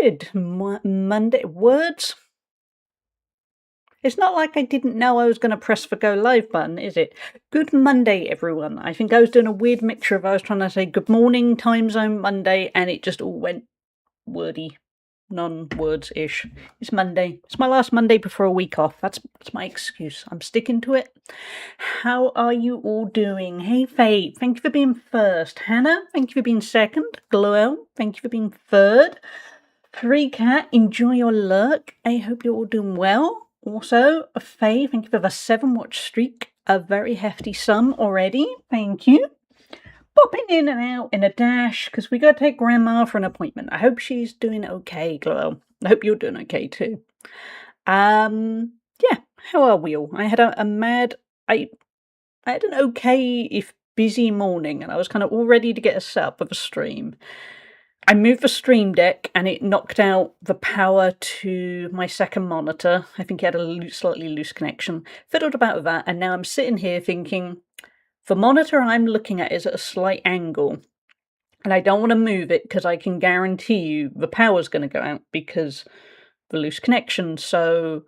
Good Monday. Words? It's not like I didn't know I was going to press the go live button, is it? Good Monday, everyone. I think I was doing a weird mixture of I was trying to say good morning, time zone Monday, and it just all went wordy. Non-words-ish. It's Monday. It's my last Monday before a week off. That's my excuse. I'm sticking to it. How are you all doing? Hey, Faye, thank you for being first. Hannah, thank you for being second. Gloel, thank you for being third. Free Cat, enjoy your lurk. I hope you're all doing well. Also, Faye, thank you for the 7-watch streak. A very hefty sum already. Thank you. Popping in and out in a dash because we got to take Grandma for an appointment. I hope she's doing okay, Glow. I hope you're doing okay too. Yeah, how are we all? I had I had an okay if busy morning, and I was kind of all ready to get us set up with a stream. I moved the stream deck and it knocked out the power to my second monitor. I think it had a slightly loose connection. Fiddled about with that, and now I'm sitting here thinking, the monitor I'm looking at is at a slight angle, and I don't want to move it because I can guarantee you the power's going to go out because the loose connection, so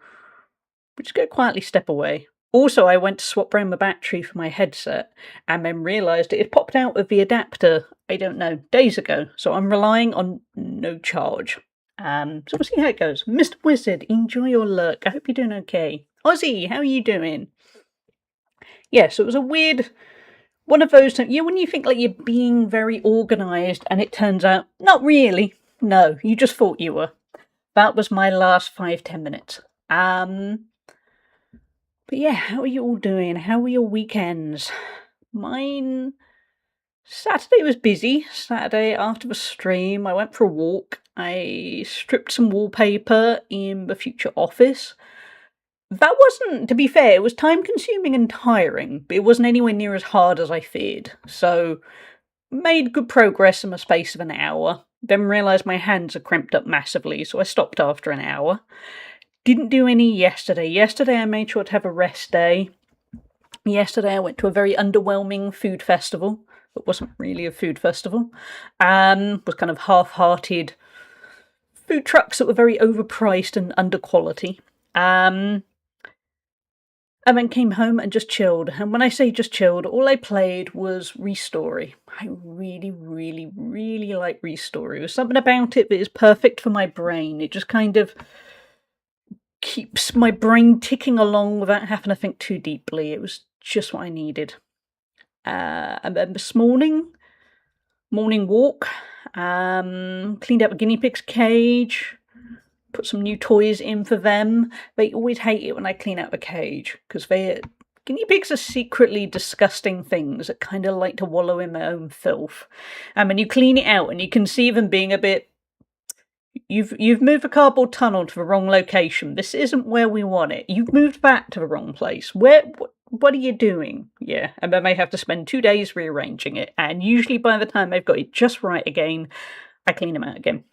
we'll just go quietly step away. Also, I went to swap around the battery for my headset and then realised it had popped out of the adapter, I don't know, days ago, so I'm relying on no charge. So we'll see how it goes. Mr. Wizard, enjoy your lurk. I hope you're doing okay. Ozzy, how are you doing? Yeah, so it was a weird one of those, when you think like you're being very organised and it turns out, not really. No, you just thought you were. That was my last 5-10 minutes. But yeah, how are you all doing? How were your weekends? Mine, Saturday was busy. Saturday after the stream, I went for a walk. I stripped some wallpaper in the future office. That wasn't, to be fair, it was time-consuming and tiring, but it wasn't anywhere near as hard as I feared. So, made good progress in the space of an hour, then realised my hands had cramped up massively, so I stopped after an hour. Didn't do any yesterday. Yesterday I made sure to have a rest day. Yesterday I went to a very underwhelming food festival. It wasn't really a food festival. Was kind of half-hearted food trucks that were very overpriced and under quality. And then came home and just chilled. And when I say just chilled, all I played was Restory. I really, really, really like Restory. There's something about it that is perfect for my brain. It just kind of keeps my brain ticking along without having to think too deeply. It was just what I needed. And then this morning walk, cleaned out the guinea pig's cage, put some new toys in for them. They always hate it when I clean out the cage because guinea pigs are secretly disgusting things that kind of like to wallow in their own filth. And when you clean it out and you can see them being a bit, you've moved the cardboard tunnel to the wrong location. This isn't where we want it. You've moved back to the wrong place. What are you doing? Yeah, and then they have to spend 2 days rearranging it. And usually by the time they've got it just right again, I clean them out again.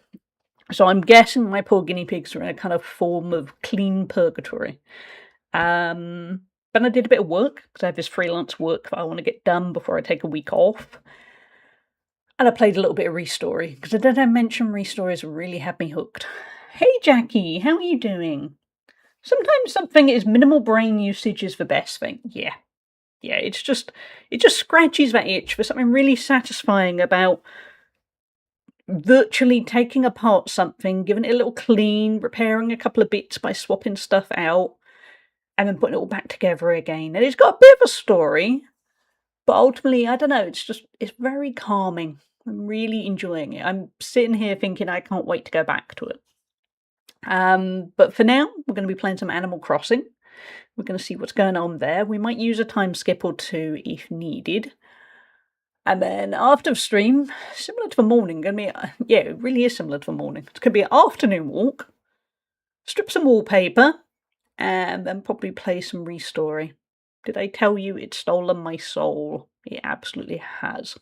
So I'm guessing my poor guinea pigs are in a kind of form of clean purgatory. Then I did a bit of work, because I have this freelance work that I want to get done before I take a week off. And I played a little bit of Restory, because I mention Restories really had me hooked. Hey Jackie, how are you doing? Sometimes something is minimal brain usage is the best thing. Yeah, it just scratches that itch for something really satisfying about virtually taking apart something, giving it a little clean, repairing a couple of bits by swapping stuff out, and then putting it all back together again. And it's got a bit of a story, but ultimately, I don't know, it's very calming. I'm really enjoying it. I'm sitting here thinking I can't wait to go back to it. But for now, we're going to be playing some Animal Crossing. We're going to see what's going on there. We might use a time skip or two if needed. And then after the stream, similar to the morning, it really is similar to the morning. It's going to be an afternoon walk, strip some wallpaper, and then probably play some Restory. Did I tell you it's stolen my soul? It absolutely has.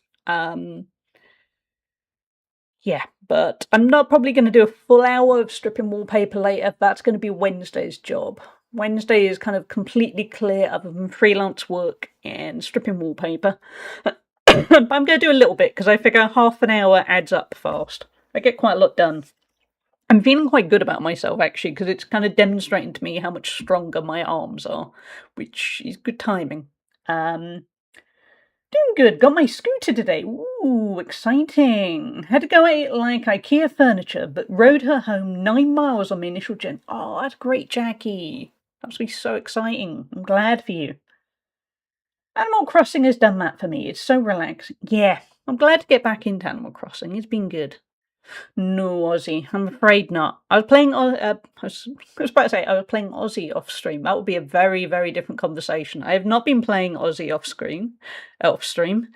Yeah, but I'm not probably going to do a full hour of stripping wallpaper later. That's going to be Wednesday's job. Wednesday is kind of completely clear other than freelance work and stripping wallpaper. But I'm going to do a little bit because I figure half an hour adds up fast. I get quite a lot done. I'm feeling quite good about myself, actually, because it's kind of demonstrating to me how much stronger my arms are, which is good timing. Doing good. Got my scooter today. Ooh, exciting. Had to go at it like IKEA furniture, but rode her home 9 miles on my initial journey. Oh, that's great, Jackie. That must be so exciting. I'm glad for you. Animal Crossing has done that for me. It's so relaxing. Yeah, I'm glad to get back into Animal Crossing. It's been good. No, Aussie. I'm afraid not. I was playing. I was about to say I was playing Aussie off stream. That would be a very, very different conversation. I have not been playing Aussie off screen, off stream.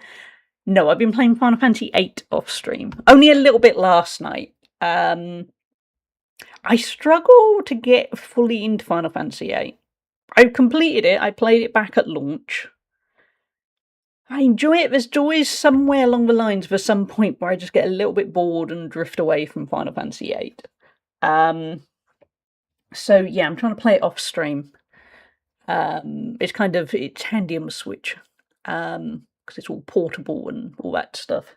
No, I've been playing Final Fantasy VIII off stream. Only a little bit last night. I struggle to get fully into Final Fantasy VIII. I completed it. I played it back at launch. I enjoy it. There's always somewhere along the lines for some point where I just get a little bit bored and drift away from Final Fantasy VIII. So yeah, I'm trying to play it off stream. It's handy on the Switch because it's all portable and all that stuff.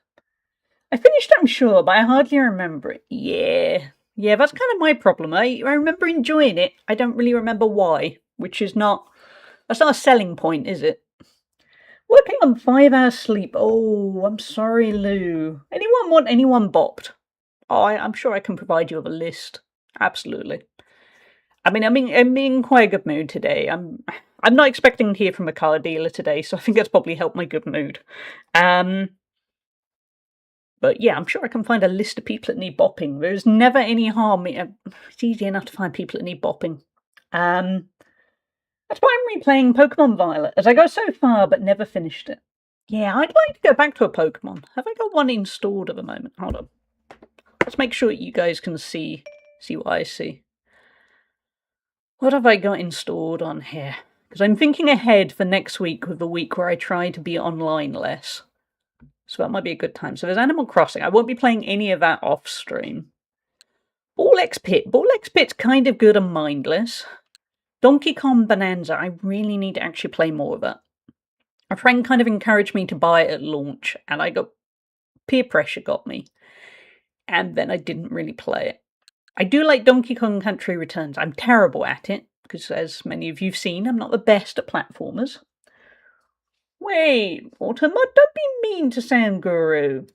I finished, I'm sure, but I hardly remember it. Yeah, that's kind of my problem. I remember enjoying it. I don't really remember why, that's not a selling point, is it? Working on 5 hours sleep. Oh, I'm sorry, Lou. Anyone want anyone bopped? Oh, I'm sure I can provide you with a list. Absolutely. I'm in quite a good mood today. I'm not expecting to hear from a car dealer today, so I think that's probably helped my good mood. But yeah, I'm sure I can find a list of people that need bopping. There's never any harm. It's easy enough to find people that need bopping. That's why I'm replaying Pokemon Violet, as I go so far but never finished it. Yeah, I'd like to go back to a Pokemon. Have I got one installed at the moment? Hold on. Let's make sure you guys can see what I see. What have I got installed on here? Because I'm thinking ahead for next week with the week where I try to be online less. So that might be a good time. So there's Animal Crossing. I won't be playing any of that off stream. Ball X Pit. Ball X Pit's kind of good and mindless. Donkey Kong Bonanza, I really need to actually play more of it. A friend kind of encouraged me to buy it at launch, and peer pressure got me. And then I didn't really play it. I do like Donkey Kong Country Returns. I'm terrible at it, because as many of you've seen, I'm not the best at platformers. Wait, Automod, don't be mean to Sound Guru.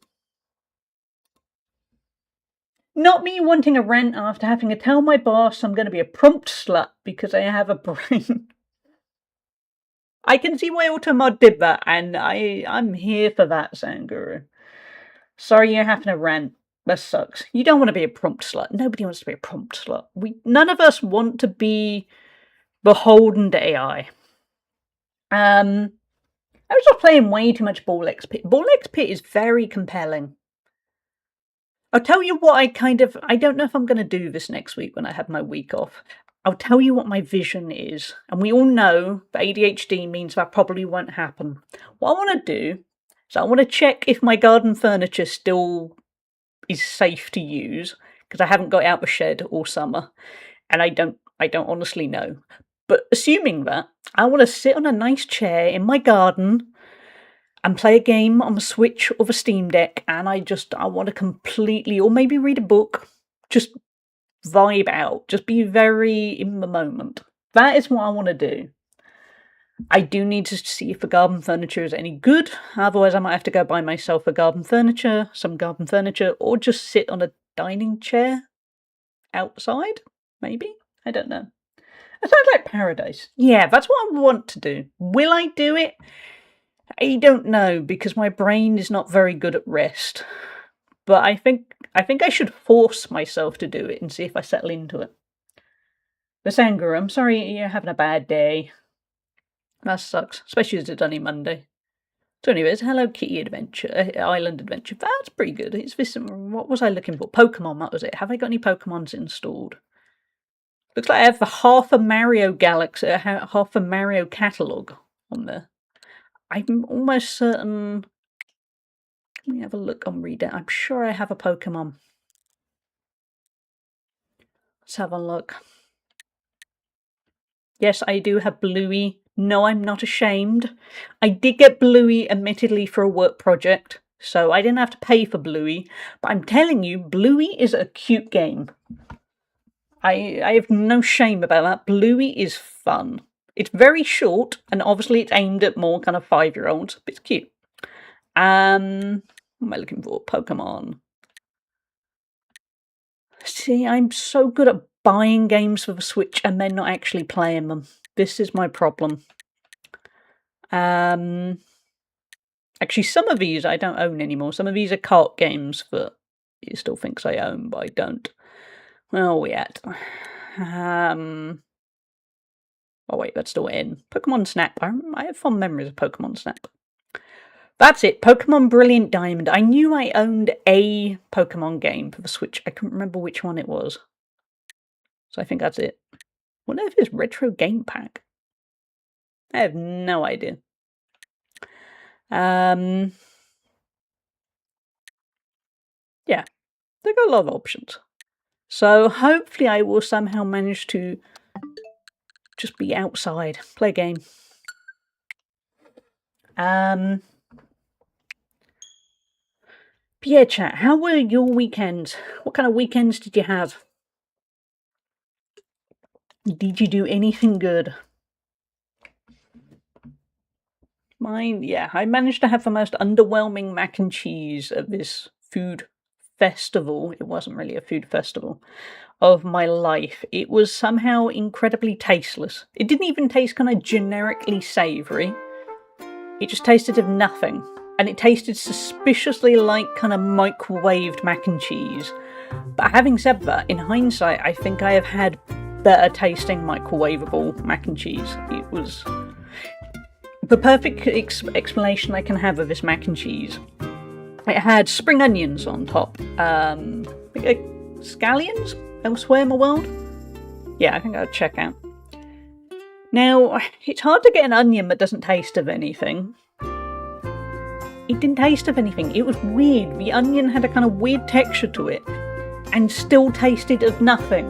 Not me wanting a rant after having to tell my boss I'm going to be a prompt slut because I have a brain. I can see why Automod did that, and I'm here for that, Sanguru. Sorry you're having a rant. That sucks. You don't want to be a prompt slut. Nobody wants to be a prompt slut. None of us want to be beholden to AI. I was just playing way too much Ball X Pit. Ball X Pit is very compelling. I'll tell you what I don't know if I'm going to do this next week when I have my week off. I'll tell you what my vision is. And we all know that ADHD means that probably won't happen. What I want to do is I want to check if my garden furniture still is safe to use, because I haven't got out the shed all summer. And I don't honestly know. But assuming that, I want to sit on a nice chair in my garden and play a game on the Switch or the Steam Deck, and I want to completely, or maybe read a book, just vibe out, just be very in the moment. That is what I want to do. I do need to see if the garden furniture is any good, otherwise I might have to go buy myself some garden furniture, or just sit on a dining chair outside, maybe? I don't know. It sounds like paradise. Yeah, that's what I want to do. Will I do it? I don't know, because my brain is not very good at rest. But I think I should force myself to do it and see if I settle into it. The Sanguru, I'm sorry you're having a bad day. That sucks, especially as it's only Monday. So anyways, Hello Kitty Adventure, Island Adventure. That's pretty good. What was I looking for? Pokemon, that was it. Have I got any Pokemons installed? Looks like I have the half a Mario Galaxy, half a Mario catalogue on there. I'm almost certain. Let me have a look on Reader. I'm sure I have a Pokemon. Let's have a look. Yes, I do have Bluey. No, I'm not ashamed. I did get Bluey, admittedly, for a work project, so I didn't have to pay for Bluey. But I'm telling you, Bluey is a cute game. I have no shame about that. Bluey is fun. It's very short, and obviously it's aimed at more kind of 5-year-olds, but it's cute. What am I looking for? Pokemon. See, I'm so good at buying games for the Switch and then not actually playing them. This is my problem. Actually, some of these I don't own anymore. Some of these are cart games that it still thinks I own, but I don't. Where are we at? Oh wait, that's still in. Pokemon Snap. I have fond memories of Pokemon Snap. That's it. Pokemon Brilliant Diamond. I knew I owned a Pokemon game for the Switch. I couldn't remember which one it was. So I think that's it. What if it's Retro Game Pack? I have no idea. Yeah. They've got a lot of options. So hopefully I will somehow manage to just be outside, play a game. But yeah, chat, how were your weekends? What kind of weekends did you have? Did you do anything good? Mine, yeah, I managed to have the most underwhelming mac and cheese at this food festival. It wasn't really a food festival of my life. It was somehow incredibly tasteless. It didn't even taste kind of generically savoury. It just tasted of nothing. And it tasted suspiciously like kind of microwaved mac and cheese. But having said that, in hindsight, I think I have had better tasting microwavable mac and cheese. It was the perfect explanation I can have of this mac and cheese. It had spring onions on top. Scallions elsewhere in the world? Yeah, I think I'll check out. Now, it's hard to get an onion that doesn't taste of anything. It didn't taste of anything. It was weird. The onion had a kind of weird texture to it and still tasted of nothing.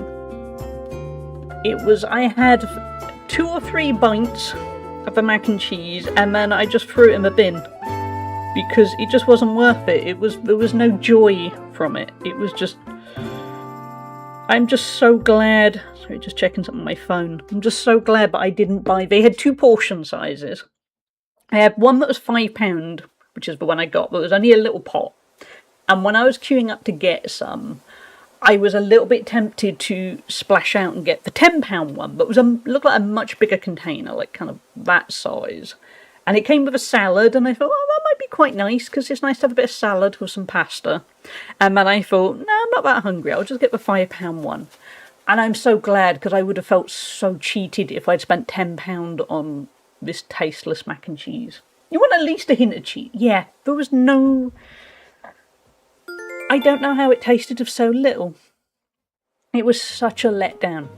I had 2 or 3 bites of the mac and cheese and then I just threw it in the bin because it just wasn't worth it. There was no joy from it. It was just... I'm just so glad... Sorry, just checking something on my phone. I'm just so glad that I didn't buy... They had 2 portion sizes. I had one that was £5, which is the one I got, but it was only a little pot. And when I was queuing up to get some, I was a little bit tempted to splash out and get the £10 one, but it looked like a much bigger container, like kind of that size. And it came with a salad, and I thought, oh, that might be quite nice, because it's nice to have a bit of salad with some pasta. And then I thought, no, I'm not that hungry, I'll just get the £5 one. And I'm so glad, because I would have felt so cheated if I'd spent £10 on this tasteless mac and cheese. You want at least a hint of cheese. Yeah, there was no... I don't know how it tasted of so little. It was such a letdown.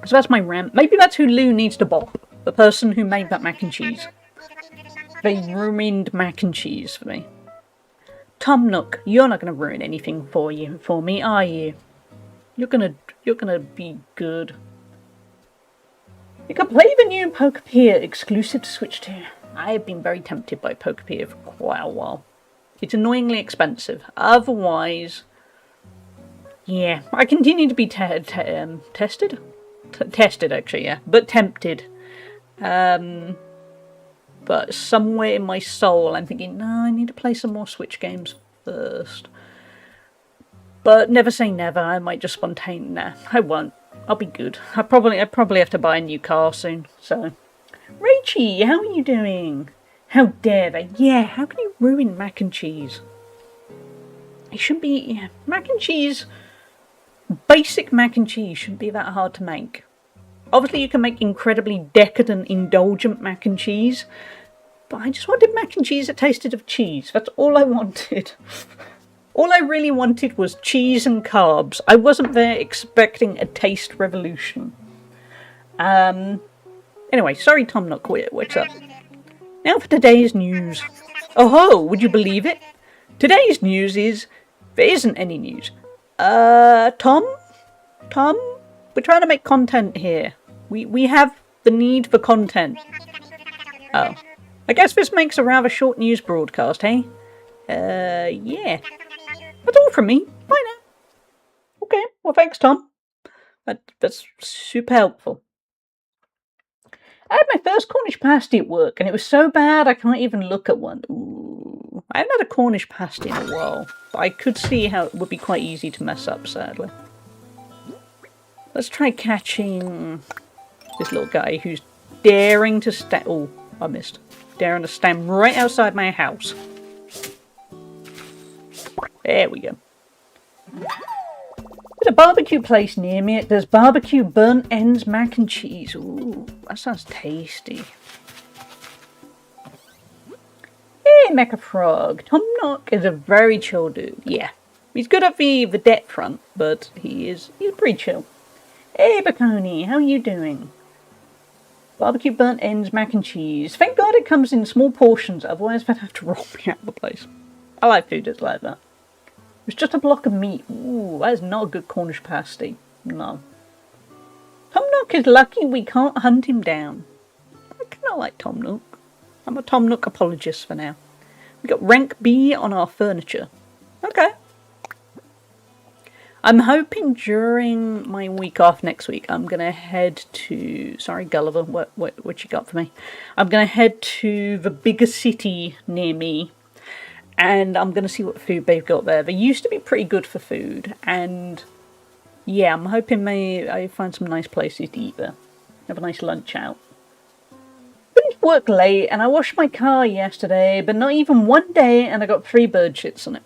So that's my rant. Maybe that's who Lou needs to bop. The person who made that mac and cheese. They ruined mac and cheese for me. Tom Nook, you're not going to ruin anything for me, are you? You're gonna be good. You can play the new Pokepedia exclusive to Switch 2. I have been very tempted by Pokepedia for quite a while. It's annoyingly expensive. Otherwise, yeah, I continue to be tested? Tested, actually, yeah, but tempted. But somewhere in my soul, I'm thinking, no, I need to play some more Switch games first. But never say never. I might just spontaneously. Nah, I won't. I'll be good. I probably have to buy a new car soon. So, Rachie, how are you doing? How dare they? Yeah, how can you ruin mac and cheese? It shouldn't be... Yeah, mac and cheese... Basic mac and cheese shouldn't be that hard to make. Obviously you can make incredibly decadent, indulgent mac and cheese. But I just wanted mac and cheese that tasted of cheese. That's all I wanted. All I really wanted was cheese and carbs. I wasn't there expecting a taste revolution. Anyway, sorry Tom not quit. What's up? Now for today's news. Oh ho, would you believe it? Today's news is... There isn't any news. Tom? We're trying to make content here. We have the need for content. Oh. I guess this makes a rather short news broadcast, hey? Yeah. That's all from me. Bye now. Okay, well thanks, Tom. That's super helpful. I had my first Cornish pasty at work, and it was so bad I can't even look at one. Ooh. I haven't had a Cornish pasty in a while, but I could see how it would be quite easy to mess up, sadly. Let's try catching this little guy who's daring to stand. Oh, I missed. Daring to stand right outside my house. There we go. There's a barbecue place near me. It does barbecue burnt ends mac and cheese. Ooh, that sounds tasty. Hey, Mecha Frog. Tom Nook is a very chill dude. Yeah, he's good at the debt front, but he's pretty chill. Hey, Baconi, how you doing? Barbecue burnt ends mac and cheese. Thank God it comes in small portions, otherwise they'd have to roll me out of the place. I like food that's like that. It's just a block of meat. Ooh, that is not a good Cornish pasty. No. Tom Nook is lucky we can't hunt him down. I kind of like Tom Nook. I'm a Tom Nook apologist for now. We got rank B on our furniture. Okay. I'm hoping during my week off next week, I'm going to head to... Sorry, Gulliver, what you got for me? I'm going to head to the bigger city near me. And I'm going to see what food they've got there. They used to be pretty good for food. And yeah, I'm hoping I find some nice places to eat there. Have a nice lunch out. Finished work late and I washed my car yesterday. But not even one day and I got 3 bird shits on it.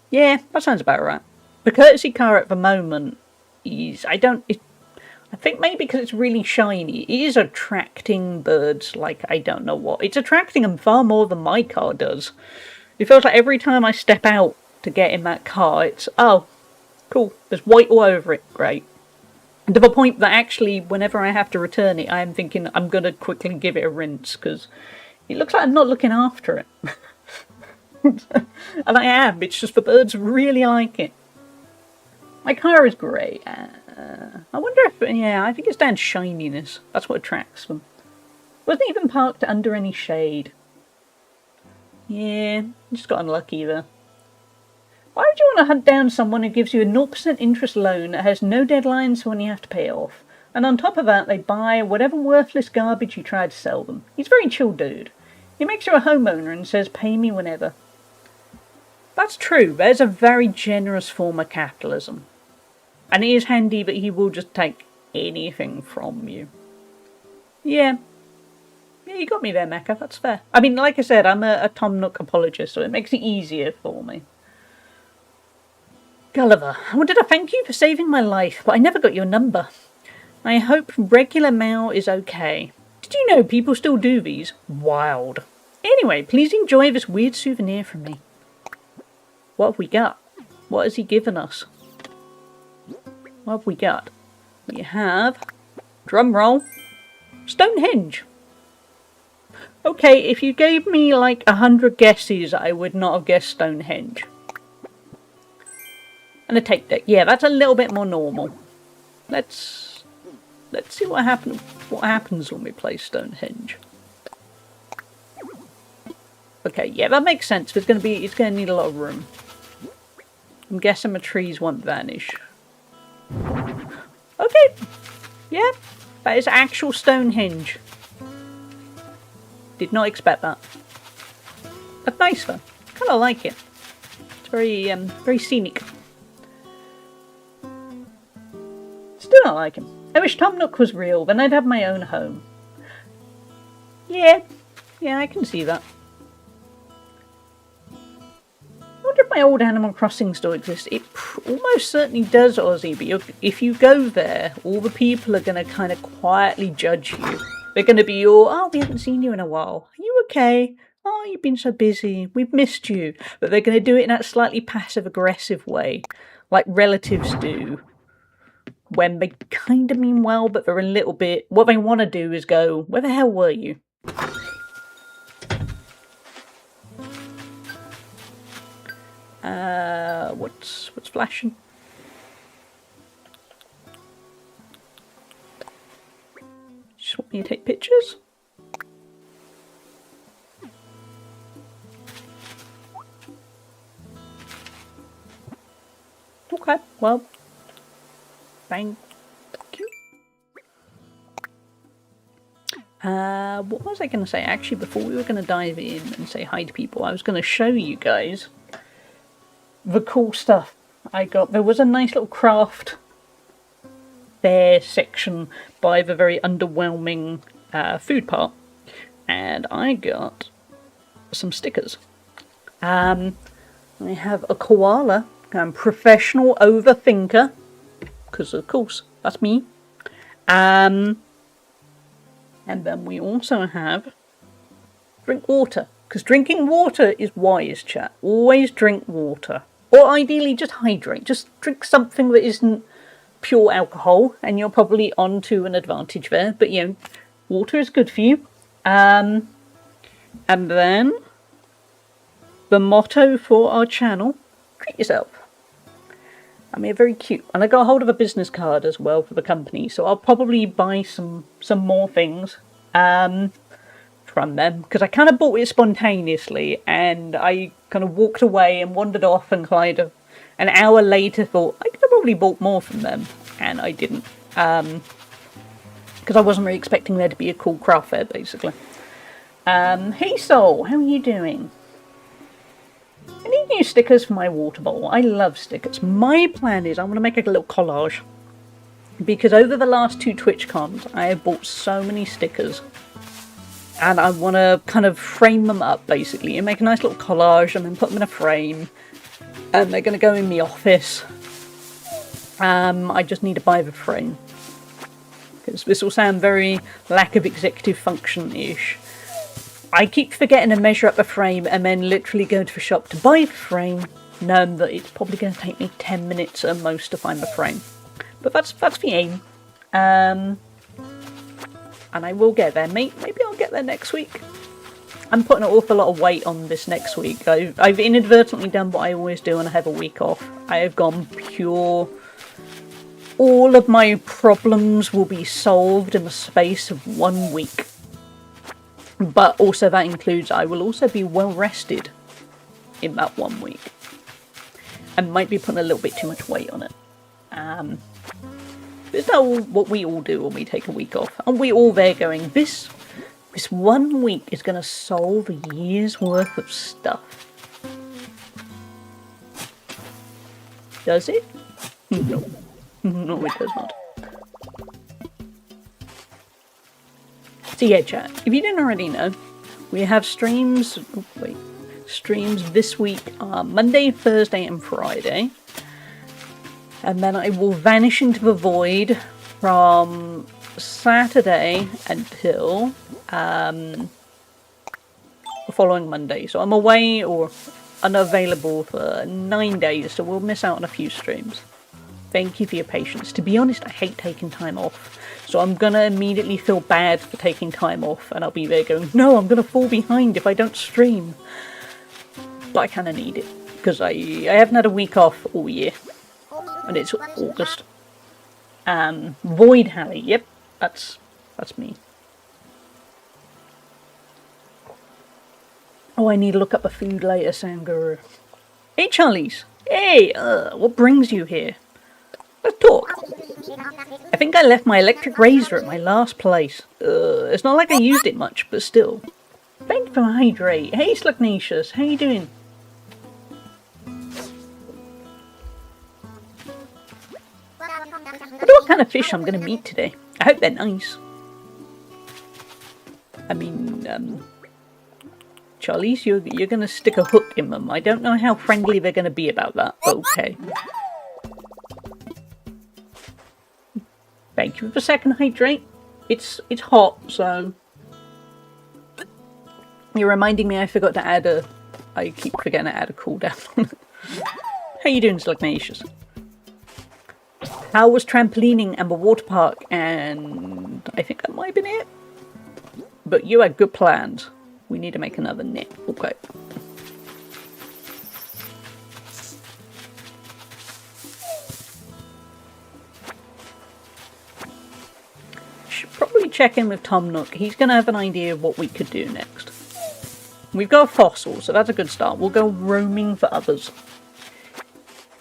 Yeah, that sounds about right. The courtesy car at the moment is... I think maybe because it's really shiny. It is attracting birds like I don't know what. It's attracting them far more than my car does. It feels like every time I step out to get in that car, it's, oh, cool, there's white all over it, great. And to the point that actually, whenever I have to return it, I am thinking I'm going to quickly give it a rinse, because it looks like I'm not looking after it. And I am, it's just the birds really like it. My car is great. I wonder if, yeah, I think it's down to shininess. That's what attracts them. Wasn't even parked under any shade. Yeah, just got unlucky there. Why would you want to hunt down someone who gives you a 0% interest loan that has no deadlines for when you have to pay it off? And on top of that, they buy whatever worthless garbage you try to sell them. He's a very chill dude. He makes you a homeowner and says, pay me whenever. That's true. There's a very generous form of capitalism. And it is handy that he will just take anything from you. Yeah. Yeah, you got me there, Mecha. That's fair. I mean, like I said, I'm a Tom Nook apologist, so it makes it easier for me. Gulliver, I wanted to thank you for saving my life, but I never got your number. I hope regular mail is okay. Did you know people still do these? Wild. Anyway, please enjoy this weird souvenir from me. What have we got? What has he given us? What have we got? We have... Drum roll. Stonehenge. Okay, if you gave me like 100 guesses, I would not have guessed Stonehenge. And a tape deck. Yeah, that's a little bit more normal. Let's see what happens when we play Stonehenge. Okay, yeah, that makes sense. It's gonna need a lot of room. I'm guessing the trees won't vanish. Okay. Yeah, that is actual Stonehenge. Did not expect that. But nice though. Kind of like it. It's very scenic. Still not like him. I wish Tom Nook was real, then I'd have my own home. Yeah, I can see that. I wonder if my old Animal Crossing still exists. It almost certainly does, Ozzy, but if you go there, all the people are going to kind of quietly judge you. They're going to be all, oh, we haven't seen you in a while. Are you okay? Oh, you've been so busy. We've missed you. But they're going to do it in that slightly passive-aggressive way, like relatives do. When they kind of mean well, but they're a little bit... What they want to do is go, where the hell were you? What's flashing? Just want me to take pictures? Okay, well, Thank you. What was I going to say? Actually, before we were going to dive in and say hi to people, I was going to show you guys the cool stuff I got. There was a nice little craft fair section by the very underwhelming food part, and I got some stickers. I have a koala, professional overthinker, because of course that's me. And then we also have drink water, because drinking water is wise, chat. Always drink water, or ideally just hydrate. Just drink something that isn't pure alcohol, and you're probably on to an advantage there. But you know, water is good for you. And then the motto for our channel: treat yourself. I mean, very cute. And I got a hold of a business card as well for the company, so I'll probably buy some more things from them, because I kind of bought it spontaneously, and I kind of walked away and wandered off, and kind of an hour later thought I could have probably bought more from them, and I didn't, because I wasn't really expecting there to be a cool craft fair, basically. Hey Soul, how are you doing? I need new stickers for my water bottle. I love stickers. My plan is I'm going to make a little collage, because over the last 2 TwitchCons I have bought so many stickers, and I want to kind of frame them up basically and make a nice little collage and then put them in a frame, and they're going to go in the office. I just need to buy the frame, because this will sound very lack of executive function-ish. I keep forgetting to measure up the frame and then literally go to the shop to buy the frame, knowing that it's probably going to take me 10 minutes at most to find the frame. But that's the aim. And I will get there. Maybe I'll get there next week. I'm putting an awful lot of weight on this next week. I've inadvertently done what I always do when I have a week off. I have gone pure. All of my problems will be solved in the space of 1 week. But also that includes I will also be well rested in that 1 week. I might be putting a little bit too much weight on it. It's not what we all do when we take a week off. And we all there going, this 1 week is going to solve a year's worth of stuff. Does it? No. No, it does not. So yeah, chat, if you didn't already know, we have streams this week, Monday, Thursday and Friday. And then I will vanish into the void from Saturday until the following Monday. So I'm away or unavailable for 9 days, so we'll miss out on a few streams. Thank you for your patience. To be honest, I hate taking time off. So I'm going to immediately feel bad for taking time off, and I'll be there going, no, I'm going to fall behind if I don't stream. But I kind of need it, because I haven't had a week off all year, and it's August. Void Hallie, yep, that's me. Oh, I need to look up a food later, Sanguru. Hey, Charlies. Hey, what brings you here? Let's talk. I think I left my electric razor at my last place. It's not like I used it much, but still. Thank you for hydrate. Hey, Slugnatius, how you doing? I wonder what kind of fish I'm going to meet today. I hope they're nice. I mean, Charlies, you're going to stick a hook in them. I don't know how friendly they're going to be about that, but okay. Thank you for the second hydrate. It's hot, so... You're reminding me I forgot to add a... I keep forgetting to add a cooldown. How you doing, Slugnatius? How was trampolining and the water park? And I think that might have been it. But you had good plans. We need to make another net. Okay. Should probably check in with Tom Nook. He's going to have an idea of what we could do next. We've got a fossil, so that's a good start. We'll go roaming for others.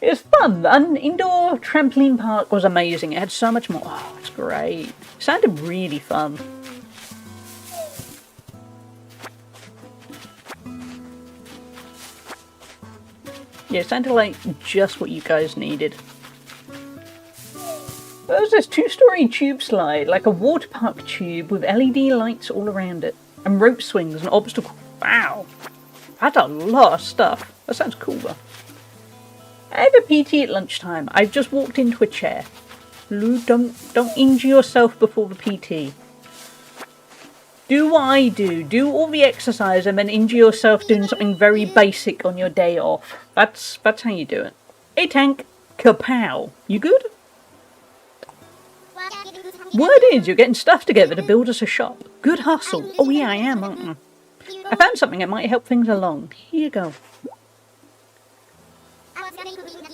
It was fun. An indoor trampoline park was amazing. It had so much more. Oh, it's great. It sounded really fun. Yeah, it sounded like just what you guys needed. There was this 2-story tube slide, like a water park tube with LED lights all around it, and rope swings and obstacles. Wow, that's a lot of stuff. That sounds cool though. I have a PT at lunchtime. I've just walked into a chair. Lou, don't injure yourself before the PT. Do what I do. Do all the exercise and then injure yourself doing something very basic on your day off. That's how you do it. Hey Tank, kapow. You good? Word is you're getting stuff together to build us a shop. Good hustle. Oh yeah, I am, aren't I? I found something that might help things along. Here you go.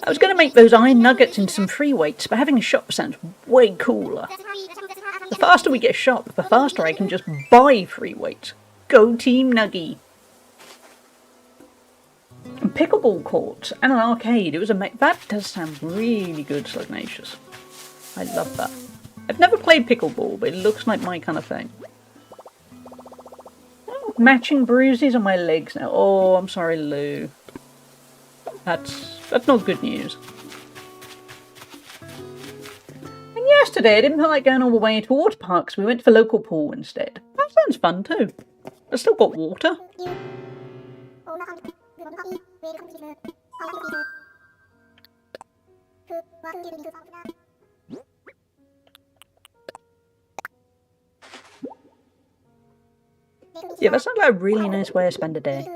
I was going to make those iron nuggets into some free weights, but having a shop sounds way cooler. The faster we get a shop, the faster I can just buy free weights. Go Team Nuggy! And pickleball courts and an arcade. It was that does sound really good, Slugnacious. I love that. I've never played pickleball, but it looks like my kind of thing. Oh, matching bruises on my legs now. Oh, I'm sorry, Lou. That's not good news. And yesterday I didn't feel like going all the way to water parks. We went to the local pool instead. That sounds fun too. I've still got water. Yeah, that sounds like a really nice way to spend a day.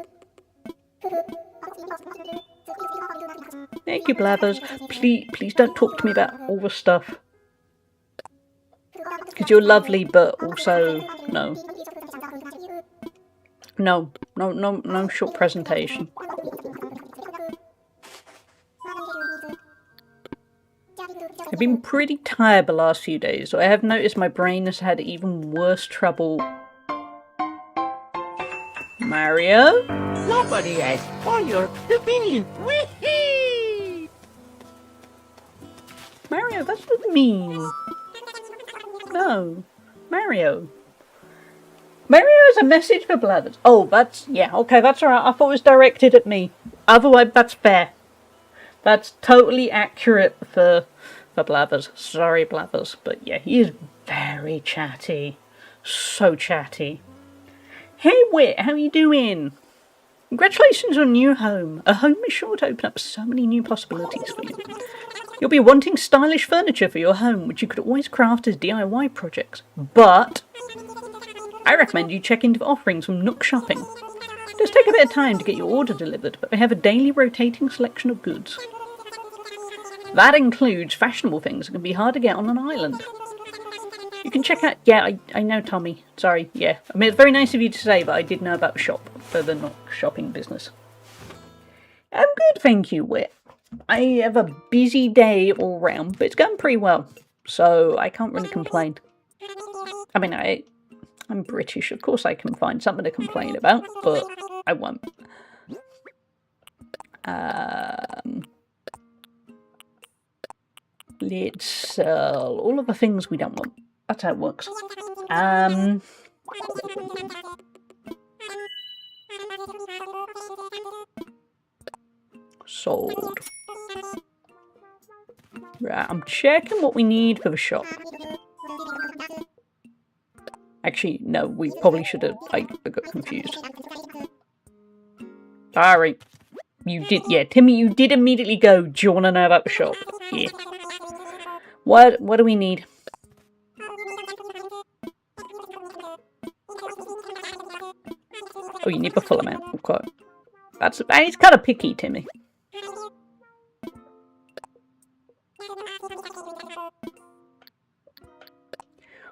Thank you, Blathers. Please don't talk to me about all the stuff. Because you're lovely, but also, no. No short presentation. I've been pretty tired the last few days, so I have noticed my brain has had even worse trouble. Mario? Nobody asked for your opinion. Whee! Mario, that's not mean. No. Mario. Mario has a message for Blathers. Oh, yeah, okay, that's alright. I thought it was directed at me. Otherwise, that's fair. That's totally accurate for Blathers. Sorry, Blathers. But yeah, he is very chatty. So chatty. Hey, Wit, how you doing? Congratulations on a new home. A home is sure to open up so many new possibilities for you. You'll be wanting stylish furniture for your home, which you could always craft as DIY projects. But I recommend you check into the offerings from Nook Shopping. It does take a bit of time to get your order delivered, but they have a daily rotating selection of goods. That includes fashionable things that can be hard to get on an island. You can check out... Yeah, I know, Tommy. Sorry, yeah. I mean, it's very nice of you to say, but I did know about the shop for the Nook Shopping business. I'm good, thank you, Wit. I have a busy day all round, but it's going pretty well, so I can't really complain. I mean, I'm British, of course I can find something to complain about, but I won't. Let's sell all of the things we don't want. That's how it works. Sold. Right, I'm checking what we need for the shop. Actually, no, we probably should have... I got confused. Sorry. You did... Yeah, Timmy, you did immediately go, do you want to know about the shop? Yeah. What do we need? Oh, you need the full amount. Okay. He's kind of picky, Timmy.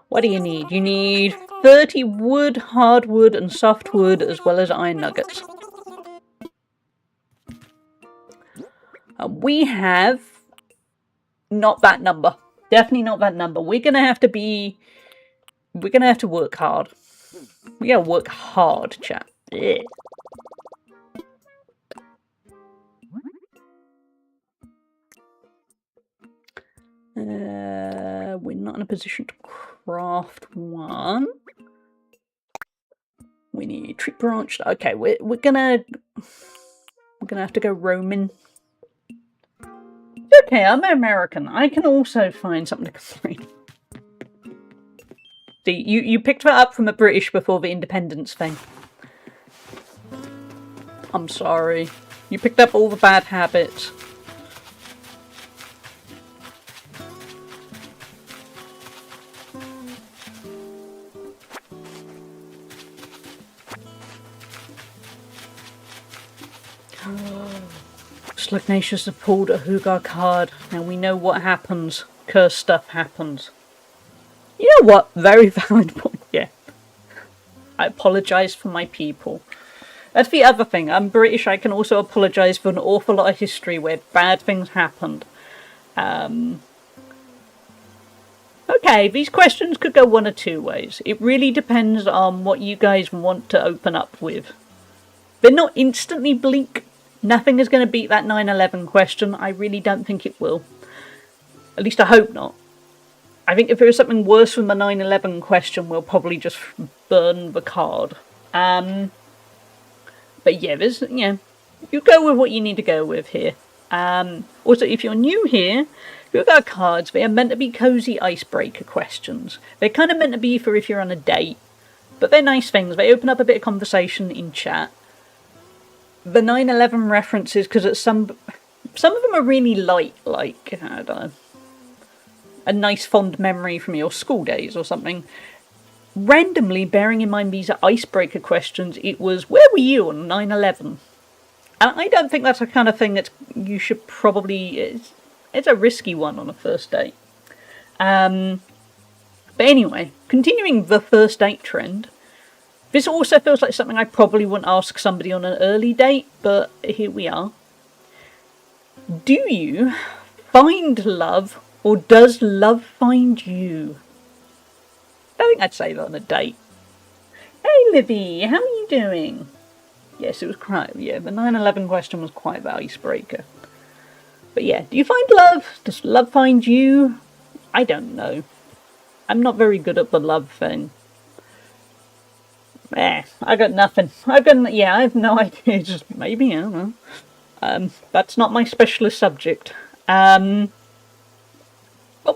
What do you need? You need 30 wood, hardwood, and softwood, as well as iron nuggets. We have not that number. Definitely not that number. We're gonna have to work hard. We gotta work hard, chat. Yeah. We're not in a position to craft one. We need tree branch. Okay, we're gonna have to go Roman. Okay, I'm American. I can also find something to complain. See, you picked that up from the British before the independence thing. I'm sorry. You picked up all the bad habits. Slugnacious have pulled a Hugar card. Now we know what happens. Cursed stuff happens. You know what? Very valid point. Yeah. I apologise for my people. That's the other thing. I'm British. I can also apologise for an awful lot of history where bad things happened. Okay, these questions could go one or two ways. It really depends on what you guys want to open up with. They're not instantly bleak. Nothing is going to beat that 9/11 question. I really don't think it will. At least I hope not. I think if there is something worse than the 9/11 question, we'll probably just burn the card. But yeah, you go with what you need to go with here. Also, if you're new here, Hugar cards, they are meant to be cozy icebreaker questions. They're kind of meant to be for if you're on a date, but they're nice things. They open up a bit of conversation in chat. The 9/11 references, because some of them are really light, like, I don't know, a nice fond memory from your school days or something. Randomly, bearing in mind these are icebreaker questions, it was, where were you on 9/11? And I don't think that's the kind of thing that you should probably... It's a risky one on a first date. But anyway, continuing the first date trend, this also feels like something I probably wouldn't ask somebody on an early date, but here we are. Do you find love, or does love find you? I think I'd say that on a date. Hey Libby, how are you doing? Yes, it was quite, the 9/11 question was quite the icebreaker. But yeah, do you find love? Does love find you? I don't know. I'm not very good at the love thing. I got nothing. I have no idea. Just maybe, I don't know. That's not my specialist subject. Probably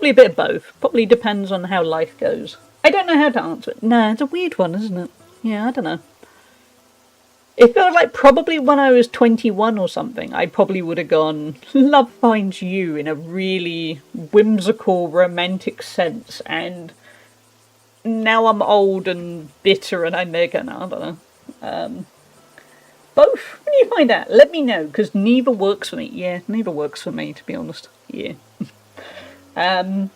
a bit of both. Probably depends on how life goes. I don't know how to answer it. No, it's a weird one, isn't it? Yeah, I don't know. It feels like probably when I was 21 or something, I probably would have gone, love finds you, in a really whimsical, romantic sense, and now I'm old and bitter and I'm Megan, I don't know. Both? When do you find out? Let me know, because neither works for me. Yeah, neither works for me, to be honest. Yeah. I'm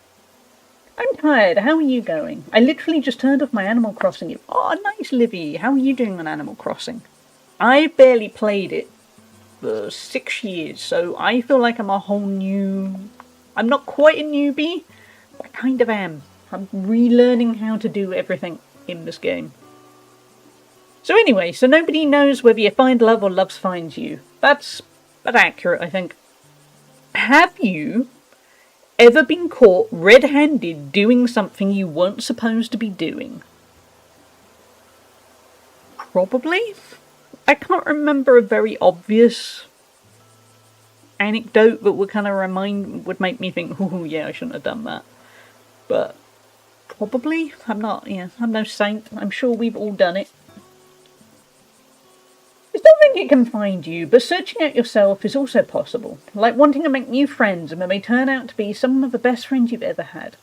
tired. How are you going? I literally just turned off my Animal Crossing. Oh, nice, Livy. How are you doing on Animal Crossing? I barely played it for 6 years, so I feel like I'm a whole new... I'm not quite a newbie, but I kind of am. I'm relearning how to do everything in this game. So anyway, so nobody knows whether you find love or love finds you. That's accurate, I think. Have you ever been caught red-handed doing something you weren't supposed to be doing? Probably. I can't remember a very obvious anecdote that would kind of would make me think, oh yeah, I shouldn't have done that. But probably, I'm no saint. I'm sure we've all done it. I don't think it can find you, but searching out yourself is also possible. Like wanting to make new friends and they may turn out to be some of the best friends you've ever had.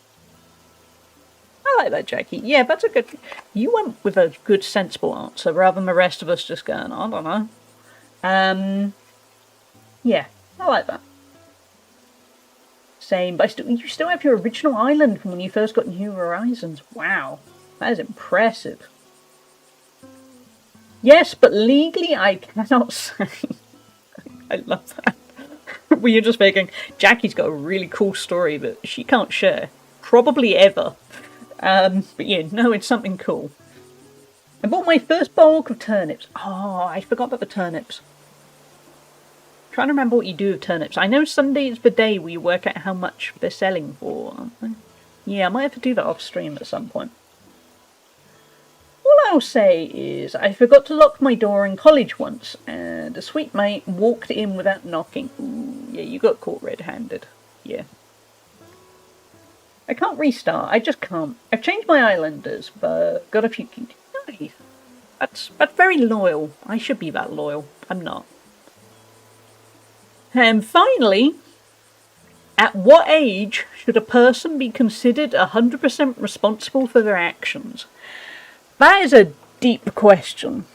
I like that, Jackie. Yeah, that's a good... You went with a good, sensible answer, rather than the rest of us just going, I don't know. Yeah, I like that. Same, but you still have your original island from when you first got New Horizons. Wow, that is impressive. Yes, but legally I cannot say. I love that. Well, you're just thinking, Jackie's got a really cool story that she can't share. Probably ever. But yeah, no, it's something cool. I bought my first bulk of turnips. Oh, I forgot about the turnips. Trying to remember what you do with turnips. I know Sunday is the day where you work out how much they're selling for, aren't they? Yeah, I might have to do that off stream at some point. All I'll say is I forgot to lock my door in college once, and a sweet mate walked in without knocking. Ooh, yeah, you got caught red-handed. Yeah. I can't restart. I just can't. I've changed my islanders, but got a few... Nice. That's very loyal. I should be that loyal. I'm not. And finally, at what age should a person be considered 100% responsible for their actions? That is a deep question.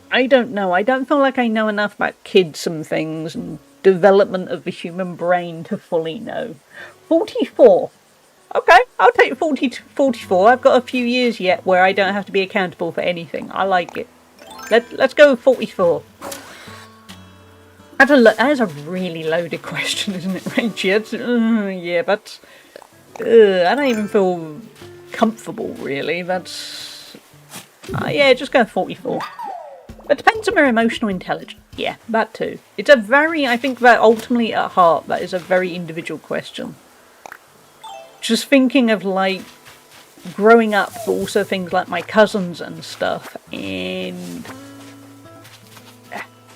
I don't know. I don't feel like I know enough about kids and things and development of the human brain to fully know. 44. Okay, I'll take 40 to 44. I've got a few years yet where I don't have to be accountable for anything. I like it. Let's go with 44. That is a really loaded question, isn't it, Rachie? Yeah, but I don't even feel comfortable, really. That's... yeah, just go 44. But depends on their emotional intelligence. Yeah, that too. It's a very... I think that ultimately at heart, that is a very individual question. Just thinking of, like, growing up, but also things like my cousins and stuff, and...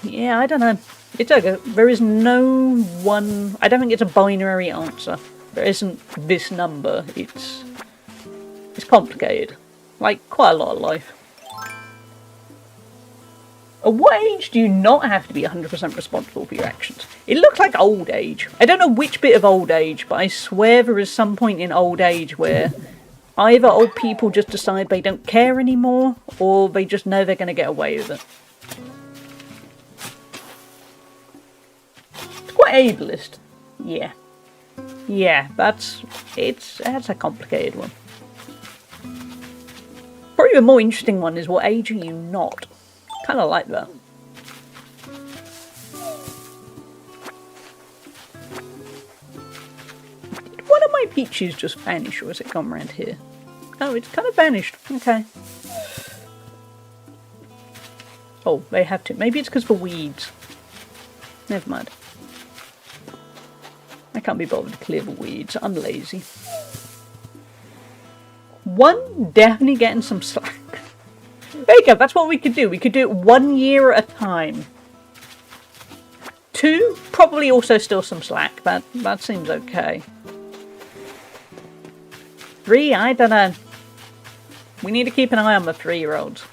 yeah, I don't know. It's okay. There is no one... I don't think it's a binary answer. There isn't this number. It's complicated. Like, quite a lot of life. At what age do you not have to be 100% responsible for your actions? It looks like old age. I don't know which bit of old age, but I swear there is some point in old age where either old people just decide they don't care anymore, or they just know they're going to get away with it. It's quite ableist. Yeah. Yeah, that's a complicated one. Probably the more interesting one is what age are you not? Kind of like that. Did one of my peaches just vanish, or has it gone around here? Oh, it's kind of vanished. Okay. Oh, they have to. Maybe it's because of the weeds. Never mind. I can't be bothered to clear the weeds. I'm lazy. One, definitely getting some slack. There you go, that's what we could do. We could do it 1 year at a time. 2, probably also still some slack. That seems okay. 3, I don't know. We need to keep an eye on the 3-year-olds.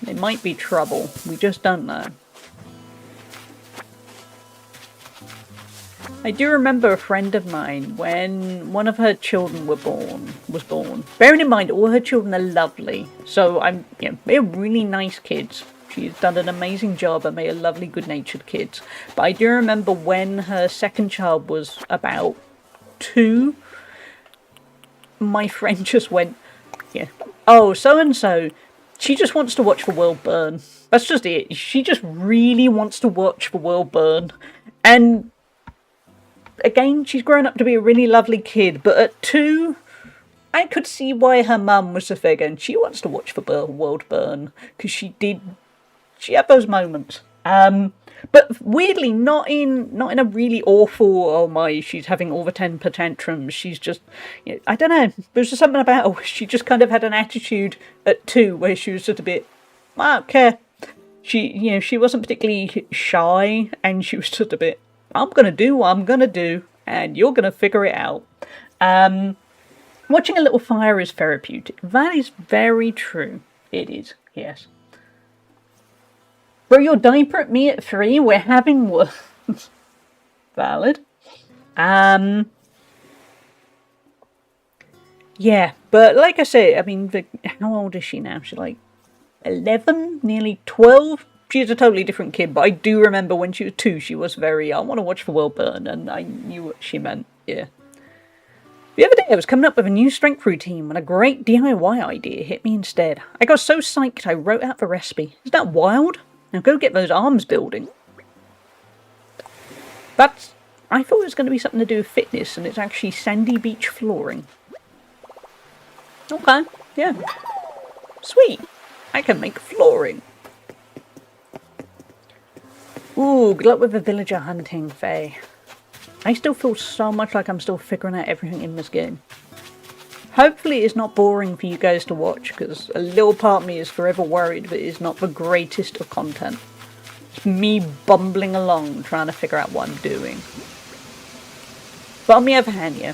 They might be trouble. We just don't know. I do remember a friend of mine when one of her children was born. Bearing in mind, all her children are lovely, so they're really nice kids. She's done an amazing job and made a lovely, good-natured kids. But I do remember when her second child was about 2, my friend just went, yeah, oh, so-and-so, she just wants to watch the world burn. That's just it. She just really wants to watch the world burn. And again, she's grown up to be a really lovely kid, but at 2, I could see why her mum was the figure, and she wants to watch the world burn, because she had those moments. But weirdly, not in a really awful, oh my, she's having all the temper tantrums. She's just, I don't know, there's just something about her where she just kind of had an attitude at 2 where she was just a bit, I don't care. She wasn't particularly shy, and she was just a bit, I'm going to do what I'm going to do, and you're going to figure it out. Watching a little fire is therapeutic. That is very true. It is, yes. Throw your diaper at me at 3, we're having words. Valid. Yeah, but like I say, I mean, how old is she now? She's like 11, nearly 12? She's a totally different kid, but I do remember when she was 2, she was very, I want to watch the world burn, and I knew what she meant, yeah. The other day I was coming up with a new strength routine when a great DIY idea hit me instead. I got so psyched I wrote out the recipe. Isn't that wild? Now go get those arms building. I thought it was going to be something to do with fitness, and it's actually sandy beach flooring. Okay, yeah. Sweet. I can make flooring. Ooh, good luck with the villager hunting, Faye. I still feel so much like I'm still figuring out everything in this game. Hopefully it's not boring for you guys to watch, because a little part of me is forever worried that it's not the greatest of content. It's me bumbling along trying to figure out what I'm doing. But on the other hand, yeah,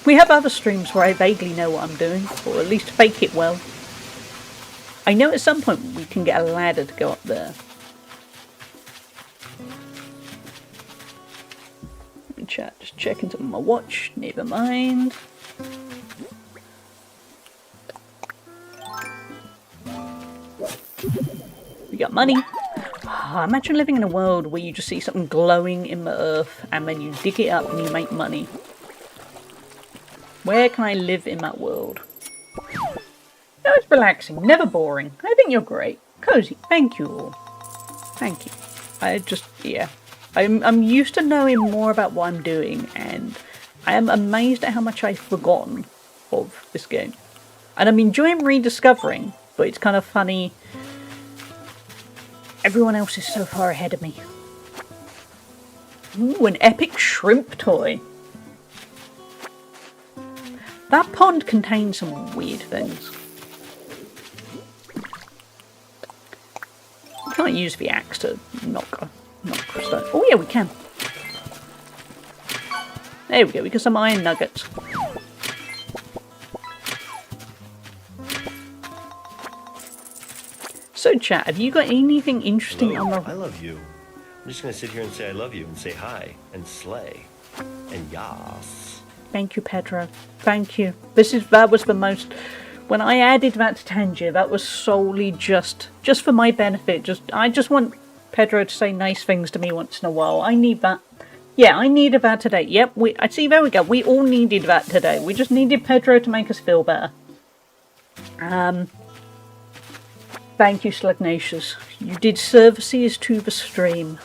we have other streams where I vaguely know what I'm doing, or at least fake it well. I know at some point we can get a ladder to go up there. Let me chat, just check into my watch, never mind. We got money. Imagine living in a world where you just see something glowing in the earth and then you dig it up and you make money. Where can I live in that world? No, it's relaxing, never boring. I think you're great. Cozy, thank you all. Thank you. Yeah. I'm used to knowing more about what I'm doing, and I am amazed at how much I've forgotten of this game. And I'm enjoying rediscovering, but it's kind of funny. Everyone else is so far ahead of me. Ooh, an epic shrimp toy. That pond contains some weird things. You can't use the axe to knock stone. Oh yeah, we can. There we go, we got some iron nuggets. So chat, have you got anything interesting on the... I love you. I'm just gonna sit here and say I love you and say hi and slay and yas. Thank you, Pedro. Thank you. That was the most... When I added that to Tangier, that was solely just for my benefit. I just want Pedro to say nice things to me once in a while. I need that. Yeah, I needed that today. Yep, I see, there we go. We all needed that today. We just needed Pedro to make us feel better. Thank you, Slugnacious. You did services to the stream.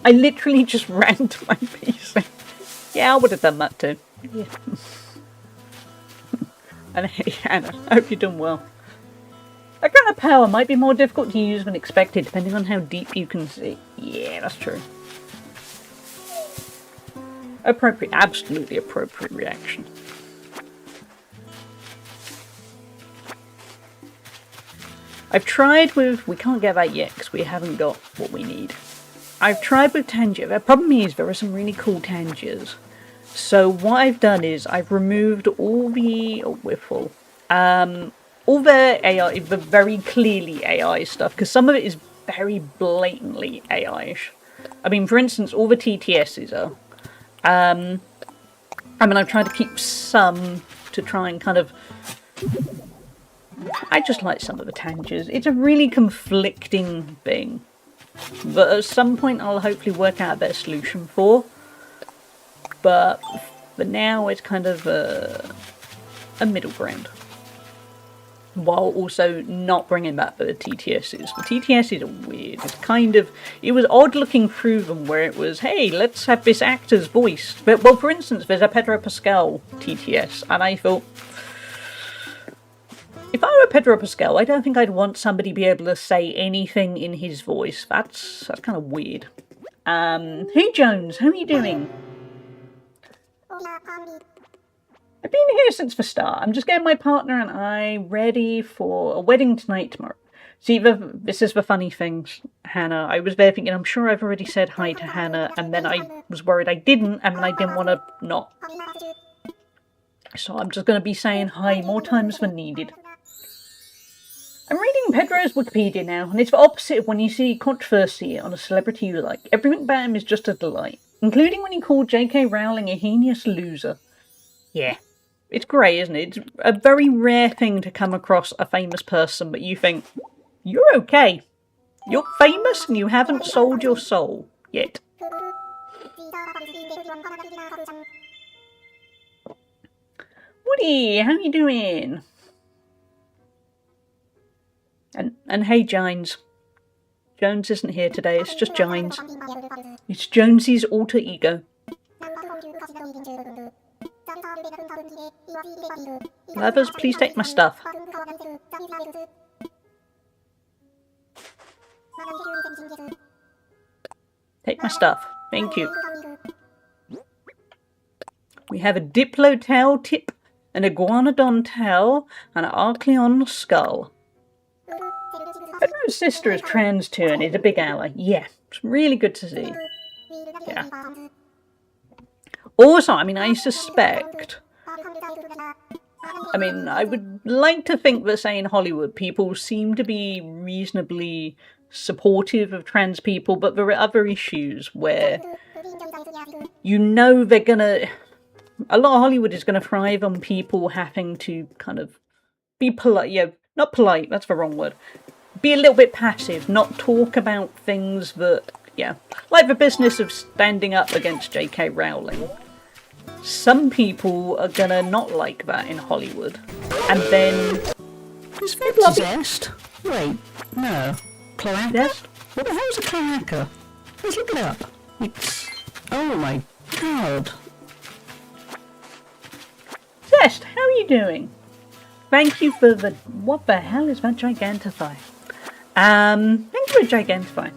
I literally just ran to my PC. Yeah, I would have done that too. Yeah. And hey, Hannah, I hope you're doing well. That kind of power might be more difficult to use than expected, depending on how deep you can see. Yeah, that's true. Appropriate, absolutely appropriate reaction. I've tried with... We can't get that yet because we haven't got what we need. I've tried with Tangier. The problem is there are some really cool Tangiers. So what I've done is I've removed all the... Oh, we're full. All the AI, the very clearly AI stuff, because some of it is very blatantly AI-ish. I mean, for instance, all the TTSs are. I mean, I've tried to keep some to try and kind of... I just like some of the Tangiers. It's a really conflicting thing. But at some point I'll hopefully work out a better solution for. But for now it's kind of a middle ground. While also not bringing back the TTSs. The TTSs are weird. It's kind of... It was odd looking through them where it was, hey, let's have this actor's voice. But, well, for instance, there's a Pedro Pascal TTS. And I thought... If I were Pedro Pascal, I don't think I'd want somebody to be able to say anything in his voice. That's kind of weird. Hey Jones, how are you doing? I've been here since the start. I'm just getting my partner and I ready for a wedding tonight tomorrow. See, this is the funny thing, Hannah. I was there thinking, I'm sure I've already said hi to Hannah, and then I was worried I didn't, and then I didn't want to not. So I'm just going to be saying hi more times than needed. I'm reading Pedro's Wikipedia now, and it's the opposite of when you see controversy on a celebrity you like. Everything about him is just a delight, including when he called J.K. Rowling a heinous loser. Yeah, it's great, isn't it? It's a very rare thing to come across a famous person, but you think, you're okay. You're famous and you haven't sold your soul yet. Woody, how you doing? And hey, Gines. Jones isn't here today, it's just Gines. It's Jonesy's alter ego. Lovers, please take my stuff. Take my stuff. Thank you. We have a Diplo tail tip, an Iguanodon tail, and an Arcleon skull. Pedro's sister is trans too and is a big ally. Yeah, it's really good to see. Yeah. Also, I mean, I suspect... I mean, I would like to think that, say, in Hollywood, people seem to be reasonably supportive of trans people, but there are other issues where you know they're gonna... A lot of Hollywood is going to thrive on people having to kind of be polite. Yeah, not polite, that's the wrong word. Be a little bit passive, not talk about things that, yeah, like the business of standing up against J.K. Rowling. Some people are going to not like that in Hollywood. And then... Is that possessed? Wait, no. Cloaca? Yes? What the hell's a cloaca? Let's look it up. It's... Oh my god. Zest, how are you doing? Thank you for the... What the hell is that Gigantify? Thank you for Gigantify.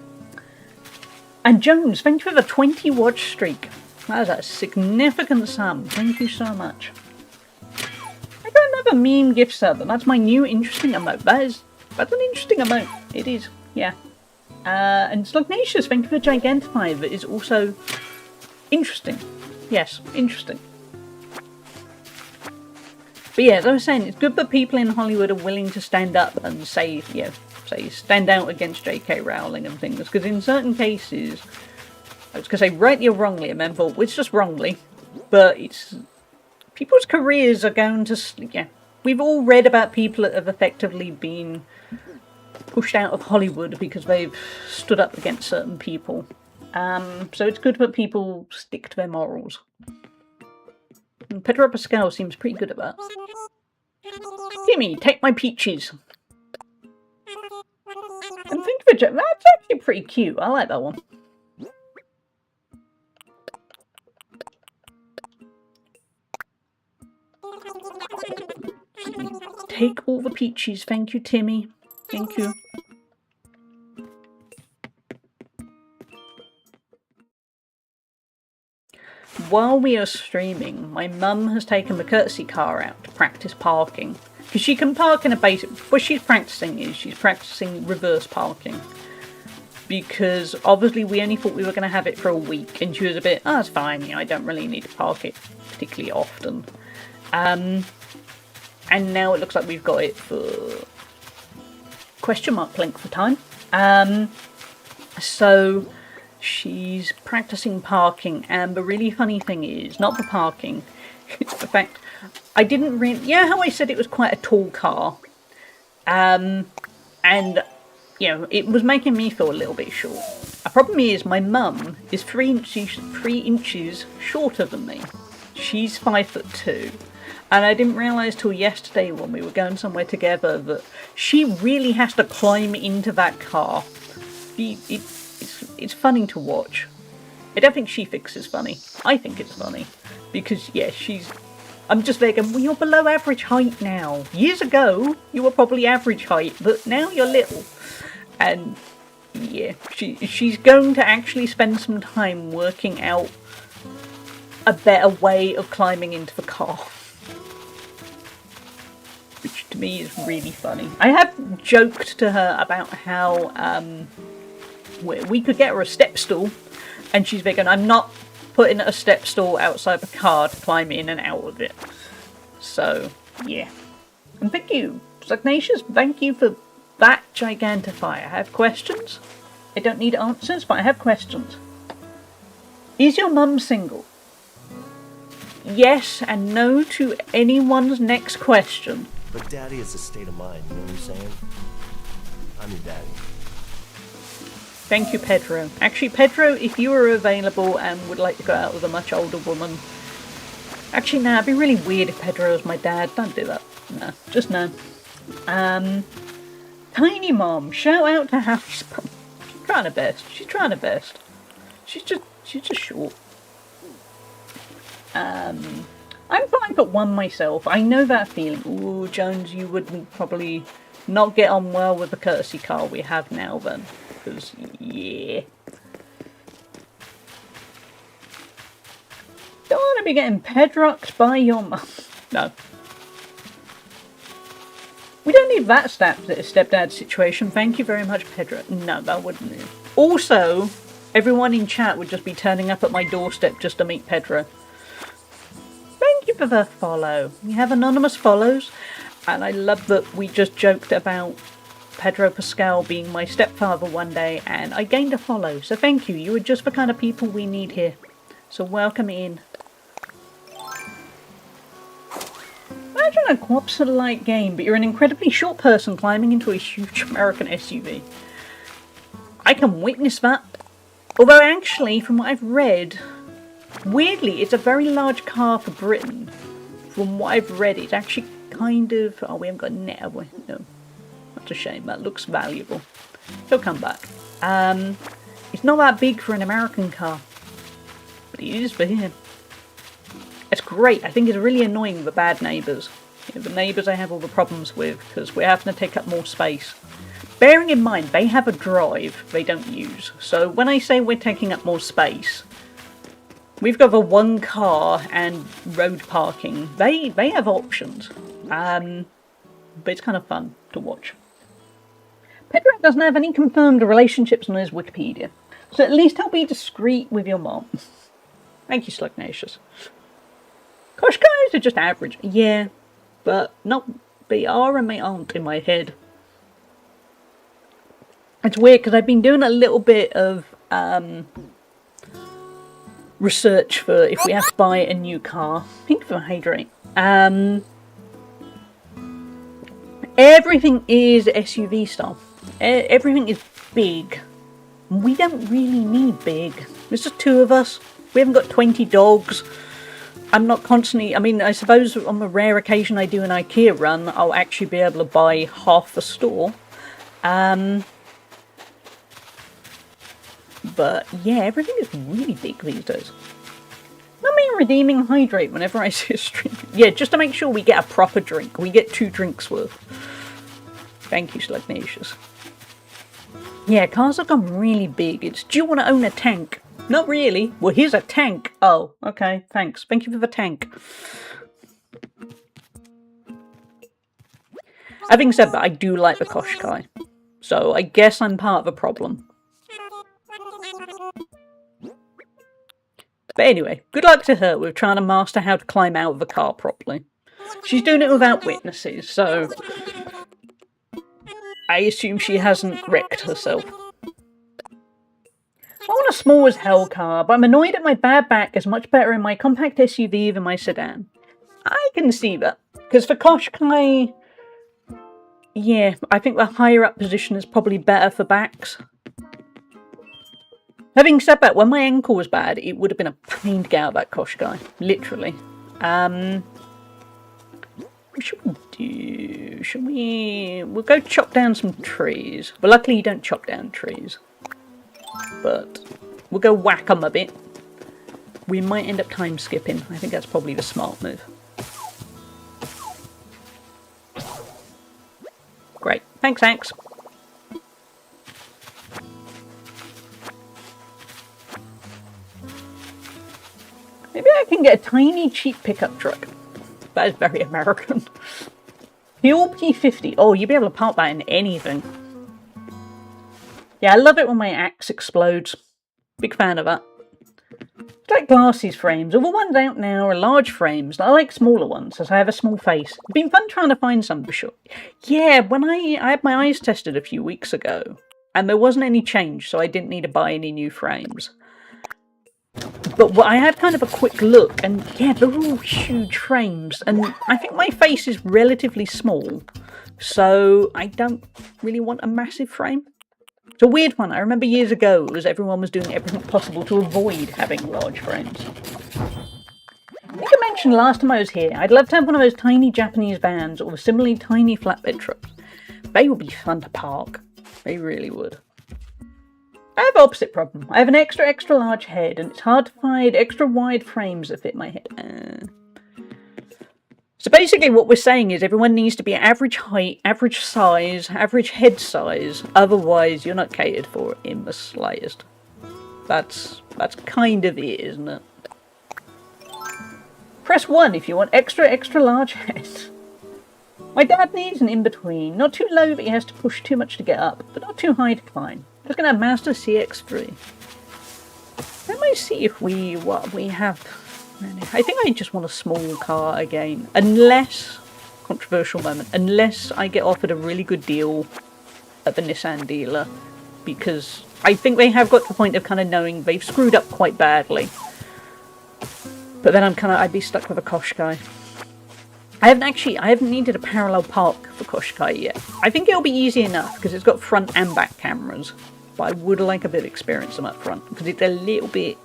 And Jones, thank you for the 20 watch streak. That is a significant sum. Thank you so much. I got another meme gift sub, and that's my new interesting emote. That's an interesting emote. It is, yeah. And Slugnatius, thank you for Gigantify. That is also interesting. Yes, interesting. But yeah, as I was saying, it's good that people in Hollywood are willing to stand up and say, yeah, stand out against J.K. Rowling and things. Because in certain cases, I was going to say rightly or wrongly, well, it's just wrongly, but it's people's careers are going to, yeah. We've all read about people that have effectively been pushed out of Hollywood because they've stood up against certain people. So it's good that people stick to their morals. And Pedro Pascal seems pretty good at that. Gimme, take my peaches. And think of it, that's actually pretty cute. I like that one. Take all the peaches. Thank you, Timmy. Thank you. While we are streaming, my mum has taken the courtesy car out to practice parking. Because she can park in a basic... What she's practicing reverse parking. Because obviously we only thought we were going to have it for a week. And she was a bit, oh, it's fine, you know, I don't really need to park it particularly often. And now it looks like we've got it for question mark length of time. So she's practicing parking, and the really funny thing is, not the parking, it's the fact I didn't really... Yeah, how I said it was quite a tall car. And, you know, it was making me feel a little bit short. The problem is my mum is 3 inches shorter than me. She's 5'2". And I didn't realise till yesterday when we were going somewhere together that she really has to climb into that car. It's funny to watch. I don't think she thinks it's funny. I think it's funny. Because, yeah, I'm just there going, well, you're below average height now. Years ago, you were probably average height, but now you're little. And, yeah, she's going to actually spend some time working out a better way of climbing into the car. Which to me is really funny. I have joked to her about how we could get her a step stool, and she's going, I'm not putting a step stool outside the car to climb in and out of it. So, yeah. And thank you, Slugnatius, thank you for that Gigantify. I have questions. I don't need answers, but I have questions. Is your mum single? Yes and no to anyone's next question. But daddy is a state of mind, you know what I'm saying? I'm your daddy. Thank you, Pedro. Actually, Pedro, if you are available and would like to go out with a much older woman... Actually, no, it'd be really weird if Pedro was my dad. Don't do that. No, just no. Tiny Mom, shout out to Happy's mum. She's trying her best. She's trying her best. She's just short. I'm 5'1" myself. I know that feeling. Ooh, Jones, you wouldn't probably not get on well with the courtesy car we have now then. because, yeah. Don't want to be getting pedrocked by your mum. No. We don't need that stepdad situation. Thank you very much, Pedro. No, that wouldn't do. Also, everyone in chat would just be turning up at my doorstep just to meet Pedro. Thank you for the follow. We have anonymous follows, and I love that we just joked about Pedro Pascal being my stepfather one day, and I gained a follow. So thank you. You are just the kind of people we need here. So welcome in. Imagine a Quapsa-like game, but you're an incredibly short person climbing into a huge American SUV. I can witness that. Although actually, from what I've read, weirdly, it's a very large car for Britain. From what I've read, it's actually kind of... Oh, we haven't got a net, have we? No. That's a shame. That looks valuable. He'll come back. It's not that big for an American car. But it is for him. It's great. I think it's really annoying the bad neighbours. You know, the neighbours I have all the problems with because we're having to take up more space. Bearing in mind, they have a drive they don't use. So when I say we're taking up more space, we've got the one car and road parking. They have options. But it's kind of fun to watch. Pedro doesn't have any confirmed relationships on his Wikipedia. So at least I'll be discreet with your mom. Thank you, Slugnacious. Kosh guys are just average. Yeah, but not they are and they aren't in my head. It's weird because I've been doing a little bit of research for if we have to buy a new car. Think for hydrate. Everything is SUV style. Everything is big. We don't really need big. There's just 2 of us. We haven't got 20 dogs. I'm not constantly... I mean, I suppose on the rare occasion I do an IKEA run, I'll actually be able to buy half the store. But yeah, everything is really big these days. Not me redeeming hydrate whenever I see a stream. Yeah, just to make sure we get a proper drink. We get 2 drinks worth. Thank you, Slugnacious. Yeah, cars have gone really big. It's, do you want to own a tank? Not really. Well, here's a tank. Oh, okay, thanks. Thank you for the tank. Having said that, I do like the Qashqai. So I guess I'm part of the problem. But anyway, good luck to her with trying to master how to climb out of the car properly. She's doing it without witnesses, so I assume she hasn't wrecked herself. I want a small as hell car, but I'm annoyed that my bad back is much better in my compact SUV than my sedan. I can see that, because for Qashqai, yeah, I think the higher up position is probably better for backs. Having said that, when my ankle was bad, it would have been a pain to get out of that Qashqai, literally. What should we do? Should we... We'll go chop down some trees. But luckily you don't chop down trees. But we'll go whack them a bit. We might end up time skipping. I think that's probably the smart move. Great. Thanks, Axe. Maybe I can get a tiny cheap pickup truck. That is very American. Fuel P50. Oh, you'll be able to park that in anything. Yeah, I love it when my axe explodes. Big fan of that. It's like glasses frames. All the ones out now are large frames. I like smaller ones, as I have a small face. It's been fun trying to find some for sure. Yeah, when I had my eyes tested a few weeks ago, and there wasn't any change, so I didn't need to buy any new frames. But I had kind of a quick look, and yeah, they're all huge frames, and I think my face is relatively small, so I don't really want a massive frame. It's a weird one. I remember years ago, as everyone was doing everything possible to avoid having large frames. I think I mentioned last time I was here, I'd love to have one of those tiny Japanese vans, or similarly tiny flatbed trucks. They would be fun to park. They really would. I have the opposite problem. I have an extra large head, and it's hard to find extra wide frames that fit my head. So basically what we're saying is everyone needs to be average height, average size, average head size, otherwise you're not catered for in the slightest. That's kind of it, isn't it? Press 1 if you want extra large head. My dad needs an in-between. Not too low but he has to push too much to get up, but not too high to climb. Just gonna have Mazda CX-3. Let me see if what we have. I think I just want a small car again. Unless, controversial moment, unless I get offered a really good deal at the Nissan dealer. Because I think they have got to the point of kind of knowing they've screwed up quite badly. But then I'd be stuck with a Qashqai. I haven't needed a parallel park for Qashqai yet. I think it'll be easy enough because it's got front and back cameras. But I would like a bit of experience on that front because it's a little bit...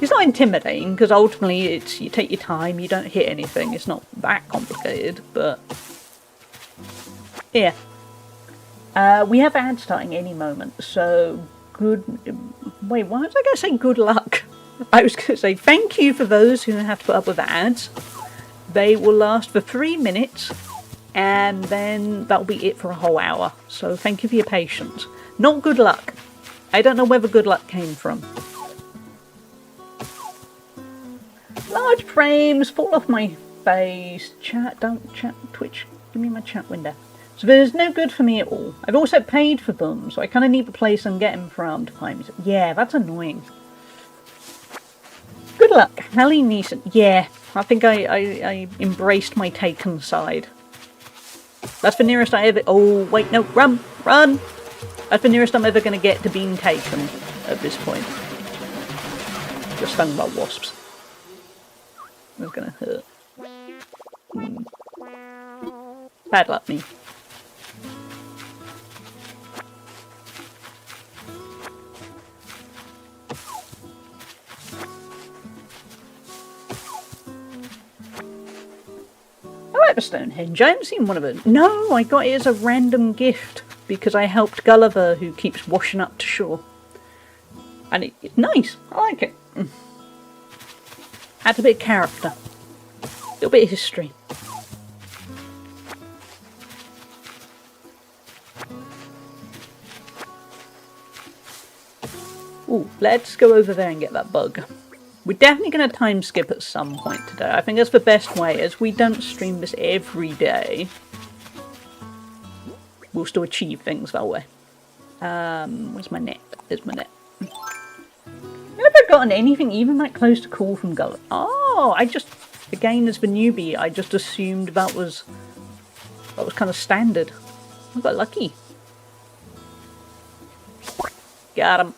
It's not intimidating because ultimately you take your time, you don't hit anything. It's not that complicated, but... Yeah. We have ads starting any moment, so good... Wait, why was I going to say good luck? I was going to say thank you for those who have to put up with the ads. They will last for 3 minutes, and then that'll be it for a whole hour. So thank you for your patience. Not good luck. I don't know where the good luck came from. Large frames fall off my face. Chat, don't chat. Twitch, give me my chat window. So there's no good for me at all. I've also paid for them, so I kind of need the place I'm getting from to find me. Yeah, that's annoying. Good luck, Hallie Neeson. Yeah, I think I embraced my taken side. That's the nearest I ever... Oh, wait, no, run! That's the nearest I'm ever going to get to being taken at this point. Just stung by wasps. That's going to hurt. Bad luck, me. I like the Stonehenge. I haven't seen one of them. No, I got it as a random gift because I helped Gulliver, who keeps washing up to shore. And it's nice. I like it. Adds a bit of character. A little bit of history. Ooh, let's go over there and get that bug. We're definitely going to time skip at some point today. I think that's the best way, as we don't stream this every day. We'll still achieve things that way. Where's my net? There's my net. I've never gotten anything even that close to cool from Gulliver. Oh, again as the newbie, I just assumed that was kind of standard. I got lucky. Got him.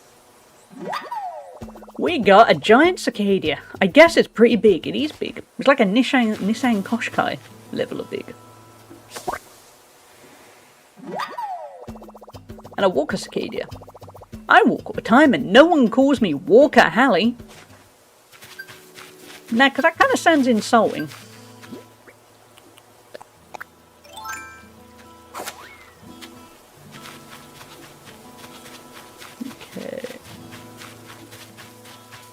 We got a giant cicada. I guess it's pretty big. It is big. It's like a Nissan Qashqai level of big. And a Walker cicada. I walk all the time and no one calls me Walker Hallie. Nah, because that kind of sounds insulting. Okay.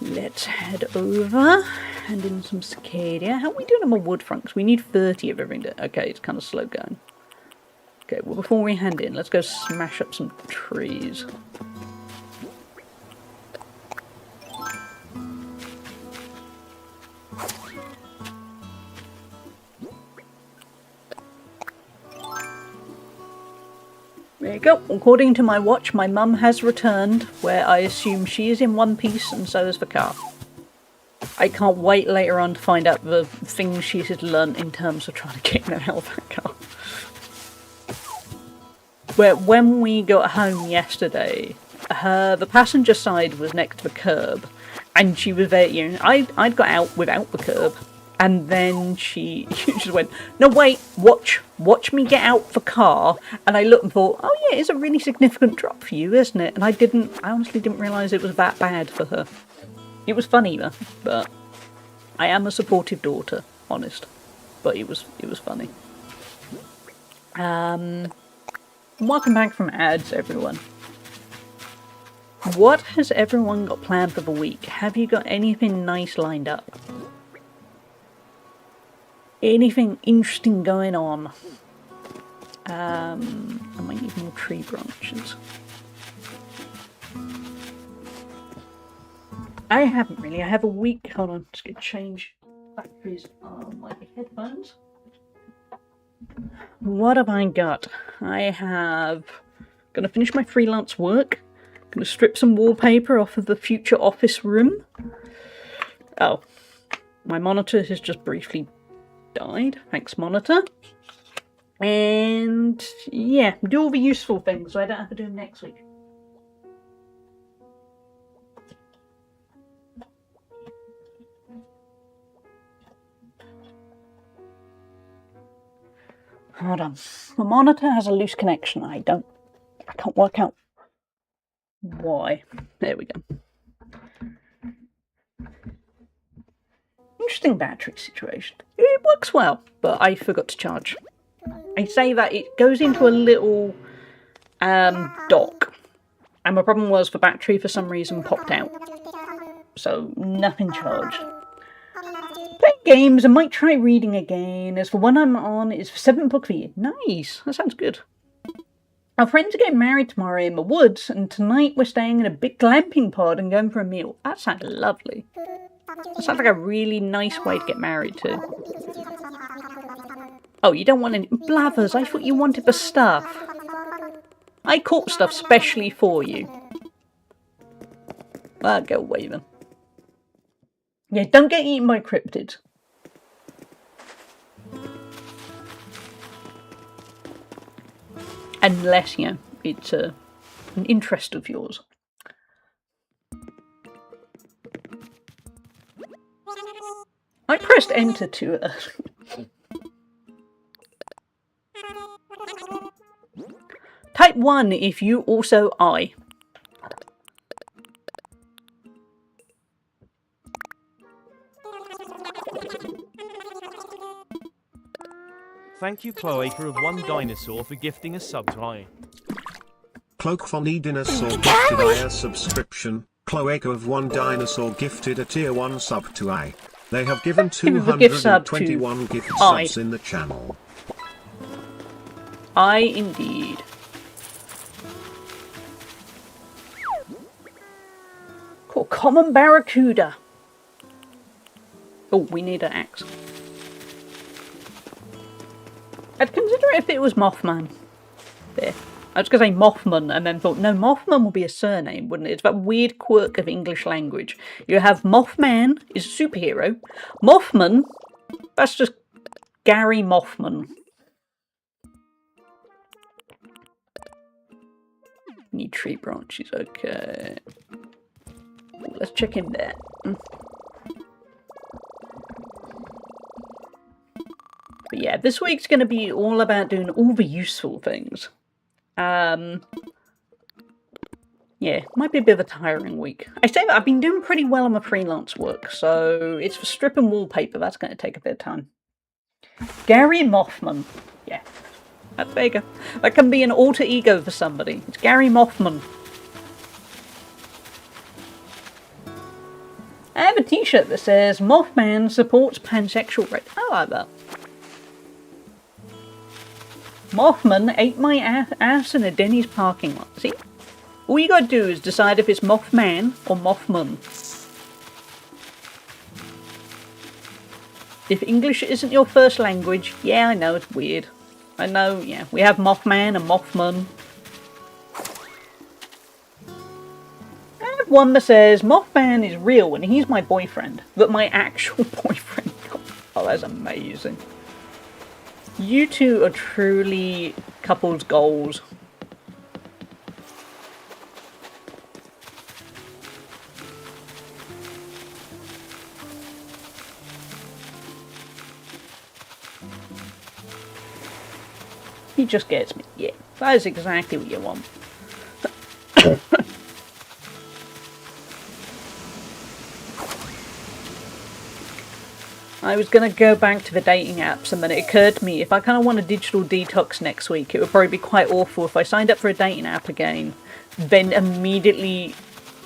Let's head over. Hand in some cicada. How are we doing on my wood front? Because we need 30 of everything. Okay, it's kind of slow going. Okay, well before we hand in, let's go smash up some trees. There you go. According to my watch, my mum has returned, where I assume she is in one piece and so is the car. I can't wait later on to find out the things she has learnt in terms of trying to get in and out of that car. Where when we got home yesterday, the passenger side was next to the curb, and she was there, you know, I'd got out without the curb. And then she just went, no wait, watch me get out the car. And I looked and thought, oh yeah, it's a really significant drop for you, isn't it? And I honestly didn't realise it was that bad for her. It was funny though, but I am a supportive daughter, honest. But it was funny. Welcome back from ads, everyone. What has everyone got planned for the week? Have you got anything nice lined up? Anything interesting going on? I might need more tree branches. I haven't really. I have a week. Hold on, just gonna change batteries on my headphones. What have I got? I have gonna finish my freelance work. Gonna strip some wallpaper off of the future office room. Oh, my monitor has just briefly died. Thanks, monitor. And yeah, do all the useful things so I don't have to do them next week. Hold on. The monitor has a loose connection. I can't work out why. There we go. Interesting battery situation. It works well, but I forgot to charge. I say that it goes into a little dock. And my problem was the battery for some reason popped out. So nothing charged. Play games, I might try reading again, as the one I'm on is the 7th book of the year. Nice, that sounds good. Our friends are getting married tomorrow in the woods, and tonight we're staying in a big glamping pod and going for a meal. That sounds lovely. That sounds like a really nice way to get married to. Oh, you don't want any blathers, I thought you wanted the stuff. I caught stuff specially for you. Well, go away then. Yeah, don't get eaten by cryptids. Unless, you know, it's an interest of yours. I pressed enter too early. Type 1 if you also I. Thank you, Cloaker of One Dinosaur, for gifting a sub to I. Cloak Funny Dinosaur gifted I a subscription. Cloaker of One Dinosaur gifted a tier 1 sub to I. They have given 221 gift subs in the channel. I indeed. Cool. Common barracuda. Oh, we need an axe. I'd consider it if it was Mothman. There. I was going to say Mothman and then thought, no, Mothman would be a surname, wouldn't it? It's that weird quirk of English language. You have Mothman is a superhero. Mothman, that's just Gary Mothman. Need tree branches, okay. Let's check in there. But yeah, this week's going to be all about doing all the useful things. Yeah, might be a bit of a tiring week. I say that I've been doing pretty well on my freelance work, so it's for stripping wallpaper. That's going to take a bit of time. Gary Mothman. Yeah, there you go. That can be an alter ego for somebody. It's Gary Mothman. I have a t-shirt that says, Mothman supports pansexual rights. I like that. Mothman ate my ass in a Denny's parking lot. See? All you gotta do is decide if it's Mothman or Mothman. If English isn't your first language, yeah, I know, it's weird. I know, yeah, we have Mothman and Mothman. I have one that says, Mothman is real and he's my boyfriend. But my actual boyfriend. Oh, that's amazing. You two are truly couples' goals. He just gets me. Yeah, that is exactly what you want. I was going to go back to the dating apps and then it occurred to me if I kind of want a digital detox next week, it would probably be quite awful if I signed up for a dating app again, then immediately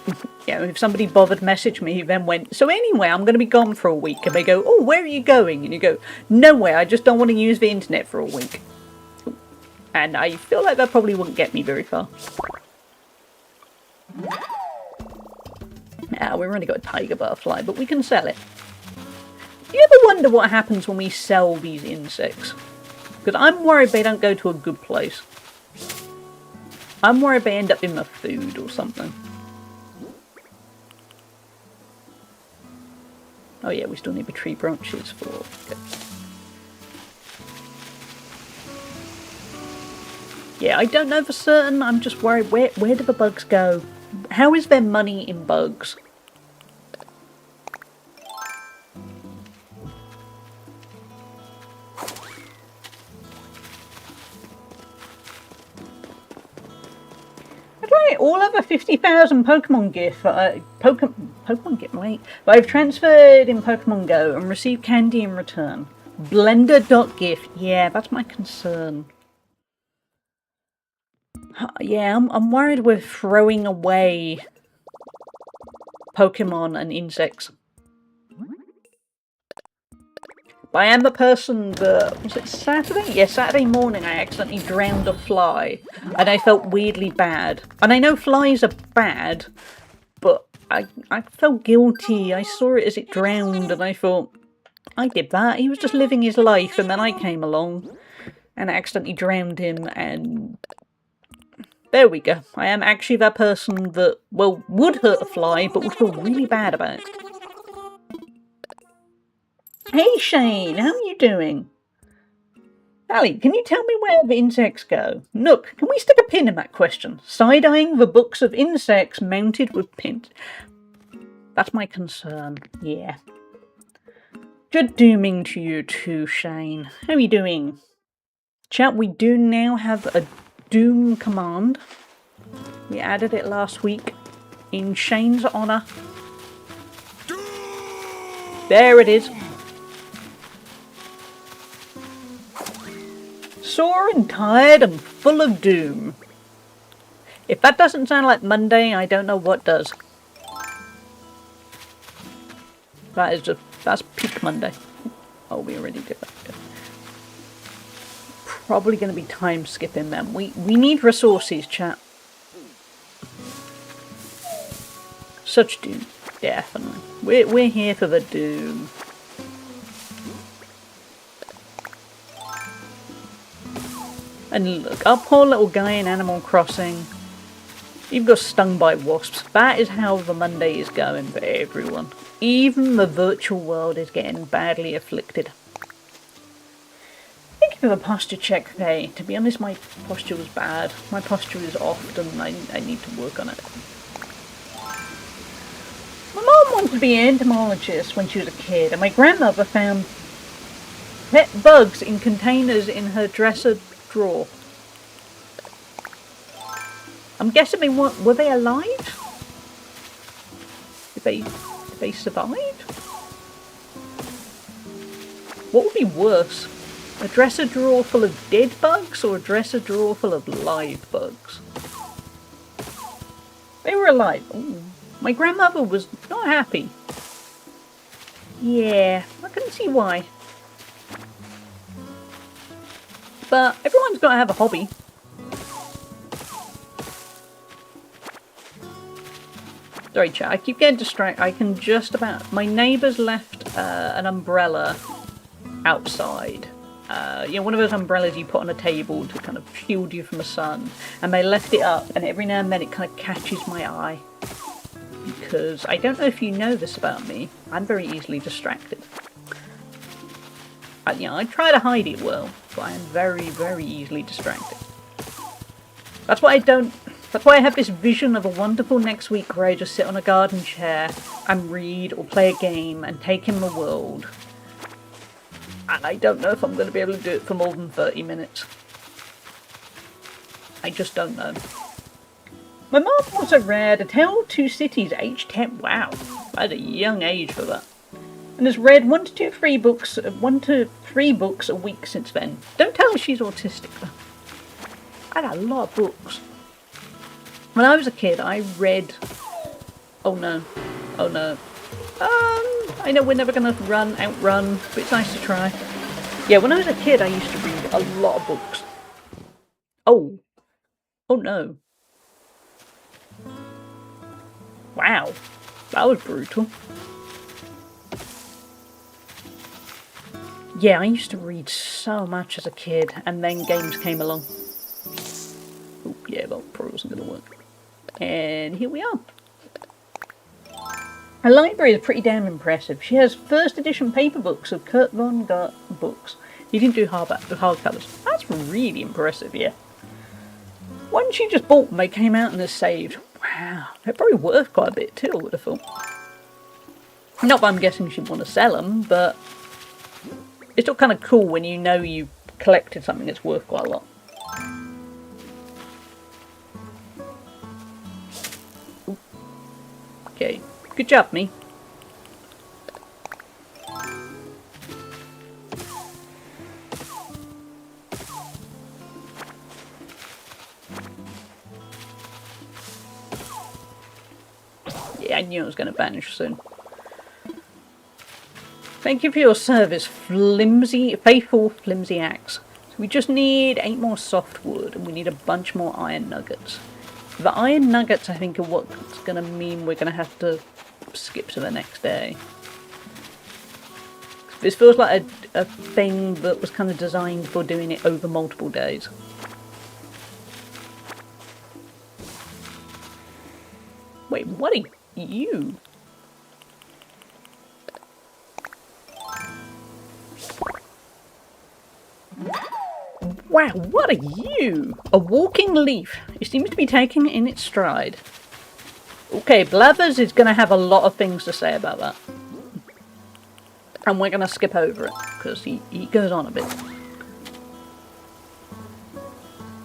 you know, if somebody bothered message me, then went, so anyway, I'm going to be gone for a week. And they go, oh, where are you going? And you go, nowhere, I just don't want to use the internet for a week. And I feel like that probably wouldn't get me very far. Now, we've already got a tiger butterfly, but we can sell it. Do you ever wonder what happens when we sell these insects? Because I'm worried they don't go to a good place. I'm worried they end up in the food or something. Oh yeah, we still need the tree branches for... Okay. Yeah, I don't know for certain. I'm just worried. Where do the bugs go? How is there money in bugs? Right, all of the 50,000 Pokemon gift, Pokemon gift, wait, but I've transferred in Pokemon Go and received candy in return. Blender.gift, yeah, that's my concern. Yeah, I'm worried we're throwing away Pokemon and insects. But I am the person that, was it Saturday? Yeah, Saturday morning I accidentally drowned a fly. And I felt weirdly bad. And I know flies are bad, but I felt guilty. I saw it as it drowned and I thought, I did that. He was just living his life and then I came along and accidentally drowned him and... There we go. I am actually that person that, well, would hurt a fly, but would feel really bad about it. Hey Shane, how are you doing? Ali, can you tell me where the insects go? Nook, can we stick a pin in that question? Side-eyeing the books of insects mounted with pins. That's my concern, yeah. Good dooming to you too, Shane. How are you doing? Chat, we do now have a doom command. We added it last week in Shane's honour. There it is. Sore and tired and full of doom. If that doesn't sound like Monday, I don't know what does. That's peak Monday. Oh, we already did that. Probably going to be time skipping them. We need resources, chat. Such doom, definitely. We're here for the doom. And look, our poor little guy in Animal Crossing, he got stung by wasps. That is how the Monday is going for everyone. Even the virtual world is getting badly afflicted. Thank you for the posture check today. To be honest, my posture was bad. My posture is off and I need to work on it. My mom wanted to be an entomologist when she was a kid, and my grandmother found pet bugs in containers in her dresser drawer. I'm guessing were they alive? Did they survive? What would be worse? A dresser drawer full of dead bugs or a dresser drawer full of live bugs? They were alive. Ooh. My grandmother was not happy. Yeah, I can see why. But everyone's got to have a hobby. Sorry chat, I keep getting distracted. I can just about... My neighbour's left an umbrella outside. You know, one of those umbrellas you put on a table to kind of shield you from the sun. And they left it up, and every now and then it kind of catches my eye. Because I don't know if you know this about me, I'm very easily distracted. You know, I try to hide it well, but I am very, very easily distracted. That's why I have this vision of a wonderful next week where I just sit on a garden chair and read or play a game and take in the world. And I don't know if I'm going to be able to do it for more than 30 minutes. I just don't know. My mom also read A Tale of Two Cities, age 10. Wow, that's a young age for that. And has read 1 to 3 books a week since then. Don't tell her she's autistic though. I had a lot of books. When I was a kid, I read Oh no. Oh no. I know we're never gonna outrun, but it's nice to try. Yeah, when I was a kid, I used to read a lot of books. Oh. Oh no. Wow. That was brutal. Yeah, I used to read so much as a kid, and then games came along. Oh, yeah, that probably wasn't going to work. And here we are. Her library is pretty damn impressive. She has first edition paper books of Kurt Vonnegut books. He didn't do hardcovers. That's really impressive, yeah. One she just bought when they came out and are saved. Wow, they're probably worth quite a bit too, I would have thought. Not that I'm guessing she'd want to sell them, but it's still kind of cool when you know you collected something that's worth quite a lot. Ooh. Okay, good job, me. Yeah, I knew I was going to vanish soon. Thank you for your service, faithful flimsy axe. So we just need 8 more softwood, and we need a bunch more iron nuggets. The iron nuggets, I think, are what's going to mean we're going to have to skip to the next day. This feels like a thing that was kind of designed for doing it over multiple days. Wait, what are you? Wow, what are you? A walking leaf. It seems to be taking it in its stride. Okay, Blathers is going to have a lot of things to say about that. And we're going to skip over it, because he goes on a bit.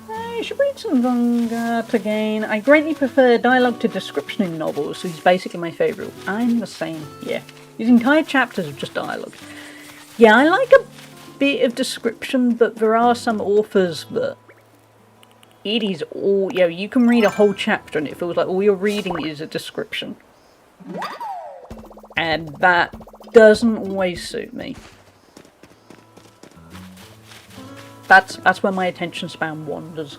I should read some Vonnegut again. I greatly prefer dialogue to description in novels, so he's basically my favourite. I'm the same, yeah. These entire chapters are just dialogue. Yeah, I like a bit of description, but there are some authors that it is all, you know, you can read a whole chapter and it feels like all you're reading is a description. And that doesn't always suit me. That's where my attention span wanders.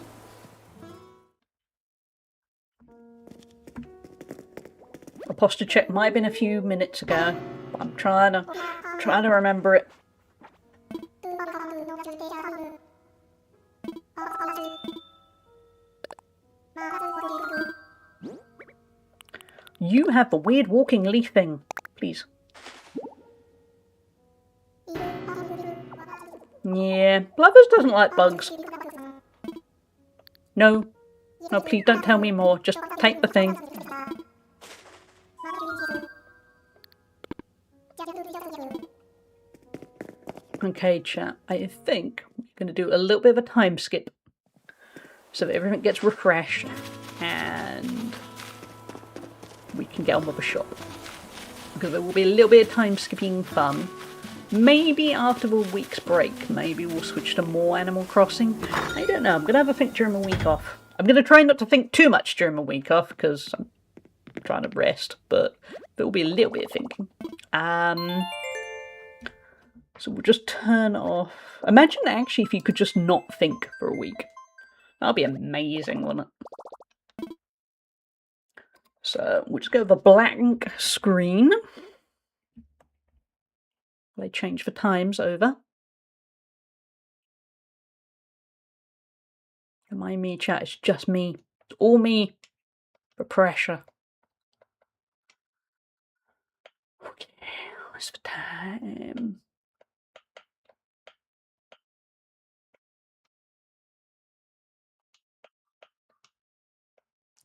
A posture check might have been a few minutes ago, but I'm trying to remember it. You have the weird walking leaf thing, please. Yeah, Blathers doesn't like bugs. No, please don't tell me more. Just take the thing. Okay, chat. I think we're going to do a little bit of a time skip so that everything gets refreshed and we can get on with the shop. Because there will be a little bit of time skipping fun. Maybe after a week's break, maybe we'll switch to more Animal Crossing. I don't know. I'm going to have a think during the week off. I'm going to try not to think too much during the week off because I'm trying to rest, but there will be a little bit of thinking. So we'll just turn off. Imagine actually if you could just not think for a week. That'll be amazing, wouldn't it? So we'll just go with a blank screen. They change the times over. Remind me, chat, it's just me. It's all me. For pressure. Okay, what's the time?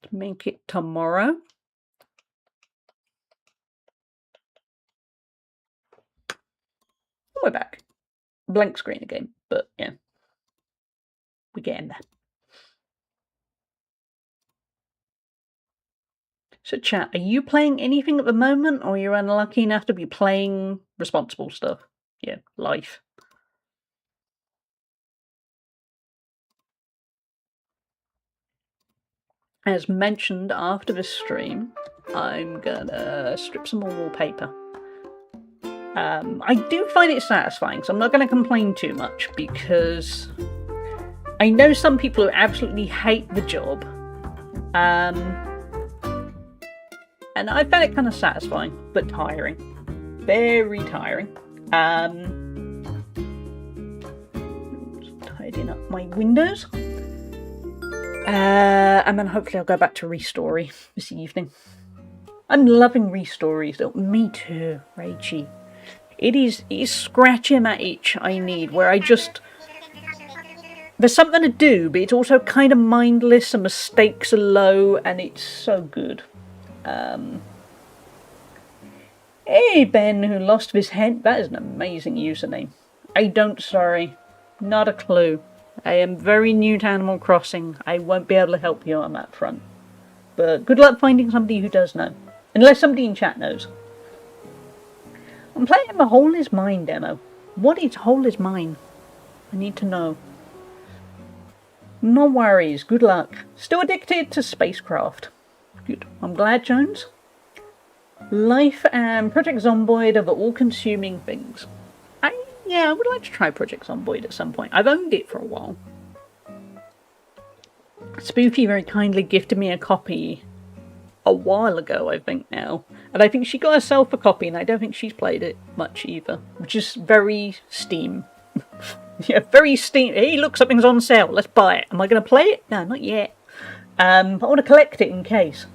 Let's make it tomorrow. We're back. Blank screen again, but yeah. We're getting there. So chat, are you playing anything at the moment, or you're unlucky enough to be playing responsible stuff? Yeah, life. As mentioned after this stream, I'm gonna strip some more wallpaper. I do find it satisfying, so I'm not going to complain too much, because I know some people who absolutely hate the job, and I found it kind of satisfying, but tiring. Very tiring. Just tidying up my windows. And then hopefully I'll go back to Restory this evening. I'm loving Restories, though. Me too, Rachie. It is scratching that itch I need, where I just... There's something to do, but it's also kind of mindless, and mistakes are low, and it's so good. Hey, Ben, who lost his head. That is an amazing username. I don't, sorry. Not a clue. I am very new to Animal Crossing. I won't be able to help you on that front. But good luck finding somebody who does know. Unless somebody in chat knows. I'm playing the Hole is Mine demo. What is Hole is Mine? I need to know. No worries, good luck. Still addicted to spacecraft. Good. I'm glad, Jones. Life and Project Zomboid are the all-consuming things. Yeah, I would like to try Project Zomboid at some point. I've owned it for a while. Spoofy very kindly gifted me a copy a while ago, I think now. And I think she got herself a copy, and I don't think she's played it much either. Which is very Steam. Yeah, very Steam. Hey, look, something's on sale. Let's buy it. Am I going to play it? No, not yet. I want to collect it in case.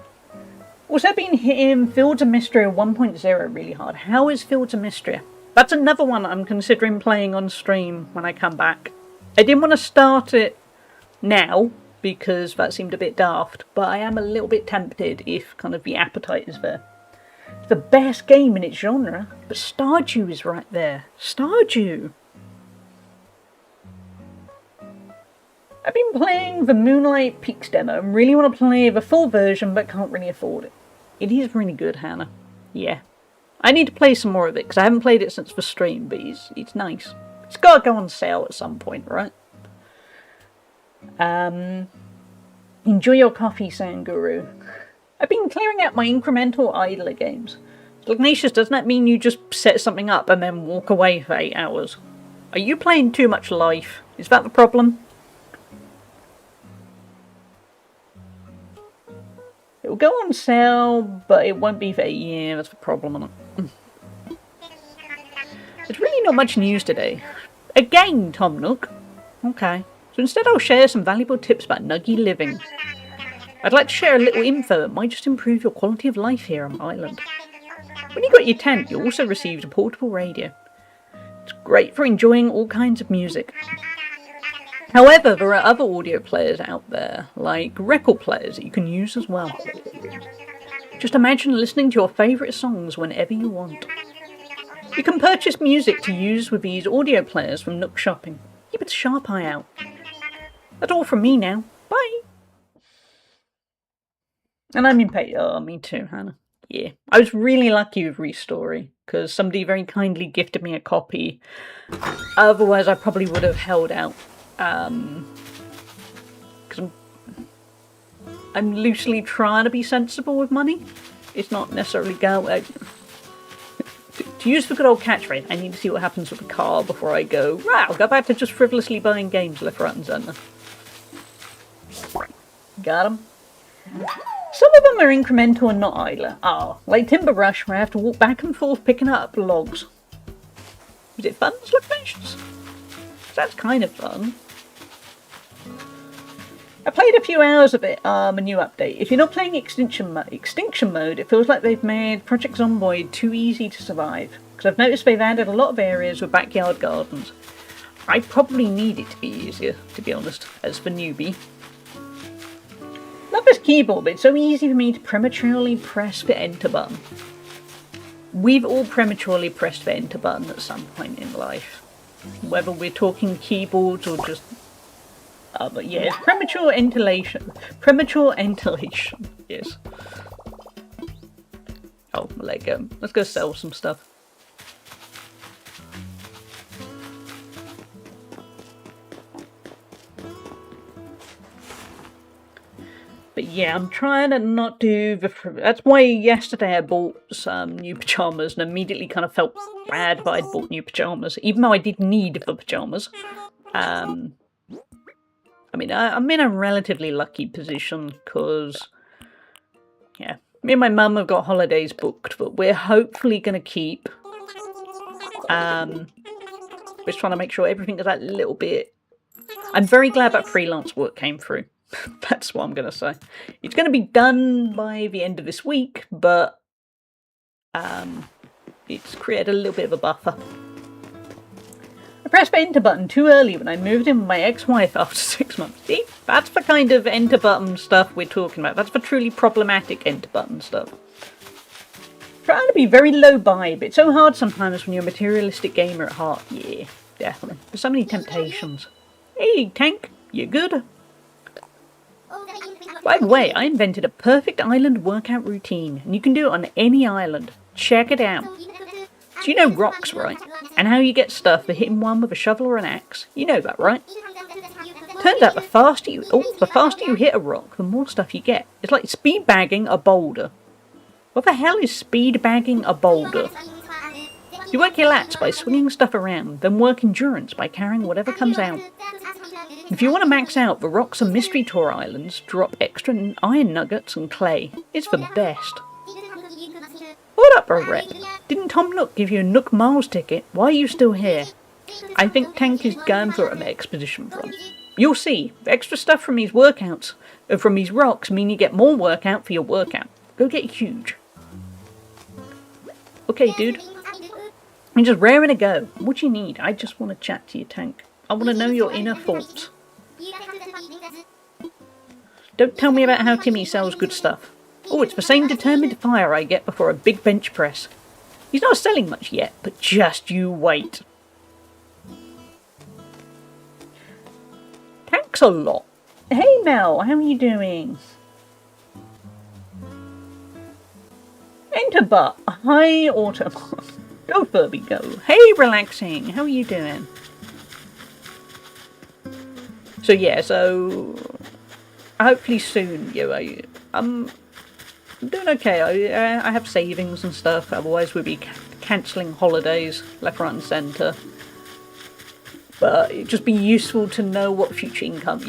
Also been hitting Fields of Mystria 1.0 really hard. How is Fields of Mystria? That's another one I'm considering playing on stream when I come back. I didn't want to start it now, because that seemed a bit daft, but I am a little bit tempted if kind of the appetite is there. It's the best game in its genre, but Stardew is right there. Stardew! I've been playing the Moonlight Peaks demo and really want to play the full version, but can't really afford it. It is really good, Hannah. Yeah. I need to play some more of it, because I haven't played it since the stream, but it's nice. It's got to go on sale at some point, right? Enjoy your coffee, Sanguru. I've been clearing out my incremental idler games. Ignatius, doesn't that mean you just set something up and then walk away for 8 hours? Are you playing too much Life? Is that the problem? It will go on sale, but it won't be for a year. That's the problem on it. There's really not much news today. Again, Tom Nook. Okay. So instead I'll share some valuable tips about nuggy living. I'd like to share a little info that might just improve your quality of life here on the island. When you got your tent, you also received a portable radio. It's great for enjoying all kinds of music. However, there are other audio players out there, like record players, that you can use as well. Just imagine listening to your favourite songs whenever you want. You can purchase music to use with these audio players from Nook Shopping. Keep a sharp eye out. That's all from me now. Bye! And I'm in pay. Oh, me too, Hannah. Yeah. I was really lucky with Restory, because somebody very kindly gifted me a copy. Otherwise, I probably would have held out. Because I'm loosely trying to be sensible with money. It's not necessarily go. To use the good old catchphrase, I need to see what happens with the car before I go, right, I'll go back to just frivolously buying games left, right and centre. Got 'em. Some of them are incremental and not idler. Like Timber Rush, where I have to walk back and forth picking up logs. Is it fun, Slugfishes? That's kind of fun. I played a few hours of it, a new update. If you're not playing Extinction Mode, it feels like they've made Project Zomboid too easy to survive. Because I've noticed they've added a lot of areas with backyard gardens. I probably need it to be easier, to be honest, as the newbie. Love this keyboard, but it's so easy for me to prematurely press the enter button. We've all prematurely pressed the enter button at some point in life. Whether we're talking keyboards or just... but yeah, it's premature ventilation. Premature ventilation, yes. Oh, I'll let go. Let's go sell some stuff. But Yeah, I'm trying to not do the... That's why yesterday I bought some new pyjamas and immediately kind of felt bad that I'd bought new pyjamas, even though I did need the pyjamas. I mean, I'm in a relatively lucky position because, yeah, me and my mum have got holidays booked, but we're hopefully going to keep. We're just trying to make sure everything is that little bit... I'm very glad that freelance work came through. That's what I'm going to say. It's going to be done by the end of this week, but it's created a little bit of a buffer. I pressed the enter button too early when I moved in with my ex-wife after 6 months. See, that's the kind of enter button stuff we're talking about. That's the truly problematic enter button stuff. Trying to be very low vibe. It's so hard sometimes when you're a materialistic gamer at heart. Yeah, definitely. There's so many temptations. Hey, Tank, you good? By the way, I invented a perfect island workout routine, and you can do it on any island. Check it out. So you know rocks, right? And how you get stuff for hitting one with a shovel or an axe? You know that, right? Turns out the faster you hit a rock, the more stuff you get. It's like speed bagging a boulder. What the hell is speed bagging a boulder? You work your lats by swinging stuff around, then work endurance by carrying whatever comes out. If you want to max out, the rocks and mystery tour islands drop extra iron nuggets and clay. It's the best. Hold up, Rep. Didn't Tom Nook give you a Nook Miles ticket? Why are you still here? I think Tank is going for an expedition front. You'll see. The extra stuff from these workouts, from these rocks, mean you get more workout for your workout. Go get huge. Okay, dude. I'm just raring to go. What do you need? I just want to chat to you, Tank. I want to know your inner thoughts. Don't tell me about how Timmy sells good stuff. Oh, it's the same determined fire I get before a big bench press. He's not selling much yet, but just you wait. Thanks a lot. Hey Mel, how are you doing? Enter butt. Hi Autumn. Go Furby, go. Hey Relaxing, how are you doing? So yeah, hopefully soon, I'm doing okay. I have savings and stuff, otherwise we'd be cancelling holidays left, right and centre. But it'd just be useful to know what future income,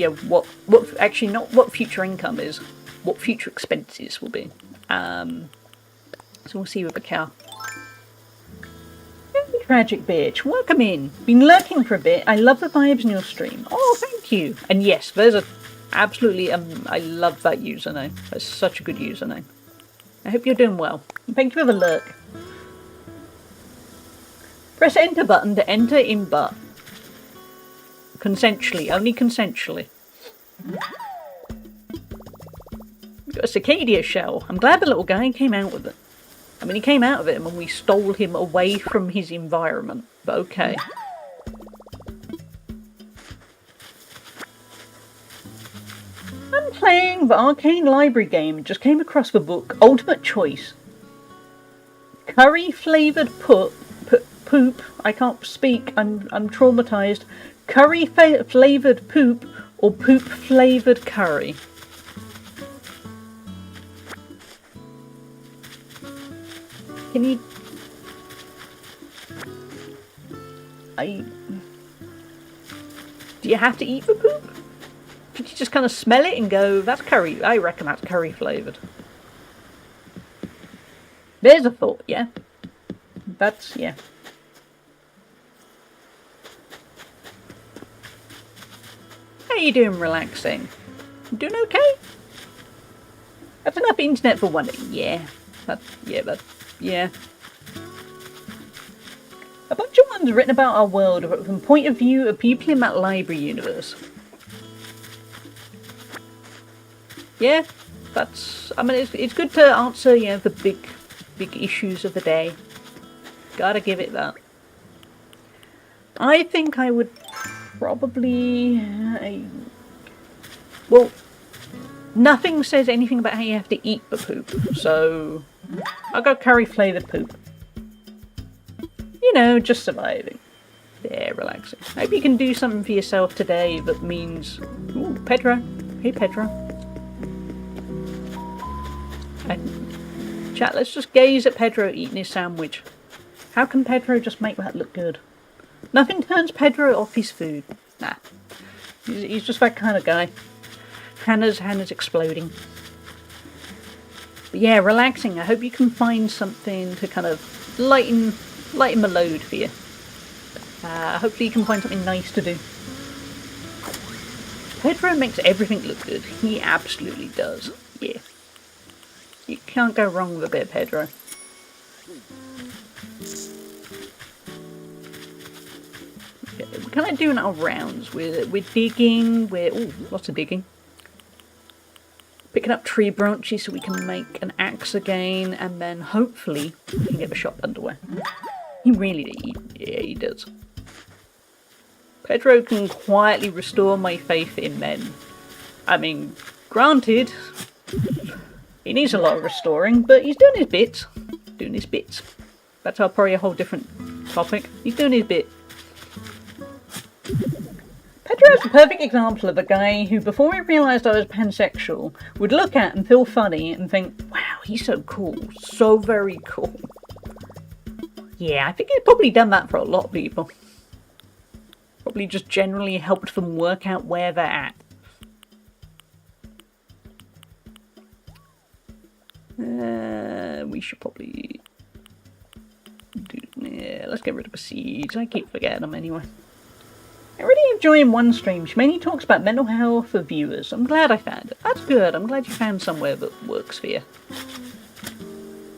actually not what future income is, what future expenses will be. So we'll see with the cow. Tragic bitch, welcome in. Been lurking for a bit. I love the vibes in your stream. Oh, thank you. And yes, there's a absolutely. I love that username. That's such a good username. I hope you're doing well. Thank you for the lurk. Press enter button to enter in butt. Consensually, only consensually. We've got a cicadia shell. I'm glad the little guy came out with it. I mean, he came out of it when we stole him away from his environment, but okay. I'm playing the Arcane Library game and just came across the book Ultimate Choice. Curry flavoured poop. I can't speak. I'm traumatised. Curry flavoured poop or poop flavoured curry. Can you... Do you have to eat the poop? Could you just kind of smell it and go, that's curry. I reckon that's curry flavoured. There's a thought, yeah. That's, yeah. How you doing, Relaxing? Doing okay? That's enough internet for one day. Yeah. Yeah. A bunch of ones written about our world from the point of view of people in that library universe. Yeah, I mean, it's good to answer, the big issues of the day. Gotta give it that. I think I would probably... well, nothing says anything about how you have to eat the poop, so I'll go curry flavoured poop. Just surviving. Yeah, relaxing. Hope you can do something for yourself today that means... Ooh, Pedro. Hey, Pedro. And chat, let's just gaze at Pedro eating his sandwich. How can Pedro just make that look good? Nothing turns Pedro off his food. Nah. He's just that kind of guy. Hannah's exploding. But yeah, relaxing. I hope you can find something to kind of lighten the load for you. Hopefully you can find something nice to do. Pedro makes everything look good. He absolutely does. Yeah. You can't go wrong with a bit of Pedro. Yeah, we're kind of doing our rounds. We're digging. Lots of digging. Picking up tree branches so we can make an axe again, and then hopefully we can get the shop underway. He really, he does. Pedro can quietly restore my faith in men. I mean, granted, he needs a lot of restoring, but he's doing his bits. That's probably a whole different topic. He's doing his bit. Pedro is a perfect example of a guy who, before he realised I was pansexual, would look at and feel funny and think, wow, he's so cool, so very cool. Yeah, I think he's probably done that for a lot of people. Probably just generally helped them work out where they're at. We should probably do... Yeah, let's get rid of the seeds. I keep forgetting them anyway. I'm really enjoying one stream. She mainly talks about mental health for viewers. I'm glad I found it. That's good. I'm glad you found somewhere that works for you.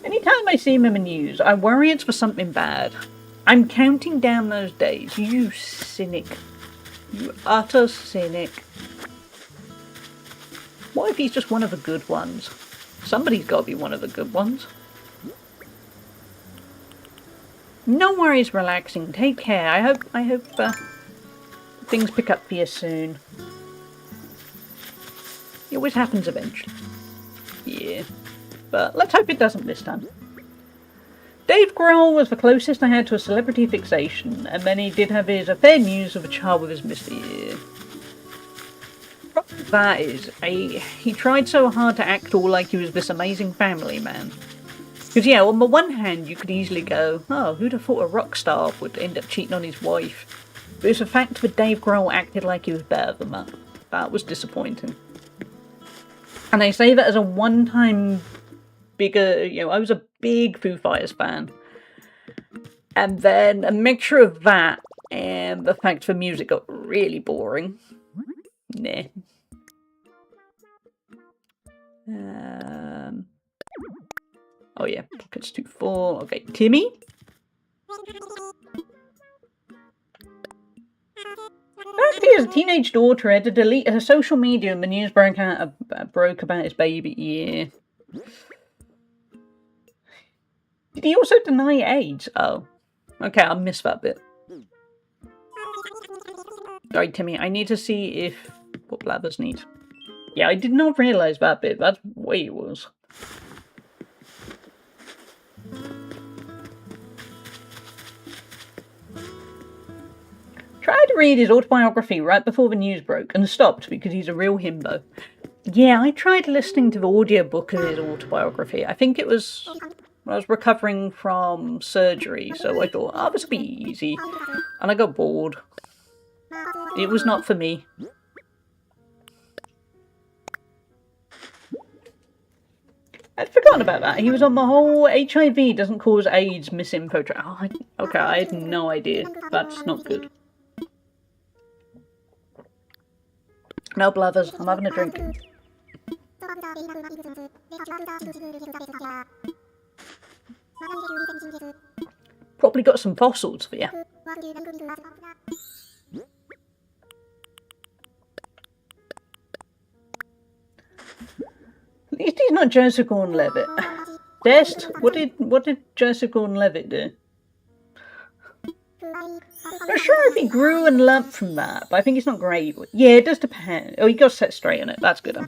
Anytime I see him in the news, I worry it's for something bad. I'm counting down those days. You cynic. You utter cynic. What if he's just one of the good ones? Somebody's got to be one of the good ones. No worries, relaxing. Take care. I hope things pick up for you soon. It always happens eventually. Yeah. But let's hope it doesn't this time. Dave Grohl was the closest I had to a celebrity fixation, and then he did have his affair news of a child with his misty ear. That is, he tried so hard to act all like he was this amazing family man. Because yeah, on the one hand you could easily go, oh, who'd have thought a rock star would end up cheating on his wife? But it's the fact that Dave Grohl acted like he was better than that. That was disappointing. And I say that as a one-time bigger, I was a big Foo Fighters fan. And then a mixture of that and the fact the music got really boring. Nah. Oh yeah, pockets too full. Okay, Timmy? His teenage daughter had to delete her social media and the news broke about his baby. Yeah. Did he also deny AIDS? Oh. Okay, I missed that bit. Sorry, Timmy, I need to see if... what Blathers needs. Yeah, I did not realise that bit. That's the way it was. Tried to read his autobiography right before the news broke and stopped because he's a real himbo. Yeah, I tried listening to the audiobook of his autobiography. I think it was when I was recovering from surgery, so I thought, oh, this will be easy. And I got bored. It was not for me. I'd forgotten about that. He was on the whole HIV doesn't cause AIDS misinfo track. Oh, okay, I had no idea. That's not good. No blathers, I'm having a drink. Probably got some fossils for you. At least he's not Joseph Gordon-Levitt. Dest, what did Joseph Gordon-Levitt do? I'm not sure if he grew and learnt from that, but I think it's not great. Yeah, it does depend. Oh, he got set straight on it. That's good. I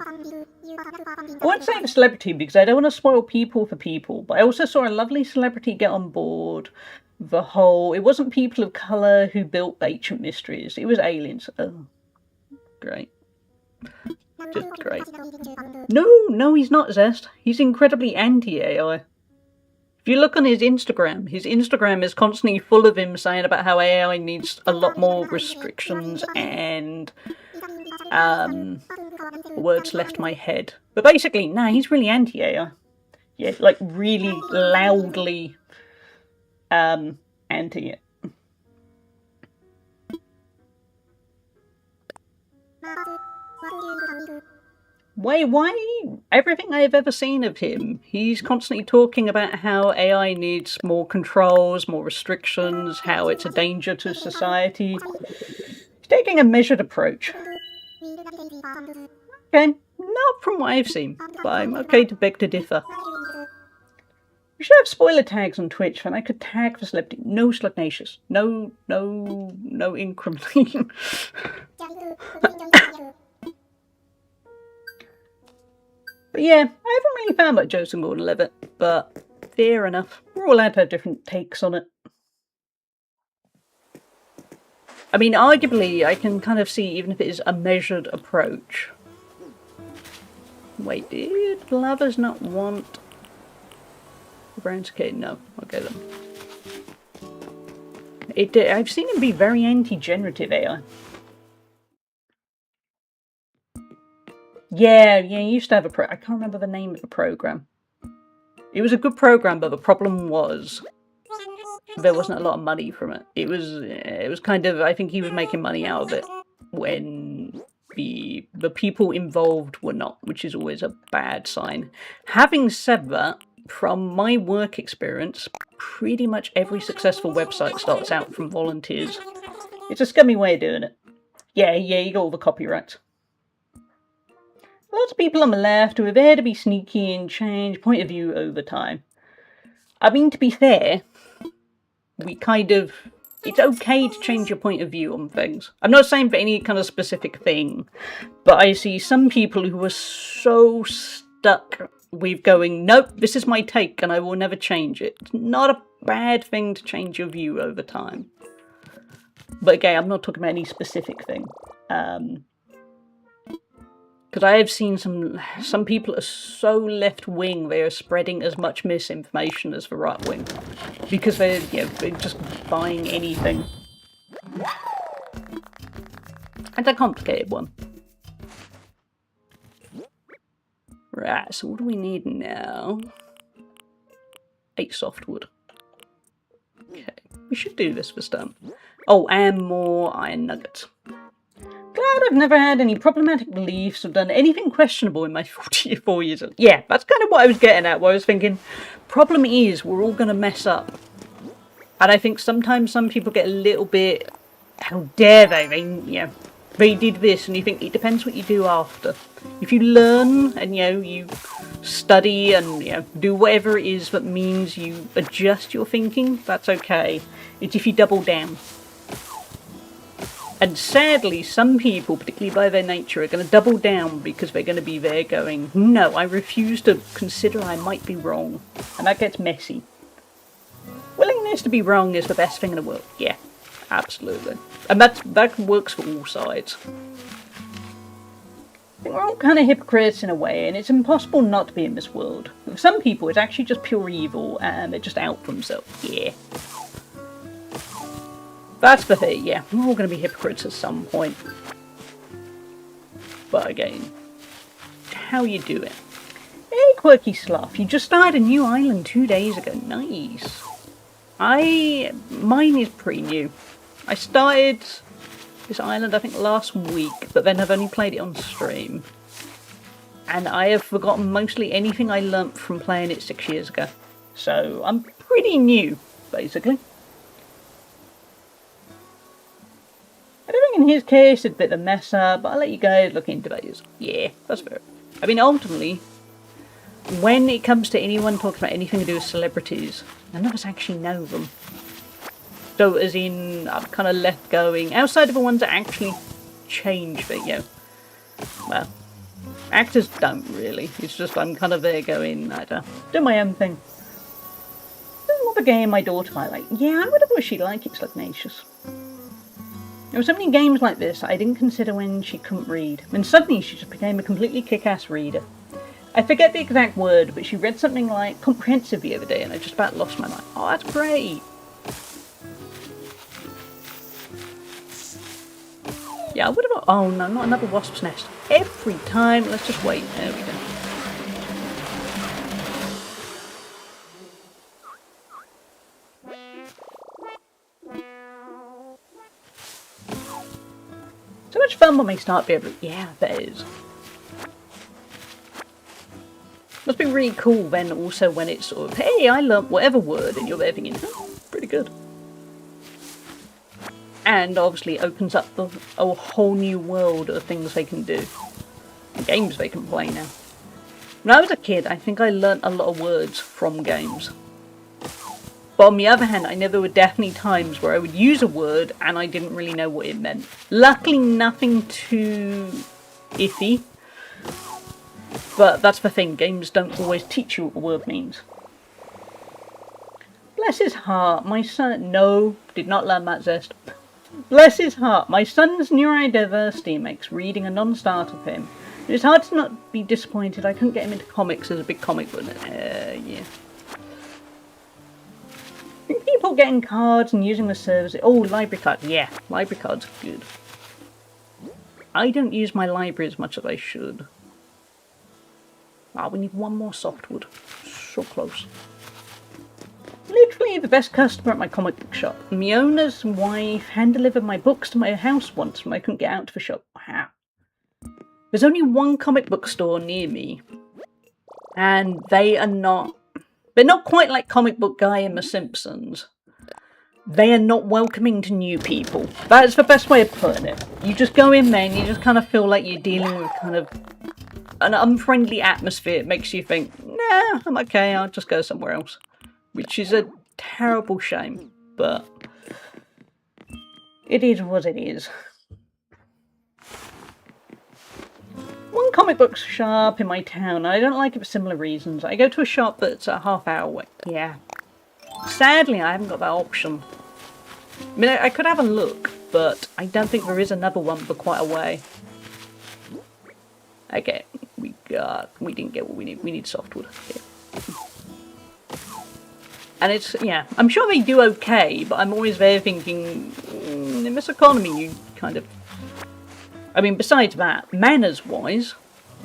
won't say a celebrity because I don't want to spoil people for people, but I also saw a lovely celebrity get on board the whole... It wasn't people of colour who built ancient mysteries. It was aliens. Oh, great. Just great. No, he's not Zest. He's incredibly anti-AI. If you look on his Instagram is constantly full of him saying about how AI needs a lot more restrictions and words left my head. But basically, no, he's really anti-AI. Yeah, like really loudly anti it. Why? Everything I've ever seen of him, he's constantly talking about how AI needs more controls, more restrictions, how it's a danger to society. He's taking a measured approach. Okay, not from what I've seen, but I'm okay to beg to differ. We should have spoiler tags on Twitch, and I could tag for celebrity. No slugnacious. No incrementally. But yeah, I haven't really found much Joseph Gordon-Levitt, but fair enough. We're all allowed to have different takes on it. I mean, arguably, I can kind of see, even if it is a measured approach. Wait, did Lovers not want the brown cicada? No, okay then. I've seen him be very anti-generative AI. Yeah, he used to have I can't remember the name of the program. It was a good program, but the problem was there wasn't a lot of money from it. It was kind of, I think he was making money out of it when the people involved were not, which is always a bad sign. Having said that, from my work experience, pretty much every successful website starts out from volunteers. It's a scummy way of doing it. Yeah, you got all the copyrights. Lots of people on the left who are there to be sneaky and change point of view over time. I mean, to be fair, it's okay to change your point of view on things. I'm not saying for any kind of specific thing, but I see some people who are so stuck with going, nope, this is my take and I will never change it. It's not a bad thing to change your view over time. But again, I'm not talking about any specific thing. Because I have seen some people are so left-wing, they are spreading as much misinformation as the right-wing. Because they're just buying anything. It's a complicated one. Right, so what do we need now? 8 softwood. Okay, we should do this for stone. Oh, and more iron nuggets. Glad I've never had any problematic beliefs or done anything questionable in my 44 years old. Yeah, that's kind of what I was getting at, where I was thinking, problem is, we're all going to mess up. And I think sometimes some people get a little bit, how dare they? They did this, and you think, it depends what you do after. If you learn, and you study, and do whatever it is that means you adjust your thinking, that's okay. It's if you double down. And sadly, some people, particularly by their nature, are going to double down because they're going to be there going, no, I refuse to consider I might be wrong. And that gets messy. Willingness to be wrong is the best thing in the world. Yeah, absolutely. And that works for all sides. We're all kind of hypocrites in a way, and it's impossible not to be in this world. For some people, it's actually just pure evil, and they're just out for themselves. Yeah. That's the thing, yeah. We're all going to be hypocrites at some point. But again, how you do it. Hey, Quirky Sloth, you just started a new island 2 days ago. Nice. Mine is pretty new. I started this island, I think, last week, but then I've only played it on stream. And I have forgotten mostly anything I learnt from playing it 6 years ago. So, I'm pretty new, basically. I don't think in his case it's a bit of a mess up, but I'll let you guys look into those. Yeah, that's fair. I mean, ultimately, when it comes to anyone talking about anything to do with celebrities, none of us actually know them. So, as in, I'm kind of left going, outside of the ones that actually change the, well, actors don't really. It's just I'm kind of there going, I don't do my own thing. There's another game my daughter might like. Yeah, I would have wished she'd like it, Slugnacious. There were so many games like this I didn't consider when she couldn't read. And suddenly she just became a completely kick-ass reader. I forget the exact word, but she read something like comprehensive the other day and I just about lost my mind. Oh, that's great! Yeah, I would have... Oh no, not another wasp's nest. Every time. Let's just wait. There we go. So much fun when we start being able to... Yeah, that is. Must be really cool then also when it's sort of, hey, I learnt whatever word and you're there thinking, oh, pretty good. And obviously opens up a whole new world of things they can do. Games they can play now. When I was a kid, I think I learnt a lot of words from games. But on the other hand, I know there were definitely times where I would use a word and I didn't really know what it meant. Luckily, nothing too iffy. But that's the thing, games don't always teach you what a word means. Bless his heart, my son... No, did not learn that zest. Bless his heart, my son's neurodiversity makes reading a non-starter for him. It's hard to not be disappointed I couldn't get him into comics as a big comic book. Yeah. People getting cards and using the service. Oh, library cards. Yeah, library cards are good. I don't use my library as much as I should. Ah, we need one more softwood. So close. Literally the best customer at my comic book shop. The owner's wife hand-delivered my books to my house once when I couldn't get out to the shop. Wow. There's only one comic book store near me. And they are not... They're not quite like Comic Book Guy and The Simpsons. They are not welcoming to new people. That's the best way of putting it. You just go in there and you just kind of feel like you're dealing with kind of an unfriendly atmosphere. It makes you think, nah, I'm okay, I'll just go somewhere else. Which is a terrible shame, but it is what it is. One comic book shop in my town, I don't like it for similar reasons. I go to a shop that's a half-hour away. Yeah. Sadly, I haven't got that option. I mean, I could have a look, but I don't think there is another one for quite a way. Okay, we didn't get what we need. We need softwood. Yeah. And it's, yeah, I'm sure they do okay, but I'm always there thinking, in this economy, you kind of... I mean, besides that, manners-wise,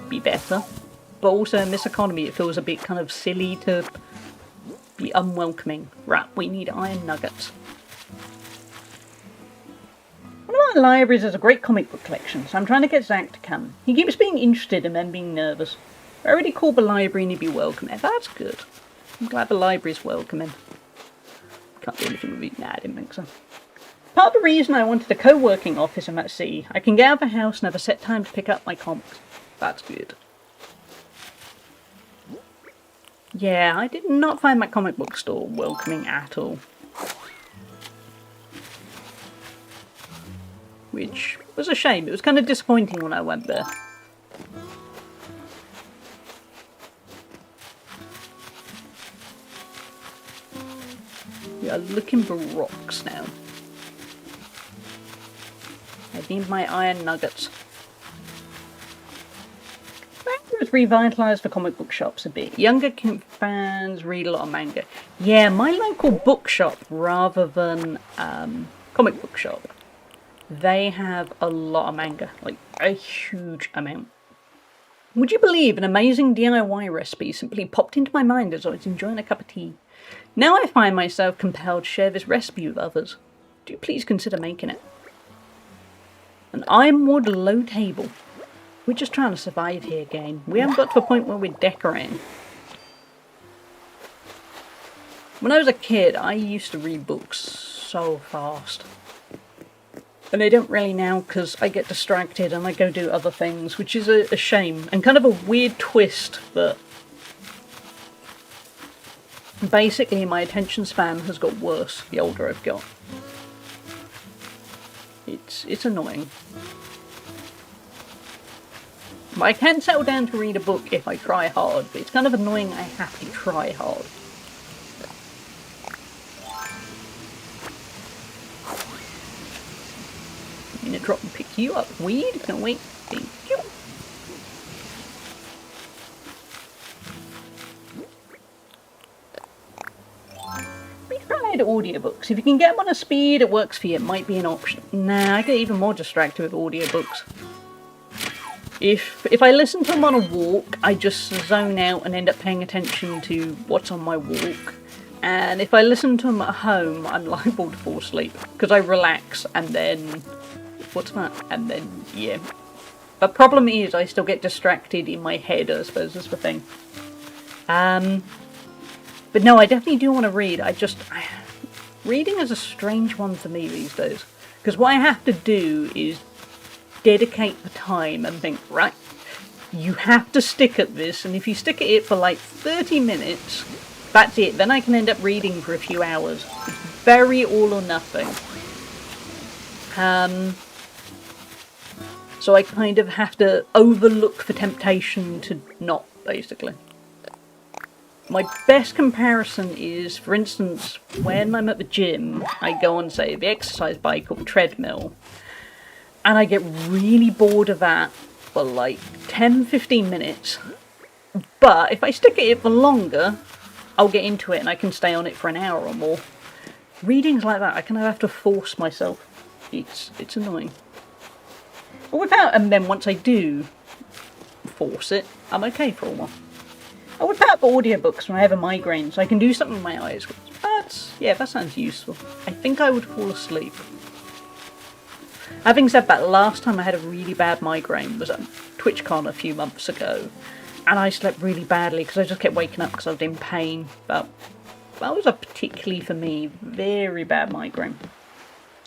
be better. But also in this economy, it feels a bit kind of silly to be unwelcoming. Right, we need iron nuggets. One of my libraries has a great comic book collection, so I'm trying to get Zach to come. He keeps being interested and then being nervous. I already called the library and he'd be welcoming. That's good. I'm glad the library's welcoming. Can't do anything with it. Nah, I didn't think so. Part of the reason I wanted a co-working office in that city, I can get out of the house and have a set time to pick up my comics. That's good. Yeah, I did not find my comic book store welcoming at all. Which was a shame. It was kind of disappointing when I went there. We are looking for rocks now. I need my iron nuggets. Manga has revitalised the comic book shops a bit. Younger fans read a lot of manga. Yeah, my local bookshop rather than comic book shop, they have a lot of manga, like a huge amount. Would you believe an amazing DIY recipe simply popped into my mind as I was enjoying a cup of tea? Now I find myself compelled to share this recipe with others. Do please consider making it. An ironwood low table. We're just trying to survive here, game. We haven't got to a point where we're decorating. When I was a kid, I used to read books so fast. And I don't really now because I get distracted and I go do other things, which is a shame. And kind of a weird twist, but basically my attention span has got worse the older I've got. It's annoying. But I can settle down to read a book if I try hard, but it's kind of annoying I have to try hard. gonna drop and pick you up. Weed, can't wait. Thank you. We tried audiobooks. If you can get them on a speed it works for you, it might be an option. Nah, I get even more distracted with audiobooks. If I listen to them on a walk, I just zone out and end up paying attention to what's on my walk. And if I listen to them at home, I'm liable to fall asleep because I relax and then what's that? And then yeah. The problem is I still get distracted in my head, I suppose is the thing. But no, I definitely do want to read. Reading is a strange one for me these days because what I have to do is dedicate the time and think, right, you have to stick at this, and if you stick at it for like 30 minutes, that's it. Then I can end up reading for a few hours. It's very all or nothing. So I kind of have to overlook the temptation to not, basically. My best comparison is, for instance, when I'm at the gym, I go on, say, the exercise bike or treadmill, and I get really bored of that for like 10-15 minutes. But if I stick at it for longer, I'll get into it and I can stay on it for an hour or more. Reading's like that. I kind of have to force myself. It's annoying. And then once I do force it, I'm okay for a while. I would have audiobooks when I have a migraine, so I can do something with my eyes. That sounds useful. I think I would fall asleep. Having said that, last time I had a really bad migraine was at TwitchCon a few months ago, and I slept really badly because I just kept waking up because I was in pain. But that was a particularly, for me, very bad migraine.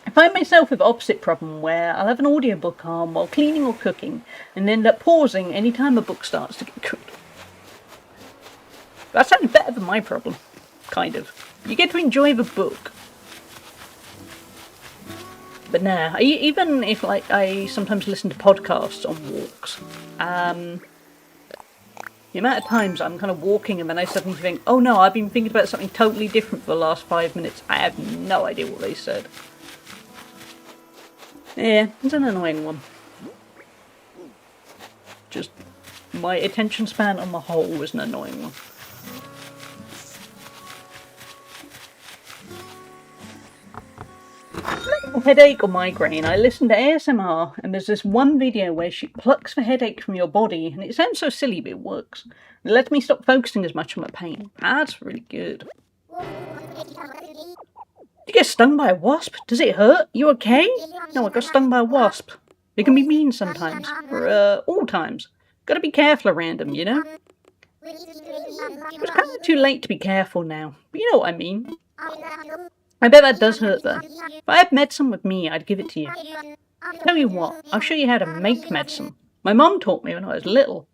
I find myself with the opposite problem where I'll have an audiobook on while cleaning or cooking and end up pausing any time a book starts to get good. That sounds better than my problem, kind of. You get to enjoy the book. But nah, even if like I sometimes listen to podcasts on walks, the amount of times I'm kind of walking and then I suddenly think, oh no, I've been thinking about something totally different for the last 5 minutes. I have no idea what they said. Yeah, it's an annoying one. Just, my attention span on the whole was an annoying one. Headache or migraine, I listen to ASMR and there's this one video where she plucks the headache from your body and it sounds so silly but it works. It lets me stop focusing as much on my pain. That's really good. You get stung by a wasp? Does it hurt? You okay? No, I got stung by a wasp. They can be mean sometimes. Or all times. Gotta be careful around them, you know? It's kind of too late to be careful now, but you know what I mean. I bet that does hurt though. If I had medicine with me, I'd give it to you. Tell you what, I'll show you how to make medicine. My mum taught me when I was little.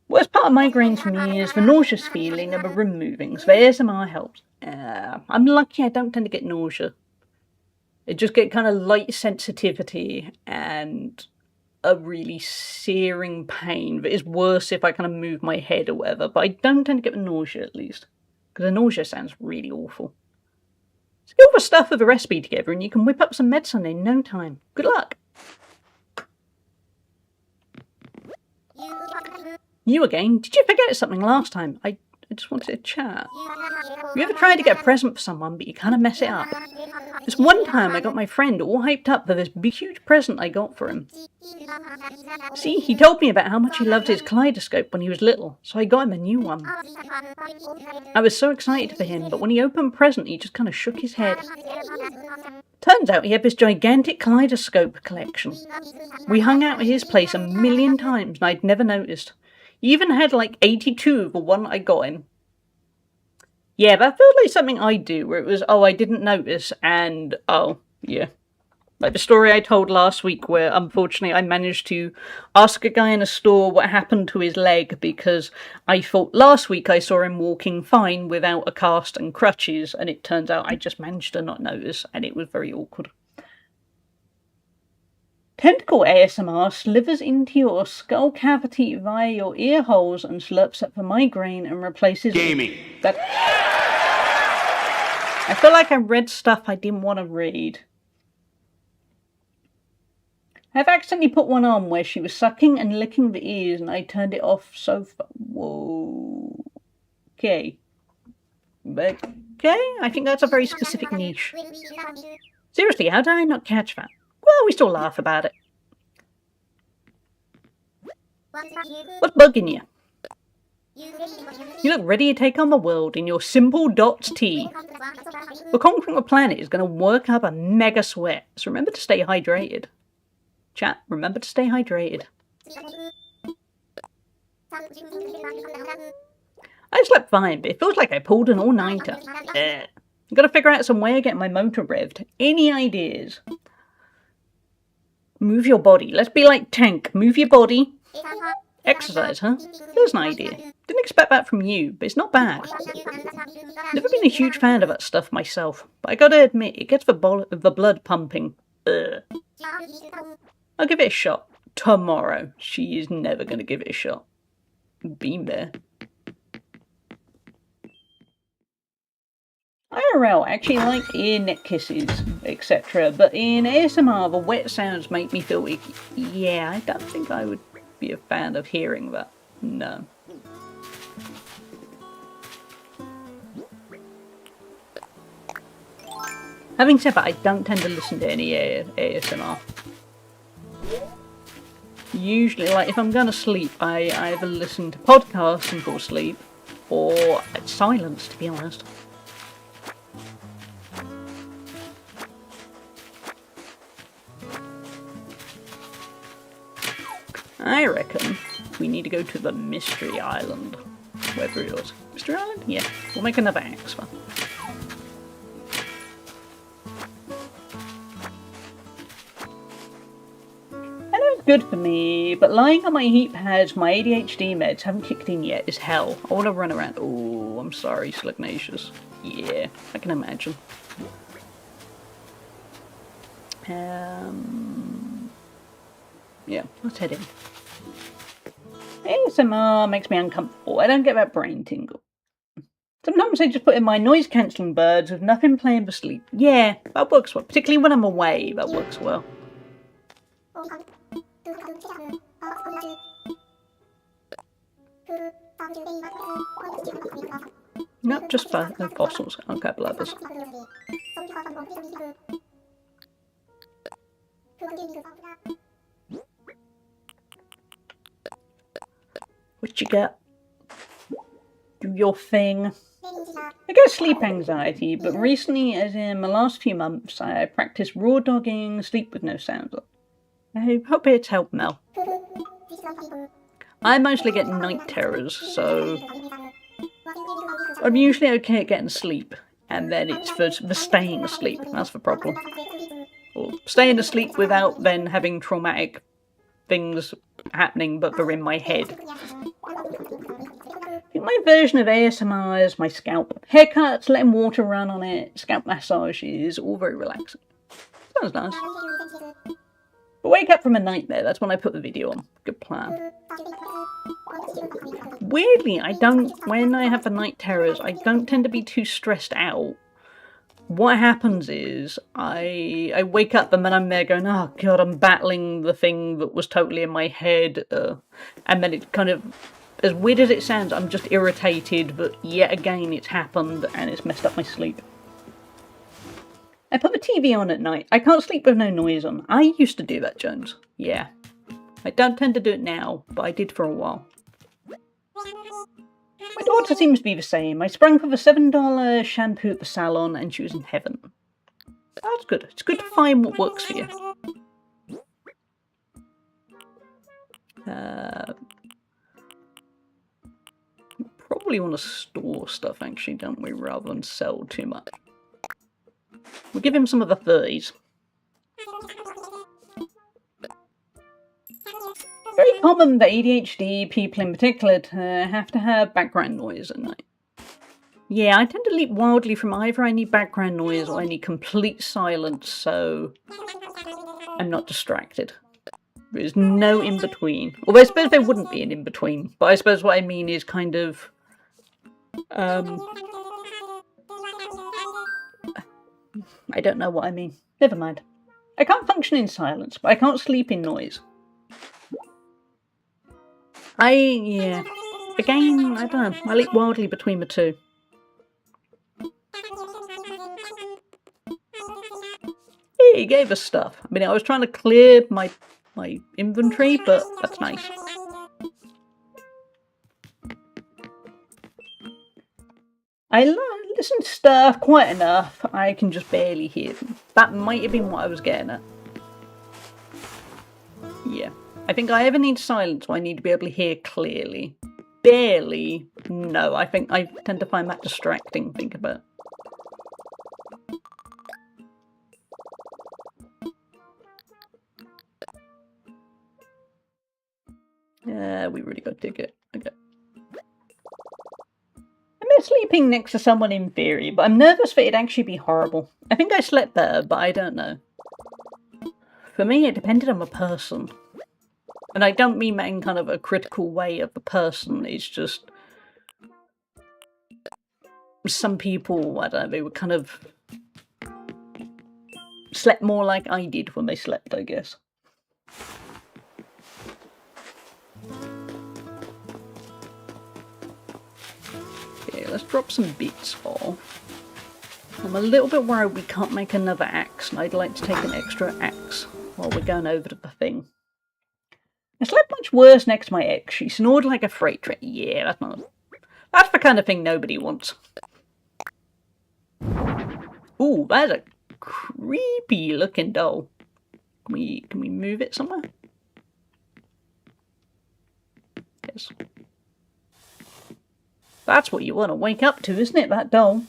Worst part of migraines for me is the nauseous feeling and the room moving, so ASMR helps. I'm lucky I don't tend to get nausea. I just get kind of light sensitivity and a really searing pain that is worse if I kind of move my head or whatever, but I don't tend to get the nausea at least. Because the nausea sounds really awful. So get all the stuff of the recipe together and you can whip up some medicine in no time. Good luck! You again? Did you forget something last time? I just wanted to chat. You ever tried to get a present for someone but you kind of mess it up? This one time I got my friend all hyped up for this big huge present I got for him. See, he told me about how much he loved his kaleidoscope when he was little, so I got him a new one. I was so excited for him, but when he opened the present he just kind of shook his head. Turns out he had this gigantic kaleidoscope collection. We hung out at his place a million times and I'd never noticed. He even had like 82 of the one I got him. Yeah, that felt like something I'd do, where it was, oh, I didn't notice, and, oh, yeah. Like the story I told last week where, unfortunately, I managed to ask a guy in a store what happened to his leg because I thought last week I saw him walking fine without a cast and crutches, and it turns out I just managed to not notice, and it was very awkward. Tentacle ASMR slithers into your skull cavity via your ear holes and slurps up the migraine and replaces Gaming. That. I feel like I read stuff I didn't want to read. I've accidentally put one on where she was sucking and licking the ears and I turned it off so far. Whoa. Okay. Okay, I think that's a very specific niche. Seriously, how did I not catch that? Well, we still laugh about it. What's bugging you? You look ready to take on the world in your simple dots tea. But conquering the planet is going to work up a mega sweat, so remember to stay hydrated. Chat, remember to stay hydrated. I slept fine, but it feels like I pulled an all-nighter. I've got to figure out some way of getting my motor revved. Any ideas? Move your body. Let's be like Tank. Move your body. Exercise, huh? There's an idea. Didn't expect that from you, but it's not bad. Never been a huge fan of that stuff myself, but I gotta admit, it gets the blood pumping. Ugh. I'll give it a shot. Tomorrow. She is never gonna give it a shot. Been there. IRL, I actually like ear, neck kisses, etc. But in ASMR, the wet sounds make me feel icky. Yeah, I don't think I would be a fan of hearing that. No. Having said that, I don't tend to listen to any ASMR. Usually, like, if I'm gonna sleep, I either listen to podcasts and fall asleep, or silence, to be honest. I reckon we need to go to the Mystery Island. Wherever it was. Mystery Island? Yeah. We'll make another axe one. I know it's good for me, but lying on my heat pads, my ADHD meds haven't kicked in yet is hell. I want to run around. Oh, I'm sorry, Slugnacious. Yeah, I can imagine. Yeah, let's head in. ASMR makes me uncomfortable. I don't get that brain tingle. Sometimes I just put in my noise cancelling birds with nothing playing for sleep. Yeah, that works well. Particularly when I'm away, that works well. Not just the fossils, a couple others. What you got? Do your thing. I get sleep anxiety, but recently, as in the last few months, I practiced raw dogging, sleep with no sounds. I hope it's helped Mel. I mostly get night terrors, so I'm usually okay at getting sleep, and then it's for staying asleep. That's the problem. Or staying asleep without then having traumatic things happening, but they're in my head. I think my version of ASMR is my scalp. Haircuts, letting water run on it, scalp massages, all very relaxing. Sounds nice. But wake up from a nightmare, that's when I put the video on. Good plan. Weirdly, when I have the night terrors, I don't tend to be too stressed out. What happens is, I wake up and then I'm there going, oh god, I'm battling the thing that was totally in my head. And then it kind of, as weird as it sounds, I'm just irritated that yet again it's happened and it's messed up my sleep. I put the TV on at night. I can't sleep with no noise on. I used to do that, Jones. Yeah. I don't tend to do it now, but I did for a while. My daughter seems to be the same. I sprang for the $7 shampoo at the salon and she was in heaven. That's good. It's good to find what works for you. Probably want to store stuff, actually, don't we, rather than sell too much. We'll give him some of the 30s. Very common that ADHD people in particular have to have background noise at night. Yeah, I tend to leap wildly from either I need background noise or I need complete silence, so I'm not distracted. There's no in-between. Although I suppose there wouldn't be an in-between, but I suppose what I mean is kind of... I don't know what I mean. Never mind. I can't function in silence, but I can't sleep in noise. Yeah. Again, I don't know. I leap wildly between the two. He gave us stuff. I mean, I was trying to clear my inventory, but that's nice. I listen to stuff quite enough. I can just barely hear them. That might have been what I was getting at. Yeah. I think I either need silence or I need to be able to hear clearly. Barely. No, I think I tend to find that distracting, think about it. Yeah, we really got to dig it. Okay. I miss sleeping next to someone in theory, but I'm nervous that it'd actually be horrible. I think I slept better, but I don't know. For me, it depended on the person. And I don't mean that in kind of a critical way of the person, it's just... Some people, I don't know, they were kind of... slept more like I did when they slept, I guess. Okay, let's drop some bits off. I'm a little bit worried we can't make another axe, and I'd like to take an extra axe while we're going over to the thing. I slept much worse next to my ex. She snored like a freight train. Yeah, that's not... That's the kind of thing nobody wants. Ooh, that's a creepy looking doll. Can we move it somewhere? Yes. That's what you want to wake up to, isn't it, that doll?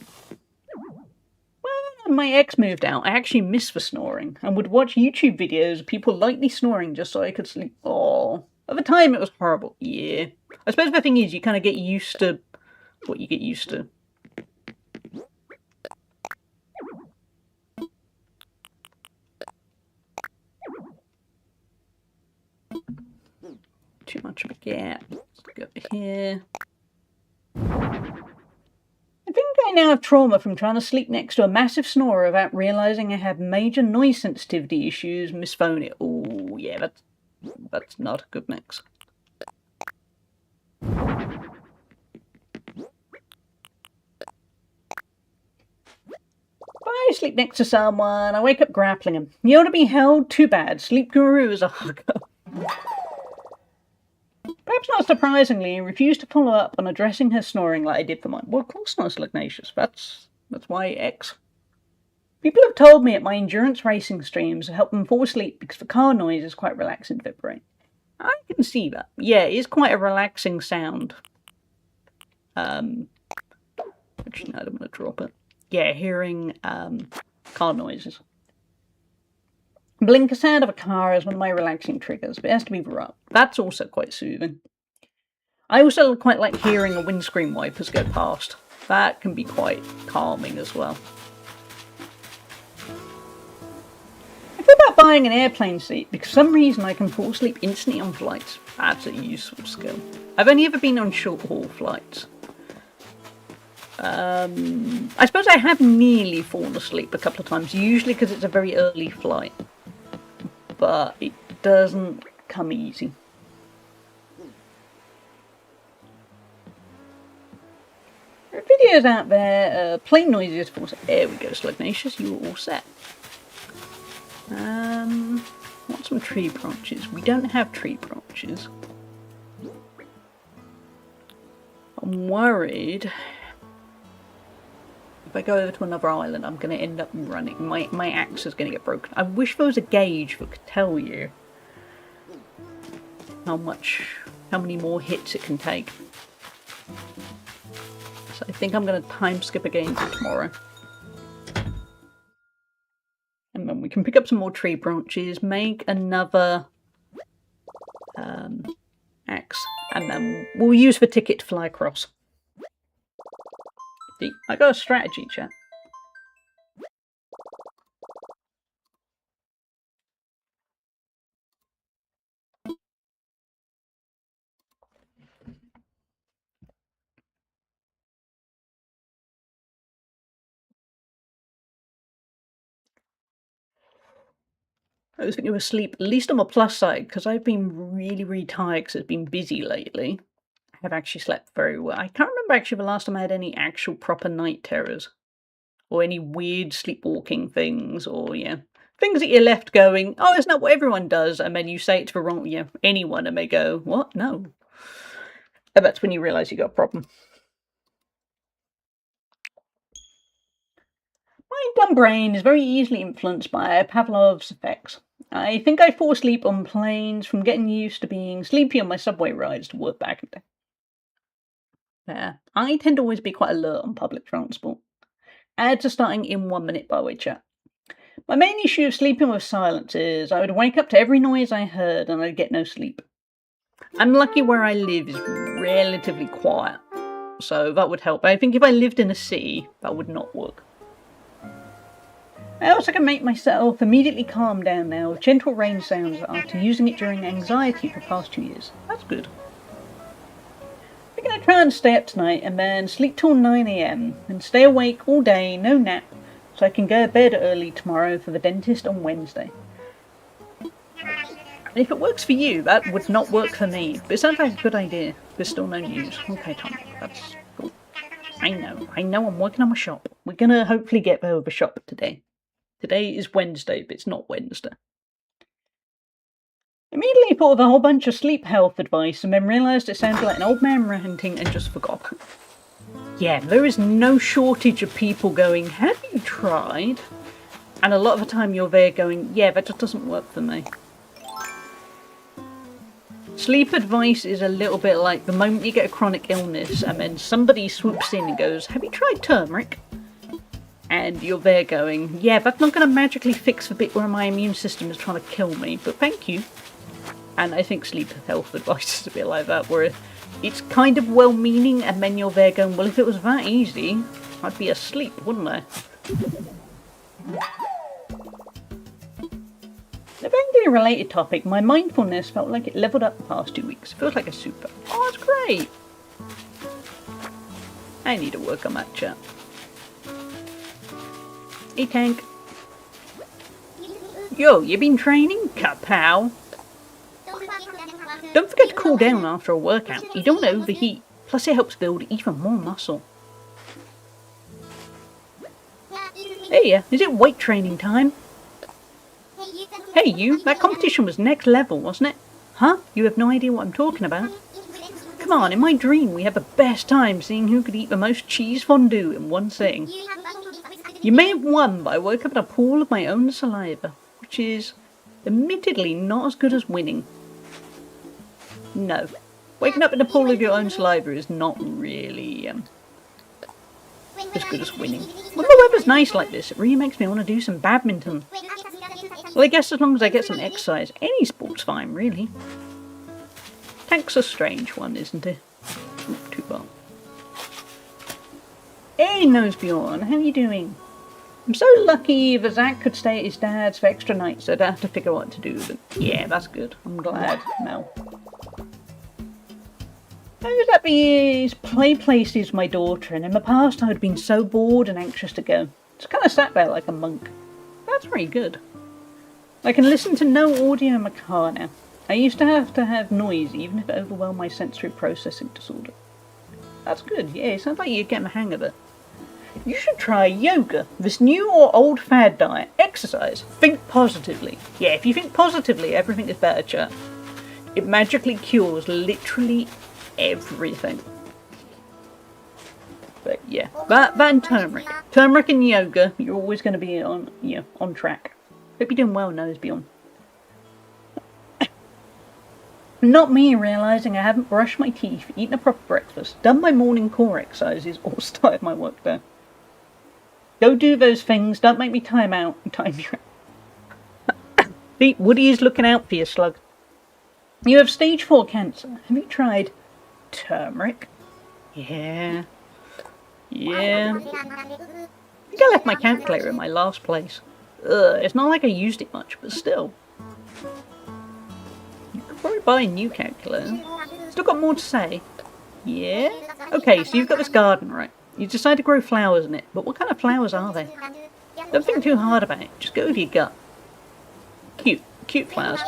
When my ex moved out, I actually missed the snoring and would watch YouTube videos of people lightly snoring just so I could sleep. Oh, at the time it was horrible. Yeah. I suppose the thing is you kind of get used to what you get used to. Too much of a gap. Let's go here. I think I now have trauma from trying to sleep next to a massive snorer without realising I have major noise sensitivity issues. Misphone it. Oh, yeah, that's not a good mix. If I sleep next to someone, I wake up grappling them. You ought to be held? Too bad. Sleep guru is a hugger. Perhaps not surprisingly, he refused to follow up on addressing her snoring like I did for mine. Well, of course not, Ignatius. That's why X. People have told me at my endurance racing streams help them fall asleep because the car noise is quite relaxing to their brain. I can see that. Yeah, it is quite a relaxing sound. Actually, no, I'm going to drop it. Yeah, hearing car noises. Blinker sound of a car is one of my relaxing triggers, but it has to be rough. That's also quite soothing. I also quite like hearing a windscreen wipers go past. That can be quite calming as well. I thought about buying an airplane seat because for some reason I can fall asleep instantly on flights. That's a useful skill. I've only ever been on short haul flights. I suppose I have nearly fallen asleep a couple of times, usually because it's a very early flight. But it doesn't come easy. There are videos out there, plane noises for... There we go, Slugnacious, you are all set. Want some tree branches. We don't have tree branches. I'm worried... If I go over to another island, I'm going to end up running. My axe is going to get broken. I wish there was a gauge that could tell you how many more hits it can take. So I think I'm going to time skip again for tomorrow. And then we can pick up some more tree branches, make another axe, and then we'll use the ticket to fly across. I got a strategy, chat. I was thinking of sleep, at least on the plus side, because I've been really, really tired because it's been busy lately. I have actually slept very well. I can't remember actually the last time I had any actual proper night terrors. Or any weird sleepwalking things, or, things that you're left going, oh, it's not what everyone does, and then you say it to the wrong, anyone, and they go, what? No. And that's when you realise you got a problem. My dumb brain is very easily influenced by Pavlov's effects. I think I fall asleep on planes from getting used to being sleepy on my subway rides to work back in the day. Yeah, I tend to always be quite alert on public transport. Add to starting in 1 minute by way chat. My main issue of sleeping with silence is I would wake up to every noise I heard and I'd get no sleep. I'm lucky where I live is relatively quiet, so that would help. I think if I lived in a city, that would not work. I also can make myself immediately calm down now with gentle rain sounds after using it during anxiety for the past 2 years. That's good. I'm going to try and stay up tonight and then sleep till 9 AM and stay awake all day, no nap, so I can go to bed early tomorrow for the dentist on Wednesday. And if it works for you, that would not work for me, but it sounds like a good idea. There's still no news. Okay, Tom, that's cool. I know, I'm working on my shop. We're going to hopefully get there with the shop today. Today is Wednesday, but it's not Wednesday. Immediately thought of a whole bunch of sleep health advice and then realised it sounded like an old man ranting and just forgot. Yeah, there is no shortage of people going, have you tried? And a lot of the time you're there going, yeah, that just doesn't work for me. Sleep advice is a little bit like the moment you get a chronic illness and then somebody swoops in and goes, have you tried turmeric? And you're there going, yeah, that's not going to magically fix the bit where my immune system is trying to kill me, but thank you. And I think sleep health advice is a bit like that, where it's kind of well-meaning, and then you're there going, well, if it was that easy, I'd be asleep, wouldn't I? A vaguely related topic, my mindfulness felt like it leveled up the past 2 weeks. It feels like a super. Oh, that's great! I need to work on that chat. Hey, Tank. Yo, you been training? Kapow! Don't forget to cool down after a workout. You don't overheat. Plus it helps build even more muscle. Hey, is it weight training time? Hey you, that competition was next level, wasn't it? Huh? You have no idea what I'm talking about? Come on, in my dream we had the best time seeing who could eat the most cheese fondue in one sitting. You may have won, but I woke up in a pool of my own saliva, which is admittedly not as good as winning. No. Waking up in a pool of your own saliva is not really as good as winning. When the weather's nice like this, it really makes me want to do some badminton. Well, I guess as long as I get some exercise, any sport's fine, really. Tank's a strange one, isn't it? Not too bad. Hey, Nosebjorn, how are you doing? I'm so lucky that Zach could stay at his dad's for extra nights, so I don't have to figure out what to do. But yeah, that's good. I'm glad now. I was at these play places with my daughter, and in the past I had been so bored and anxious to go. Just kind of sat there like a monk. That's very good. I can listen to no audio in my car now. I used to have noise, even if it overwhelmed my sensory processing disorder. That's good, yeah, it sounds like you're getting the hang of it. You should try yoga, this new or old fad diet, exercise, think positively. Yeah, if you think positively, everything is better, chat. It magically cures literally everything. But yeah, that and turmeric. Turmeric and yoga, you're always going to be on track. Hope you're doing well, Nosebjorn. Not me realising I haven't brushed my teeth, eaten a proper breakfast, done my morning core exercises, or started my work day. Go do those things, don't make me time you out. Pete, Woody is looking out for you, slug. You have stage 4 cancer. Have you tried turmeric? Yeah. I think I left my calculator in my last place. It's not like I used it much, but still. You could probably buy a new calculator. Still got more to say. Yeah? Okay, so you've got this garden, right? You decide to grow flowers in it, but what kind of flowers are they? Don't think too hard about it, just go with your gut. Cute. Cute flowers.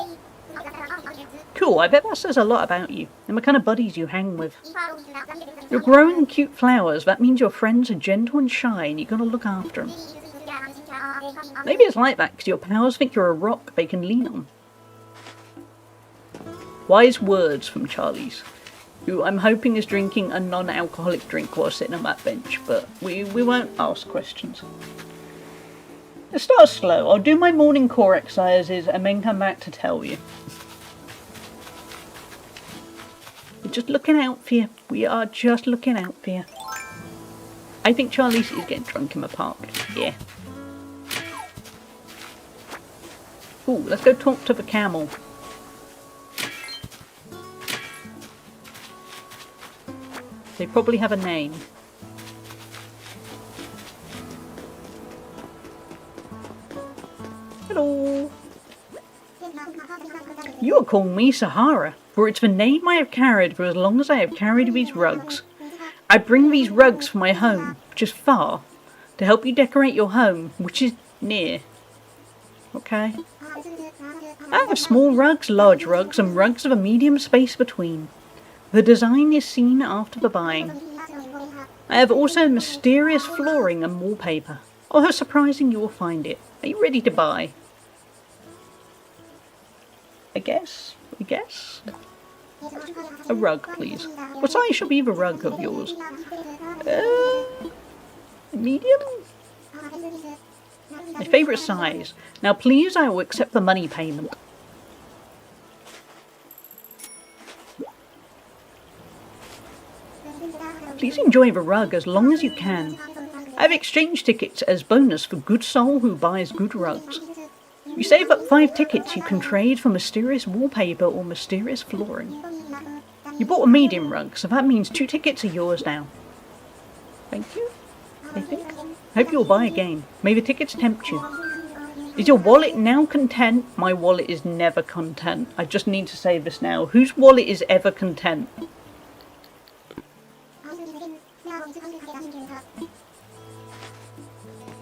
Cool, I bet that says a lot about you and the kind of buddies you hang with. You're growing cute flowers, that means your friends are gentle and shy and you're going to look after them. Maybe it's like that because your pals think you're a rock they can lean on. Wise words from Charlie's, who I'm hoping is drinking a non-alcoholic drink while sitting on that bench, but we won't ask questions. Let's start slow. I'll do my morning core exercises and then come back to tell you. We're just looking out for you. We are just looking out for you. I think Charlie's is getting drunk in the park. Yeah. Ooh, let's go talk to the camel. They probably have a name. Hello. You are calling me Sahara, for it's the name I have carried for as long as I have carried these rugs. I bring these rugs from my home, which is far, to help you decorate your home, which is near. Okay. I have small rugs, large rugs, and rugs of a medium space between. The design is seen after the buying. I have also mysterious flooring and wallpaper. Oh, how surprising you will find it. Are you ready to buy? I guess. A rug, please. What size shall be the rug of yours? Medium? My favourite size. Now please, I will accept the money payment. Please enjoy the rug as long as you can. I have exchange tickets as bonus for good soul who buys good rugs. You save up 5 tickets you can trade for mysterious wallpaper or mysterious flooring. You bought a medium rug, so that means 2 tickets are yours now. Thank you, I think. Hope you'll buy again. May the tickets tempt you. Is your wallet now content? My wallet is never content. I just need to say this now. Whose wallet is ever content?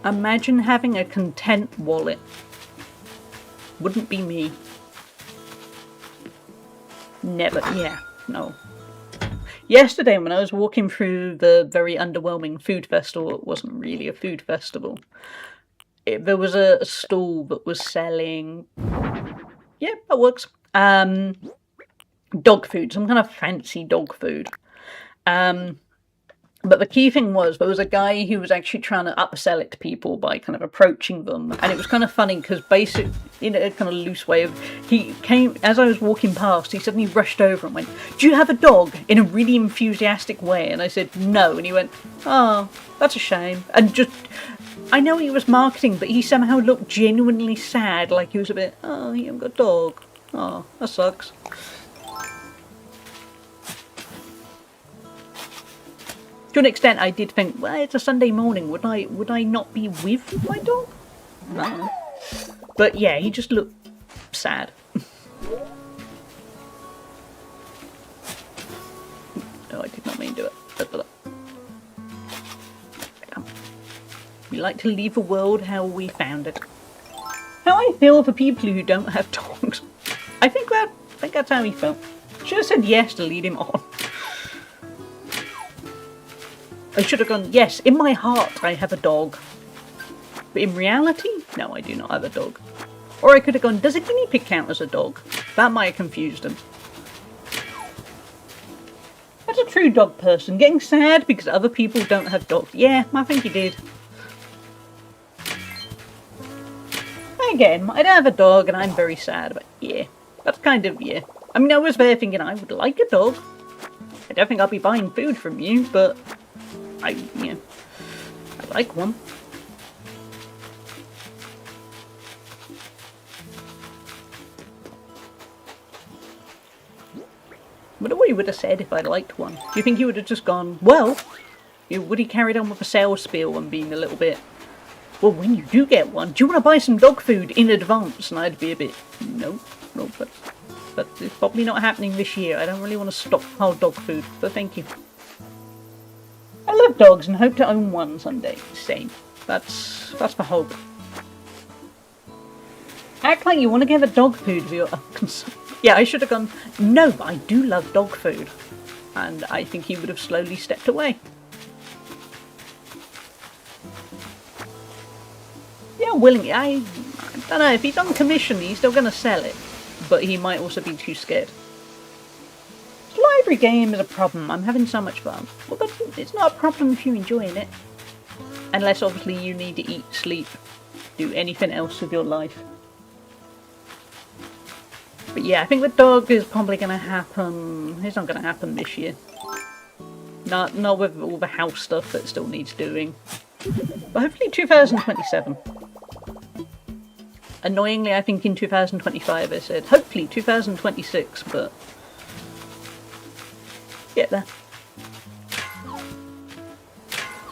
Imagine having a content wallet. Wouldn't be me. Never. Yeah, no. Yesterday when I was walking through the very underwhelming food festival, it wasn't really a food festival. There was a stall that was selling... Yeah, that works. Dog food, some kind of fancy dog food. But the key thing was, there was a guy who was actually trying to upsell it to people by kind of approaching them. And it was kind of funny because basically, in a kind of loose way of, he came, as I was walking past, he suddenly rushed over and went, "Do you have a dog?" in a really enthusiastic way. And I said, "No." And he went, "Oh, that's a shame." And just, I know he was marketing, but he somehow looked genuinely sad. Like he was a bit, "Oh, you haven't got a dog. Oh, that sucks." To an extent, I did think, well, it's a Sunday morning. Would I not be with my dog? No. But yeah, he just looked sad. No, I did not mean to do it. We like to leave the world how we found it. How I feel for people who don't have dogs. I think that's how he felt. Should have said yes to lead him on. I should have gone, yes, in my heart I have a dog. But in reality, no, I do not have a dog. Or I could have gone, does a guinea pig count as a dog? That might have confused him. That's a true dog person, getting sad because other people don't have dogs. Yeah, I think he did. Again, I don't have a dog and I'm very sad, but yeah, that's kind of, yeah. I mean, I was there thinking I would like a dog. I don't think I'll be buying food from you, but... I like one. Wonder what he would have said if I liked one. Do you think he would have just gone, well, would he carried on with a sales spiel and being a little bit, well, when you do get one, do you want to buy some dog food in advance? And I'd be a bit, no, but it's probably not happening this year. I don't really want to stockpile dog food, but thank you. I love dogs and hope to own one someday. Same. That's the hope. Act like you want to give a dog food if you're... Yeah, I should have gone, no, but I do love dog food. And I think he would have slowly stepped away. Yeah, willingly. I don't know, if he's on commission, he's still going to sell it. But he might also be too scared. The library game is a problem. I'm having so much fun. Well, but it's not a problem if you're enjoying it. Unless, obviously, you need to eat, sleep, do anything else with your life. But yeah, I think the dog is probably going to happen... It's not going to happen this year. Not with all the house stuff that still needs doing. But hopefully 2027. Annoyingly, I think in 2025 I said, hopefully 2026, but... Get there.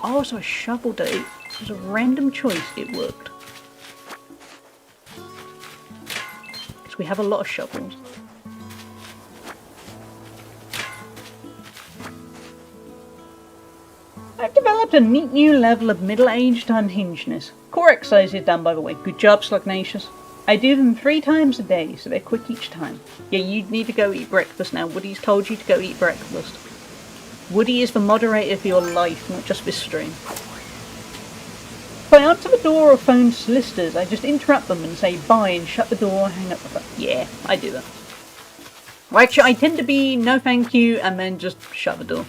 Oh, so I shoveled it. It was a random choice, it worked. Because we have a lot of shovels. I've developed a neat new level of middle-aged unhingedness. Core exercise is done, by the way. Good job, Slugnacious. I do them 3 times a day, so they're quick each time. Yeah, you need to go eat breakfast now. Woody's told you to go eat breakfast. Woody is the moderator for your life, not just this stream. If I answer the door or phone solicitors, I just interrupt them and say bye and shut the door, hang up the phone. Yeah, I do that. Well, actually, I tend to be no thank you and then just shut the door.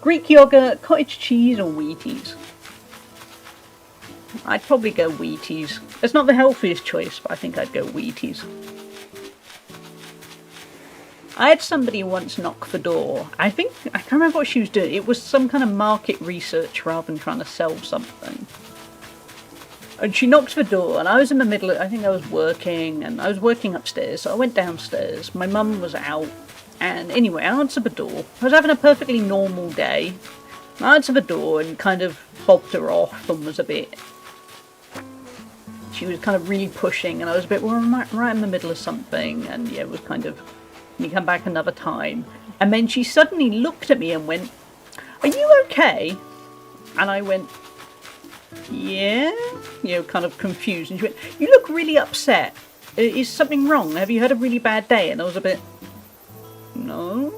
Greek yogurt, cottage cheese, or Wheaties? I'd probably go Wheaties. It's not the healthiest choice, but I think I'd go Wheaties. I had somebody once knock the door. I can't remember what she was doing. It was some kind of market research rather than trying to sell something. And she knocked the door, and I was in the middle of, I think I was working, and I was working upstairs, so I went downstairs. My mum was out, and anyway, I answered the door. I was having a perfectly normal day. I answered the door and kind of fobbed her off and was a bit... She was kind of really pushing, and I was a bit, well, I'm right in the middle of something, and yeah, it was kind of... And you come back another time. And then she suddenly looked at me and went, "Are you okay?" And I went, "Yeah," you know, kind of confused. And she went, "You look really upset. Is something wrong? Have you had a really bad day?" And I was a bit, "No."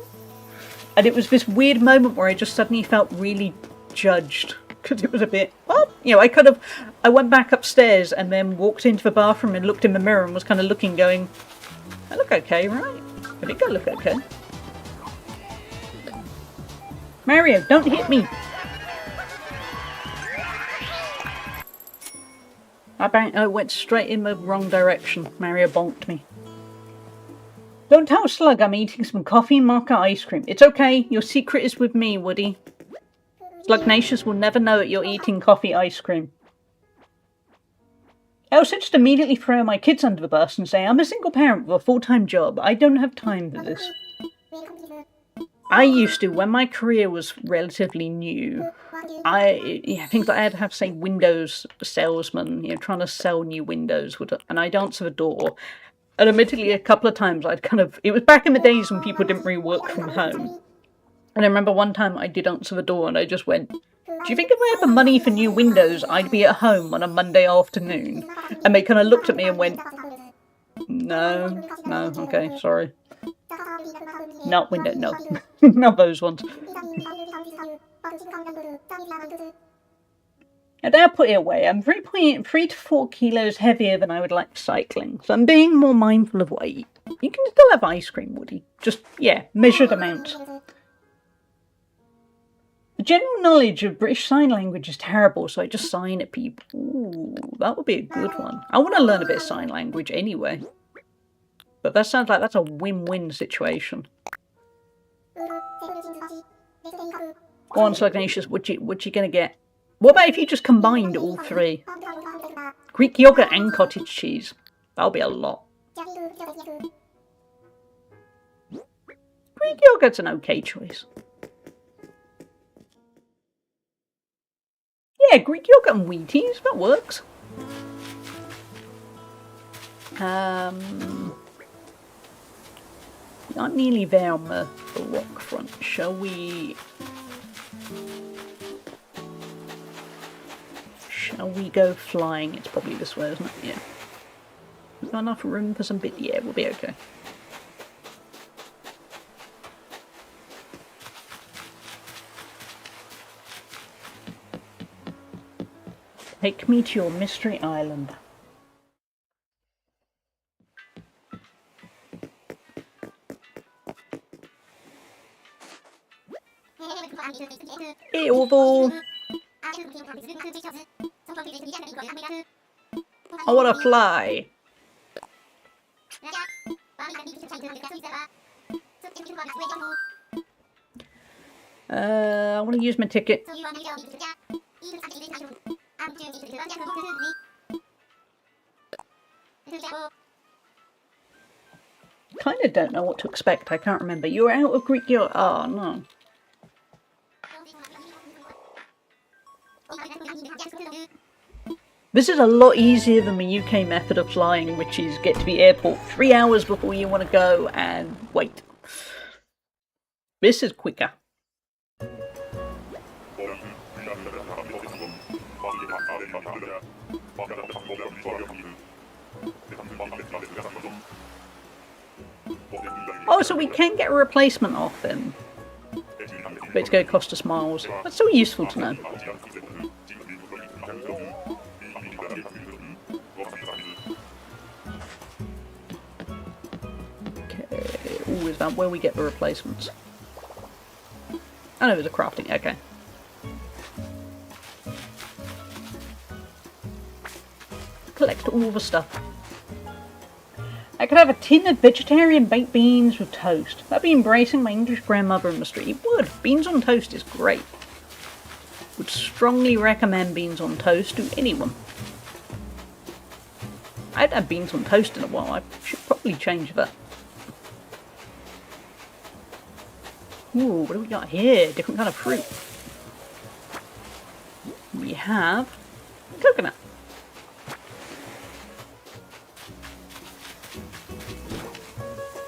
And it was this weird moment where I just suddenly felt really judged. Because it was a bit, what? You know, I went back upstairs and then walked into the bathroom and looked in the mirror and was kind of looking, going, "I look okay, right? I think I look okay." Mario, don't hit me! I went straight in the wrong direction. Mario bonked me. Don't tell Slug I'm eating some coffee and mocha ice cream. It's okay, your secret is with me, Woody. Slugnacious will never know that you're eating coffee ice cream. I also just immediately throw my kids under the bus and say, I'm a single parent with a full-time job. I don't have time for this. I used to, when my career was relatively new, things like I'd have, say, Windows salesman, you know, trying to sell new Windows, and I'd answer the door. And admittedly, a couple of times it was back in the days when people didn't really work from home. And I remember one time I did answer the door and I just went, "Do you think if I had the money for new Windows, I'd be at home on a Monday afternoon?" And they kind of looked at me and went, No, okay, sorry. Not Windows, no. Not those ones. And I'll put it away. I'm 3 to 4 kilos heavier than I would like cycling, so I'm being more mindful of what I eat. You can still have ice cream, Woody. Just, yeah, measured amounts. The general knowledge of British Sign Language is terrible, so I just sign at people. Ooh, that would be a good one. I want to learn a bit of sign language anyway. But that sounds like that's a win-win situation. Go on, Slugnacious, what you gonna get? What about if you just combined all 3? Greek yogurt and cottage cheese. That'll be a lot. Greek yogurt's an okay choice. Yeah, Greek yogurt and Wheaties, that works. Not nearly there on the rock front. Shall we Now we go flying. It's probably this way, isn't it? Yeah. Is there enough room for some bit? Yeah, we'll be okay. Take me to your mystery island. Hey, Orville! I want to fly. I want to use my ticket. Kind of don't know what to expect. I can't remember. You're out of Greek. Oh no. This is a lot easier than the UK method of flying, which is get to the airport 3 hours before you want to go and wait. This is quicker. Oh, so we can get a replacement off then. But it's going to cost us miles. That's so useful to know. Ooh, is that where we get the replacements? Oh no, there's a crafting, okay. Collect all the stuff. I could have a tin of vegetarian baked beans with toast. That'd be embracing my English grandmother in the street. It would. Beans on toast is great. Would strongly recommend beans on toast to anyone. I haven't had beans on toast in a while. I should probably change that. Ooh, what do we got here? Different kind of fruit. We have coconut.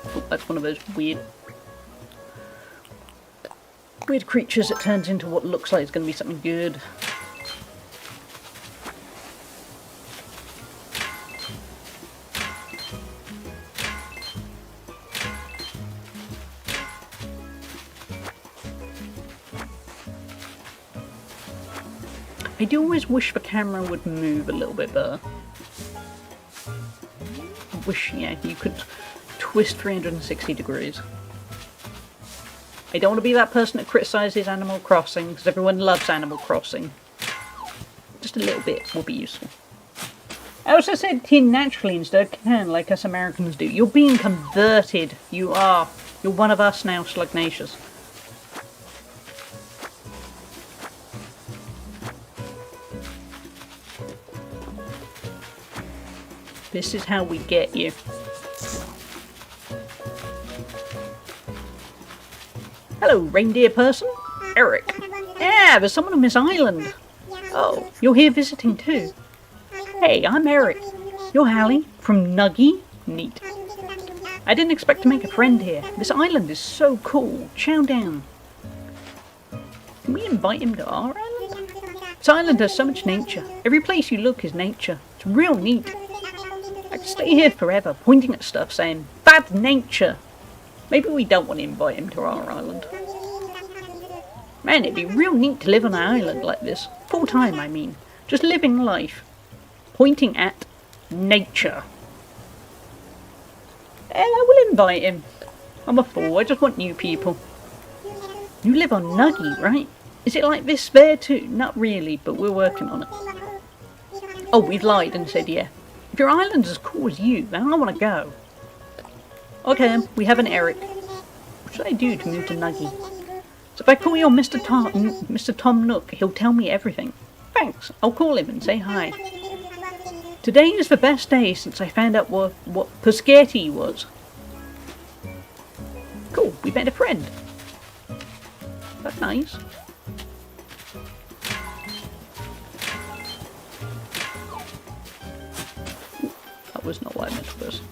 Oh, that's one of those weird creatures that turns into what looks like it's going to be something good. I do always wish the camera would move a little bit better. I wish, yeah, you could twist 360 degrees. I don't want to be that person that criticises Animal Crossing, because everyone loves Animal Crossing. Just a little bit will be useful. I also said tin naturally instead of can, like us Americans do. You're being converted. You are. You're one of us now, Slugnacious. This is how we get you. Hello, reindeer person. Eric. Yeah, there's someone on this island. Oh, you're here visiting too. Hey, I'm Eric. You're Hallie from Nuggy? Neat. I didn't expect to make a friend here. This island is so cool. Chow down. Can we invite him to our island? This island has so much nature. Every place you look is nature. It's real neat. I could stay here forever, pointing at stuff, saying, "Bad nature." Maybe we don't want to invite him to our island. Man, it'd be real neat to live on an island like this. Full time, I mean. Just living life. Pointing at nature. I will invite him. I'm a fool, I just want new people. You live on Nuggy, right? Is it like this there too? Not really, but we're working on it. Oh, we've lied and said yeah. If your island's as cool as you, then I want to go. Okay, we have an Eric. What should I do to move to Nuggy? So if I call you Mr. Tom Nook, he'll tell me everything. Thanks, I'll call him and say hi. Today is the best day since I found out what Pescetti was. Cool, we met a friend. That's nice. That was not what I meant first.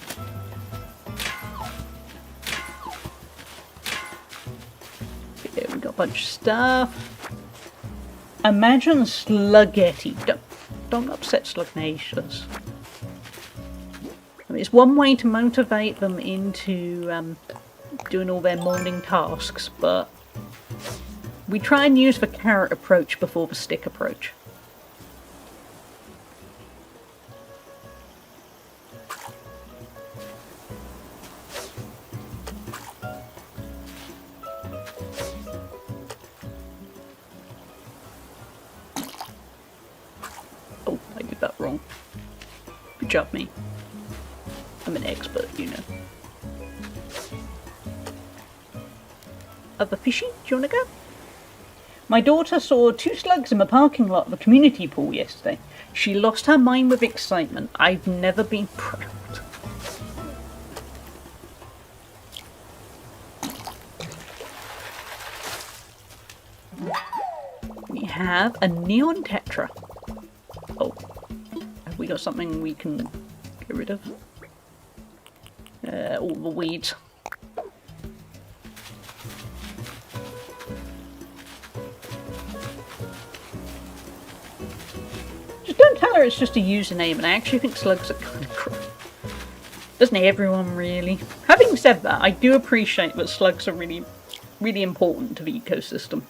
Yeah, we got a bunch of stuff. Imagine Sluggetti. don't upset Slugnacious. I mean, it's one way to motivate them into doing all their morning tasks, but we try and use the carrot approach before the stick approach. Oh, I did that wrong. Good job, me. I'm an expert, you know. Other fishy? Do you want to go? My daughter saw 2 slugs in the parking lot of the community pool yesterday. She lost her mind with excitement. I've never been proud. We have a neon tetra. Oh, have we got something we can get rid of? All the weeds. Just don't tell her it's just a username, and I actually think slugs are kind of cool. Doesn't everyone really? Having said that, I do appreciate that slugs are really, really important to the ecosystem.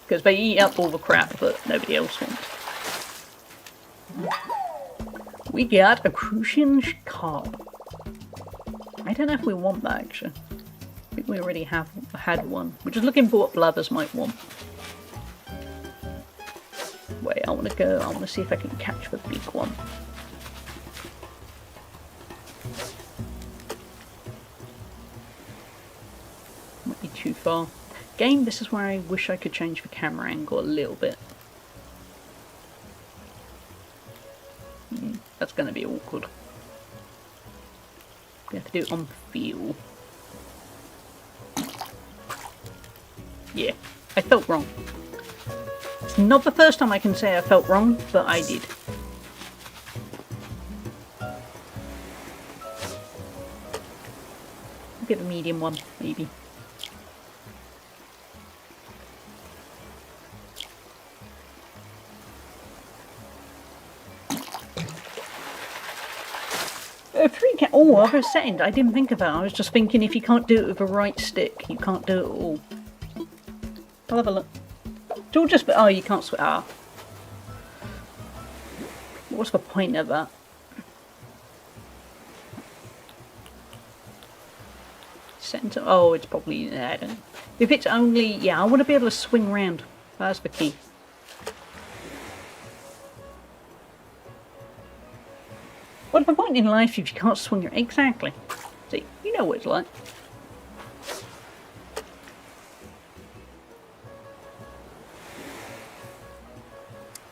Because they eat up all the crap that nobody else wants. We got a Crucian carp. I don't know if we want that actually. I think we already have had one. We're just looking for what Blathers might want. Wait, I want to see if I can catch the big one. Might be too far. Game, this is where I wish I could change the camera angle a little bit. That's going to be awkward. We have to do it on feel. Yeah, I felt wrong. It's not the first time I can say I felt wrong, but I did. Get a medium one, maybe. Oh, other setting. I didn't think of that. I was just thinking if you can't do it with a right stick, you can't do it at all. I'll have a look. It's all just... Oh, you can't switch. Ah. What's the point of that? Center. Oh, it's probably... I don't know. If it's only... Yeah, I want to be able to swing around. That's the key. What's the point in life if you can't swing your... Exactly. See, you know what it's like.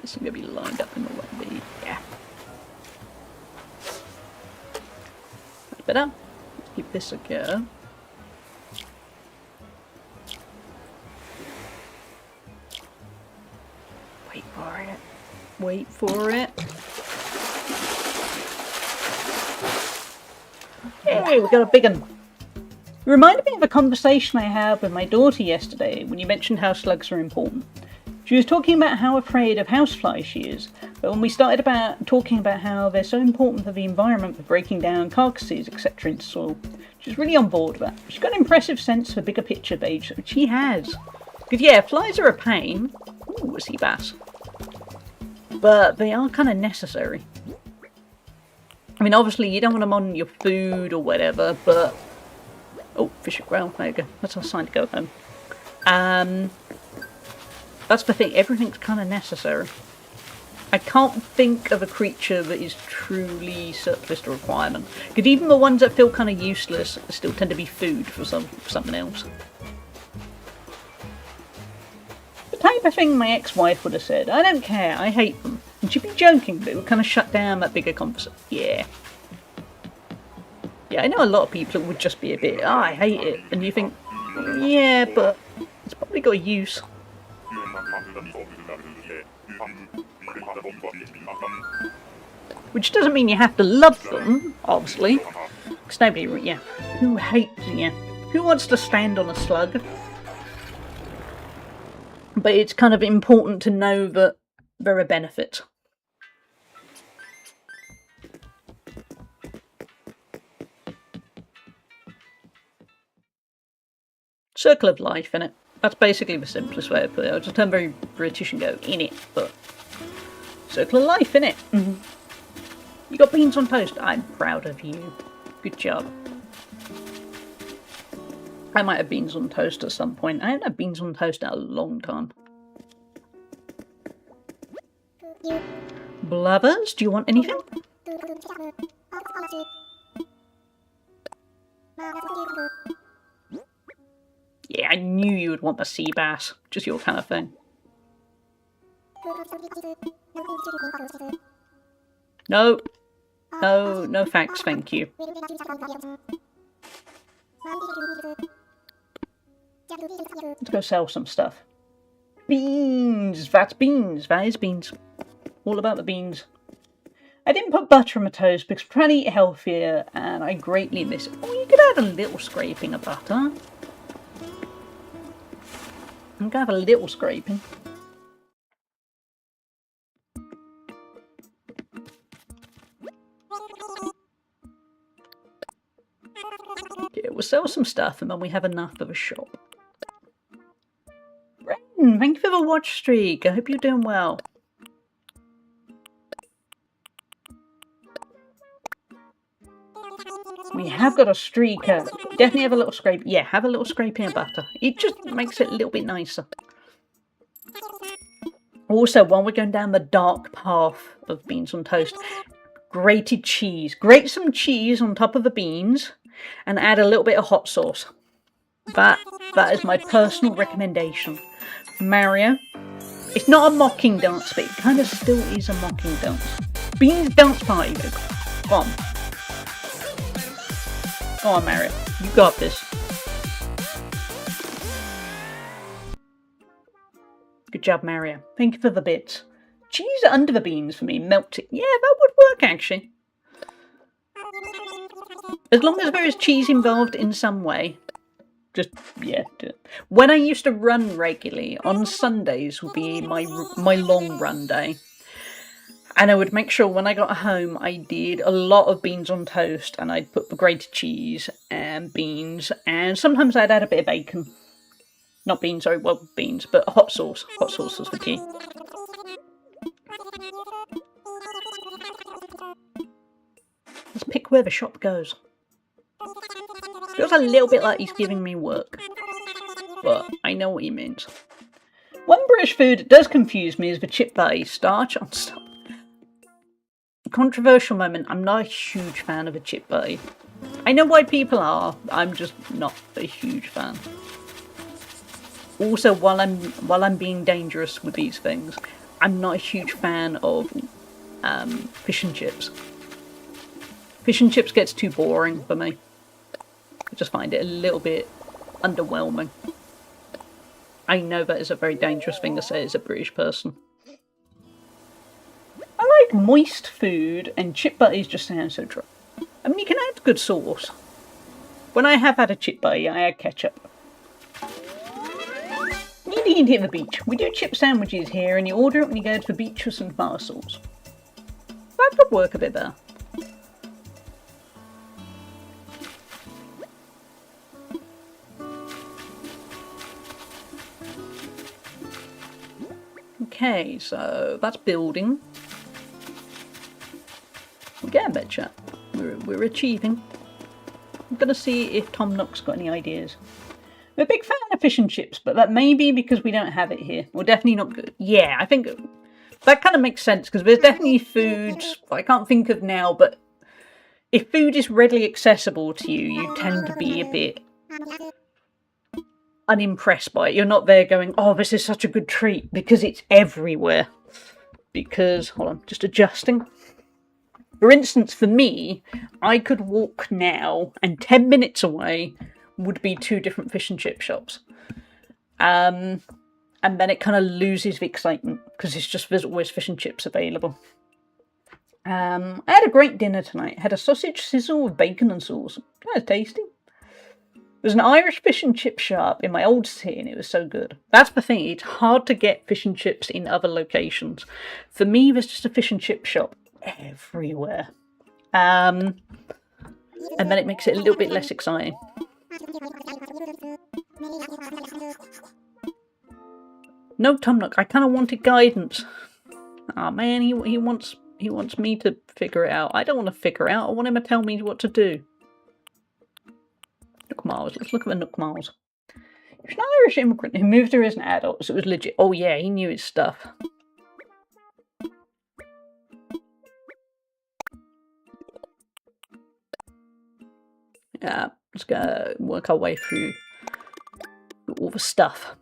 This is going to be lined up in the way. Yeah. That's better. Let's give this a go. Wait for it. Wait for it. Hey, we got a big one. It reminded me of a conversation I had with my daughter yesterday when you mentioned how slugs are important. She was talking about how afraid of houseflies she is, but when we started talking about how they're so important for the environment for breaking down carcasses, etc. in soil, she's really on board with that. She's got an impressive sense for bigger picture, which she has. Because yeah, flies are a pain. Ooh, a sea bass. But they are kind of necessary. I mean, obviously, you don't want them on your food or whatever, but... Oh, fish at ground. There you go. That's our sign to go home. That's the thing. Everything's kind of necessary. I can't think of a creature that is truly surplus to requirement. Because even the ones that feel kind of useless still tend to be food for something else. The type of thing my ex-wife would have said, I don't care, I hate them. And she'd be joking, but it would kind of shut down that bigger conversation. Yeah. Yeah, I know a lot of people would just be a bit, oh, I hate it. And you think, yeah, but it's probably got a use. Which doesn't mean you have to love them, obviously. Because nobody, yeah. Who hates, yeah. Who wants to stand on a slug? But it's kind of important to know that Very benefit. Circle of life, innit? That's basically the simplest way to put it. I'll just turn very British and go, in it, but circle of life, innit? You got beans on toast. I'm proud of you. Good job. I might have beans on toast at some point. I haven't had beans on toast in a long time. Blubbers, do you want anything? Yeah, I knew you would want the sea bass. Just your kind of thing. No. No, no thanks, thank you. Let's go sell some stuff. Beans! That's beans. That is beans. All about the beans. I didn't put butter on my toast because I'm trying to eat healthier and I greatly miss it. Oh, you could add a little scraping of butter. I'm gonna have a little scraping. Yeah, we'll sell some stuff and then we have enough of a shop. Ren, thank you for the watch streak. I hope you're doing well. We have got a streaker. Definitely have a little scrape. Yeah, have a little scraping of butter. It just makes it a little bit nicer. Also, while we're going down the dark path of beans on toast, grated cheese. Grate some cheese on top of the beans and add a little bit of hot sauce. That is my personal recommendation. Mario, it's not a mocking dance, but it kind of still is a mocking dance. Beans dance party, though. Come on. Come on, Mario. You got this. Good job, Mario. Thank you for the bits. Cheese under the beans for me. Melt it. Yeah, that would work, actually. As long as there is cheese involved in some way. Just, yeah. When I used to run regularly, on Sundays would be my long run day. And I would make sure when I got home I did a lot of beans on toast and I'd put the grated cheese and beans and sometimes I'd add a bit of bacon. Not beans, sorry, well beans, but hot sauce. Hot sauce was the key. Let's pick where the shop goes. Feels a little bit like he's giving me work. But I know what he means. One British food that does confuse me is the chip butty. Starch on stuff. Controversial moment, I'm not a huge fan of a chip butty. I know why people are, I'm just not a huge fan. Also, while I'm being dangerous with these things, I'm not a huge fan of fish and chips. Fish and chips gets too boring for me. I just find it a little bit underwhelming. I know that is a very dangerous thing to say as a British person. I like moist food, and chip butties just sound so dry. I mean, you can add good sauce. When I have had a chip butty, I add ketchup. Eating at the beach. We do chip sandwiches here, and you order it when you go to the beach with some tomato sauce. That could work a bit better. Okay, so that's building. We're getting better. We're achieving. I'm gonna see if Tom Nook's got any ideas. I'm a big fan of fish and chips, but that may be because we don't have it here. We're definitely not good. Yeah, I think that kind of makes sense because there's definitely foods I can't think of now, but if food is readily accessible to you, you tend to be a bit unimpressed by it. You're not there going, oh, this is such a good treat because it's everywhere. Because, hold on, just adjusting. For instance, for me, I could walk now and 10 minutes away would be 2 different fish and chip shops. And then it kind of loses the excitement because it's just there's always fish and chips available. I had a great dinner tonight. I had a sausage sizzle with bacon and sauce. That was tasty. There's an Irish fish and chip shop in my old city and it was so good. That's the thing, it's hard to get fish and chips in other locations. For me, there's just a fish and chip shop everywhere. And then it makes it a little bit less exciting. No, Tom Nook, I kind of wanted guidance. Oh man, he wants me to figure it out. I don't want to figure it out. I want him to tell me what to do. Nook Miles. Let's look at the Nook Miles. He was an Irish immigrant who moved here as an adult, so it was legit. Oh yeah, he knew his stuff. Yeah, let's go work our way through all the stuff.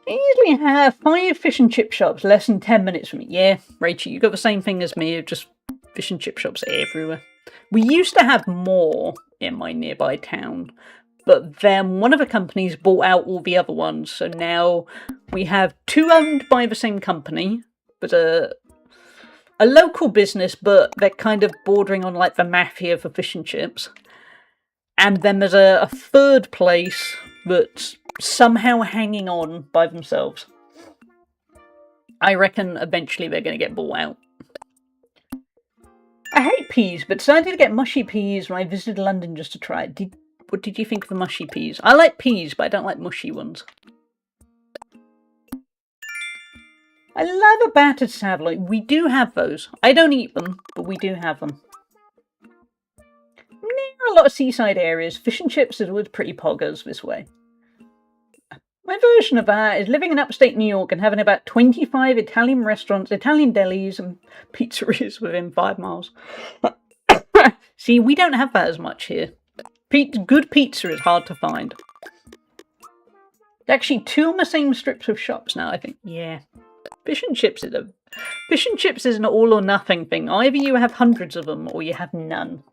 Easily have 5 fish and chip shops less than 10 minutes from me. Yeah, Rachel, you got the same thing as me, just fish and chip shops everywhere. We used to have more in my nearby town, but then one of the companies bought out all the other ones, so now we have 2 owned by the same company, but a local business, but they're kind of bordering on like the mafia for fish and chips. And then there's a third place that's somehow hanging on by themselves. I reckon eventually they're going to get bought out. I hate peas, but decided to get mushy peas when I visited London just to try it. What did you think of the mushy peas? I like peas, but I don't like mushy ones. I love a battered saveloy. We do have those. I don't eat them, but we do have them. Near a lot of seaside areas, fish and chips is always pretty poggers this way. My version of that is living in upstate New York and having about 25 Italian restaurants, Italian delis and pizzerias within 5 miles. See, we don't have that as much here. Good pizza is hard to find. Actually, 2 on the same strips of shops now, I think. Yeah. Fish and chips is an all or nothing thing. Either you have hundreds of them or you have none.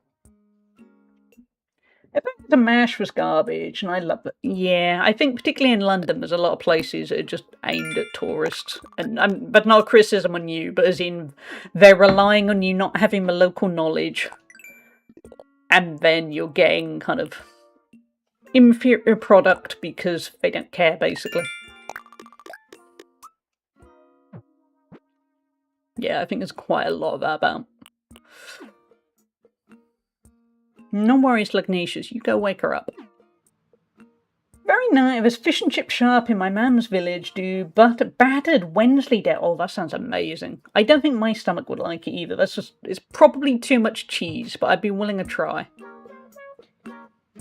I think the mash was garbage, and I love it. Yeah, I think particularly in London, there's a lot of places that are just aimed at tourists. And but not a criticism on you, but as in they're relying on you not having the local knowledge, and then you're getting kind of inferior product because they don't care, basically. Yeah, I think there's quite a lot of that about. No worries, Lugnatius. You go wake her up. Very nice. There's fish and chip shop in my mum's village. Do battered Wensleydale. Oh, that sounds amazing. I don't think my stomach would like it either. It's probably too much cheese, but I'd be willing to try.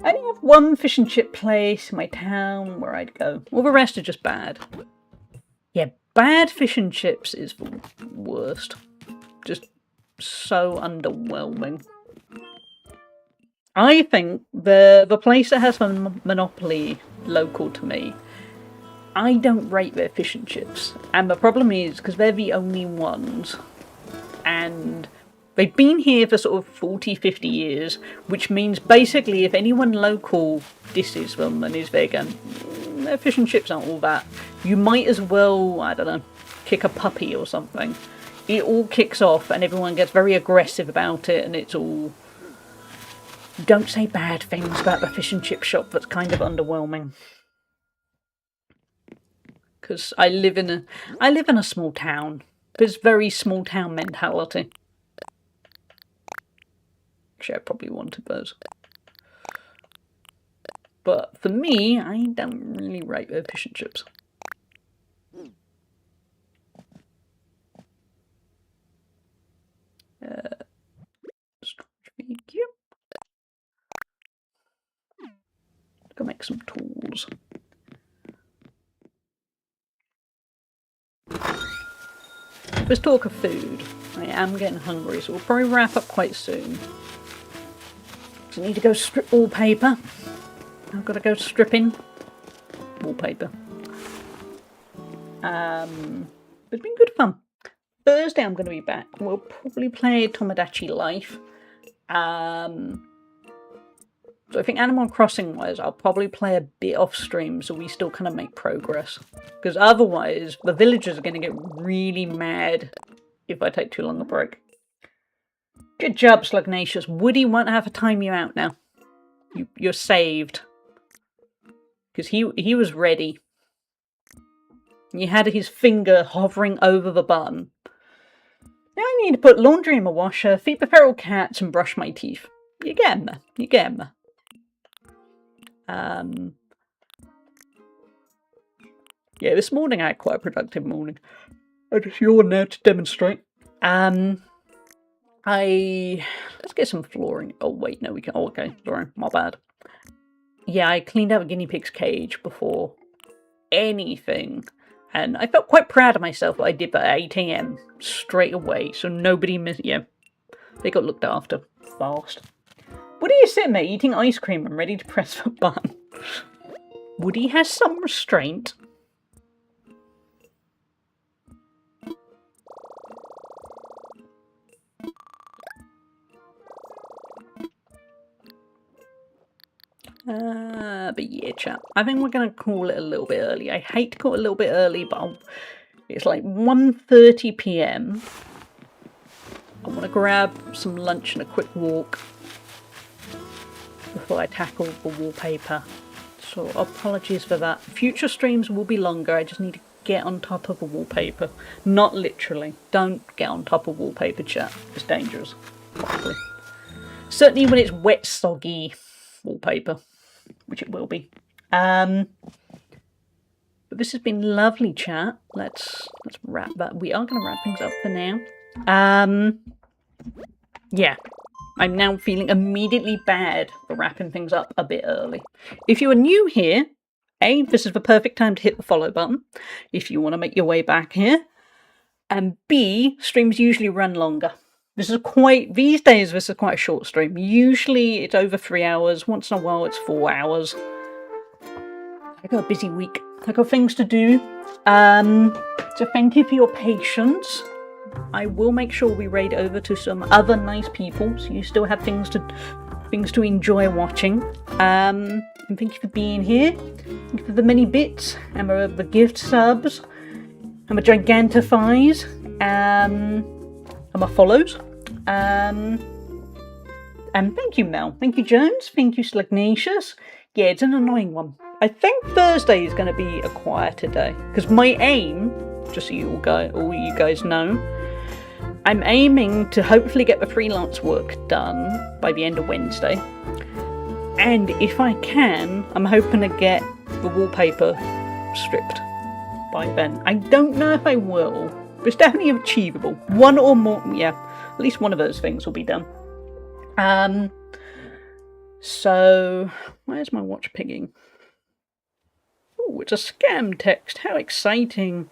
I only have 1 fish and chip place in my town where I'd go. All the rest are just bad. Yeah, bad fish and chips is the worst. Just so underwhelming. I think the place that has a monopoly local to me, I don't rate their fish and chips. And the problem is, because they're the only ones, and they've been here for sort of 40, 50 years, which means basically if anyone local disses them and is vegan, their fish and chips aren't all that. You might as well, I don't know, kick a puppy or something. It all kicks off and everyone gets very aggressive about it, and it's all... Don't say bad things about the fish and chip shop that's kind of underwhelming. Because I live in a small town. There's very small town mentality. Actually, I probably wanted those. But for me, I don't really rate their fish and chips. Yep. Go make some tools. Let's talk of food. I am getting hungry, so we'll probably wrap up quite soon. So I need to go strip wallpaper. I've got to go stripping wallpaper. It's been good fun. Thursday I'm going to be back. We'll probably play Tomodachi Life. So I think Animal Crossing wise, I'll probably play a bit off stream so we still kind of make progress. Because otherwise, the villagers are going to get really mad if I take too long a break. Good job, Slugnacious. Woody won't have to time you out now. You're saved. Because he was ready. You had his finger hovering over the button. Now I need to put laundry in my washer, feed the feral cats, and brush my teeth. You get me. You get me. Yeah, this morning I had quite a productive morning. I just yawned now to demonstrate. Let's get some flooring. Oh wait, no we can. Oh, okay, sorry, my bad. Yeah, I cleaned out a guinea pig's cage before anything, and I felt quite proud of myself that I did that at 8 AM straight away, so nobody missed. Yeah, they got looked after fast. Woody is sitting there eating ice cream and ready to press the button. Woody has some restraint. But yeah, chat. I think we're going to call it a little bit early. I hate to call it a little bit early, but it's like 1:30 PM. I want to grab some lunch and a quick walk before I tackle the wallpaper. So apologies for that. Future streams will be longer. I just need to get on top of the wallpaper. Not literally. Don't get on top of wallpaper, chat. It's dangerous. Probably. Certainly when it's wet, soggy wallpaper. Which it will be. But this has been lovely, chat. Let's wrap that. We are going to wrap things up for now. Yeah. I'm now feeling immediately bad for wrapping things up a bit early. If you are new here, A, this is the perfect time to hit the follow button if you want to make your way back here. And B, streams usually run longer. These days this is quite a short stream. Usually it's over 3 hours. Once in a while it's 4 hours. I got a busy week. I got things to do. So thank you for your patience. I will make sure we raid over to some other nice people, so you still have things to enjoy watching. And thank you for being here. Thank you for the many bits and the gift subs and the gigantifies. And my follows. And thank you, Mel. Thank you, Jones. Thank you, Slugnacious. Yeah, it's an annoying one. I think Thursday is going to be a quieter day. Because my aim, just so all you guys know, I'm aiming to hopefully get the freelance work done by the end of Wednesday. And if I can, I'm hoping to get the wallpaper stripped by then. I don't know if I will. But it's definitely achievable. One or more, yeah, at least one of those things will be done. So, where's my watch pinging? Oh, it's a scam text. How exciting.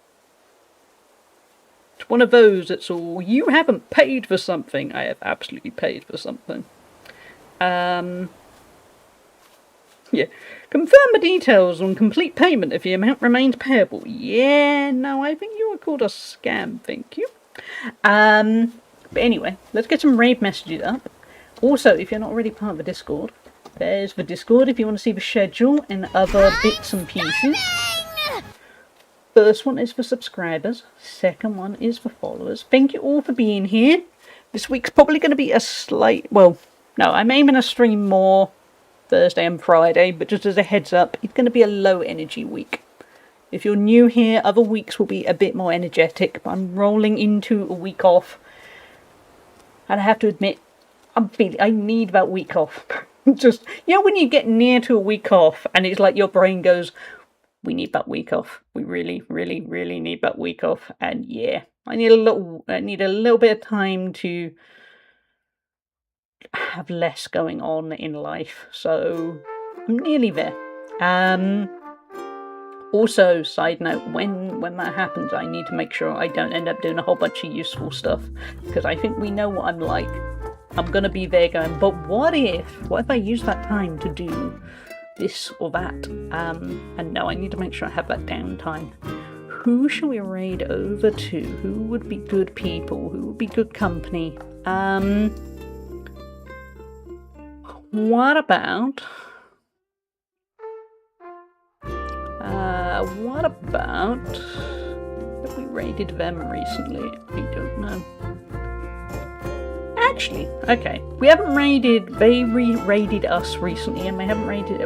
It's one of those that's all, you haven't paid for something. I have absolutely paid for something. Yeah. Confirm the details on complete payment if the amount remains payable. Yeah, no, I think you were called a scam, thank you. But anyway, let's get some raid messages up. Also, if you're not already part of the Discord, there's the Discord if you want to see the schedule and other bits and pieces. First one is for subscribers. Second one is for followers. Thank you all for being here. This week's probably going to be a slight, well, no, I'm aiming to stream more Thursday and Friday, but just as a heads up, it's going to be a low energy week. If you're new here, other weeks will be a bit more energetic, but I'm rolling into a week off. And I have to admit, I need that week off. Just, you know, when you get near to a week off and it's like your brain goes, we need that week off. We really, really, really need that week off. And yeah, I need a little bit of time to have less going on in life, so I'm nearly there. Also, side note, when that happens, I need to make sure I don't end up doing a whole bunch of useful stuff, because I think we know what I'm like. I'm gonna be there going, but what if I use that time to do this or that? And no, I need to make sure I have that downtime. Who shall we raid over to? Who would be good people? Who would be good company? What about have we raided them recently? I don't know. actually, okay. We haven't raided, they raided us recently and we haven't raided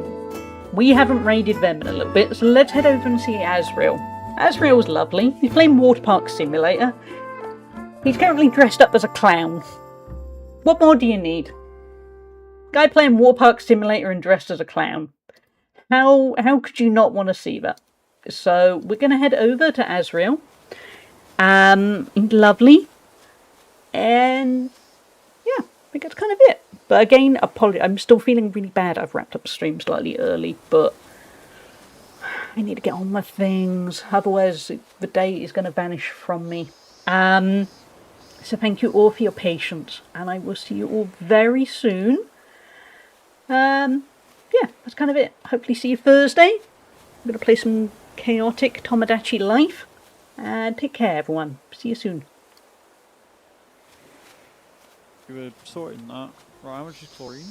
them in a little bit. So let's head over and see Azrael. Azrael's lovely. He's playing Water Park Simulator. He's currently dressed up as a clown. What more do you need? Guy playing Water Park Simulator and dressed as a clown. How could you not want to see that? So we're going to head over to Azrael. Lovely. And yeah, I think that's kind of it. But again, I'm still feeling really bad. I've wrapped up the stream slightly early, but I need to get on with things. Otherwise, the day is going to vanish from me. So thank you all for your patience, and I will see you all very soon. Yeah, that's kind of it. Hopefully see you Thursday. I'm going to play some chaotic Tomodachi Life. And take care, everyone. See you soon. You were sorting that. Right, how much is chlorine?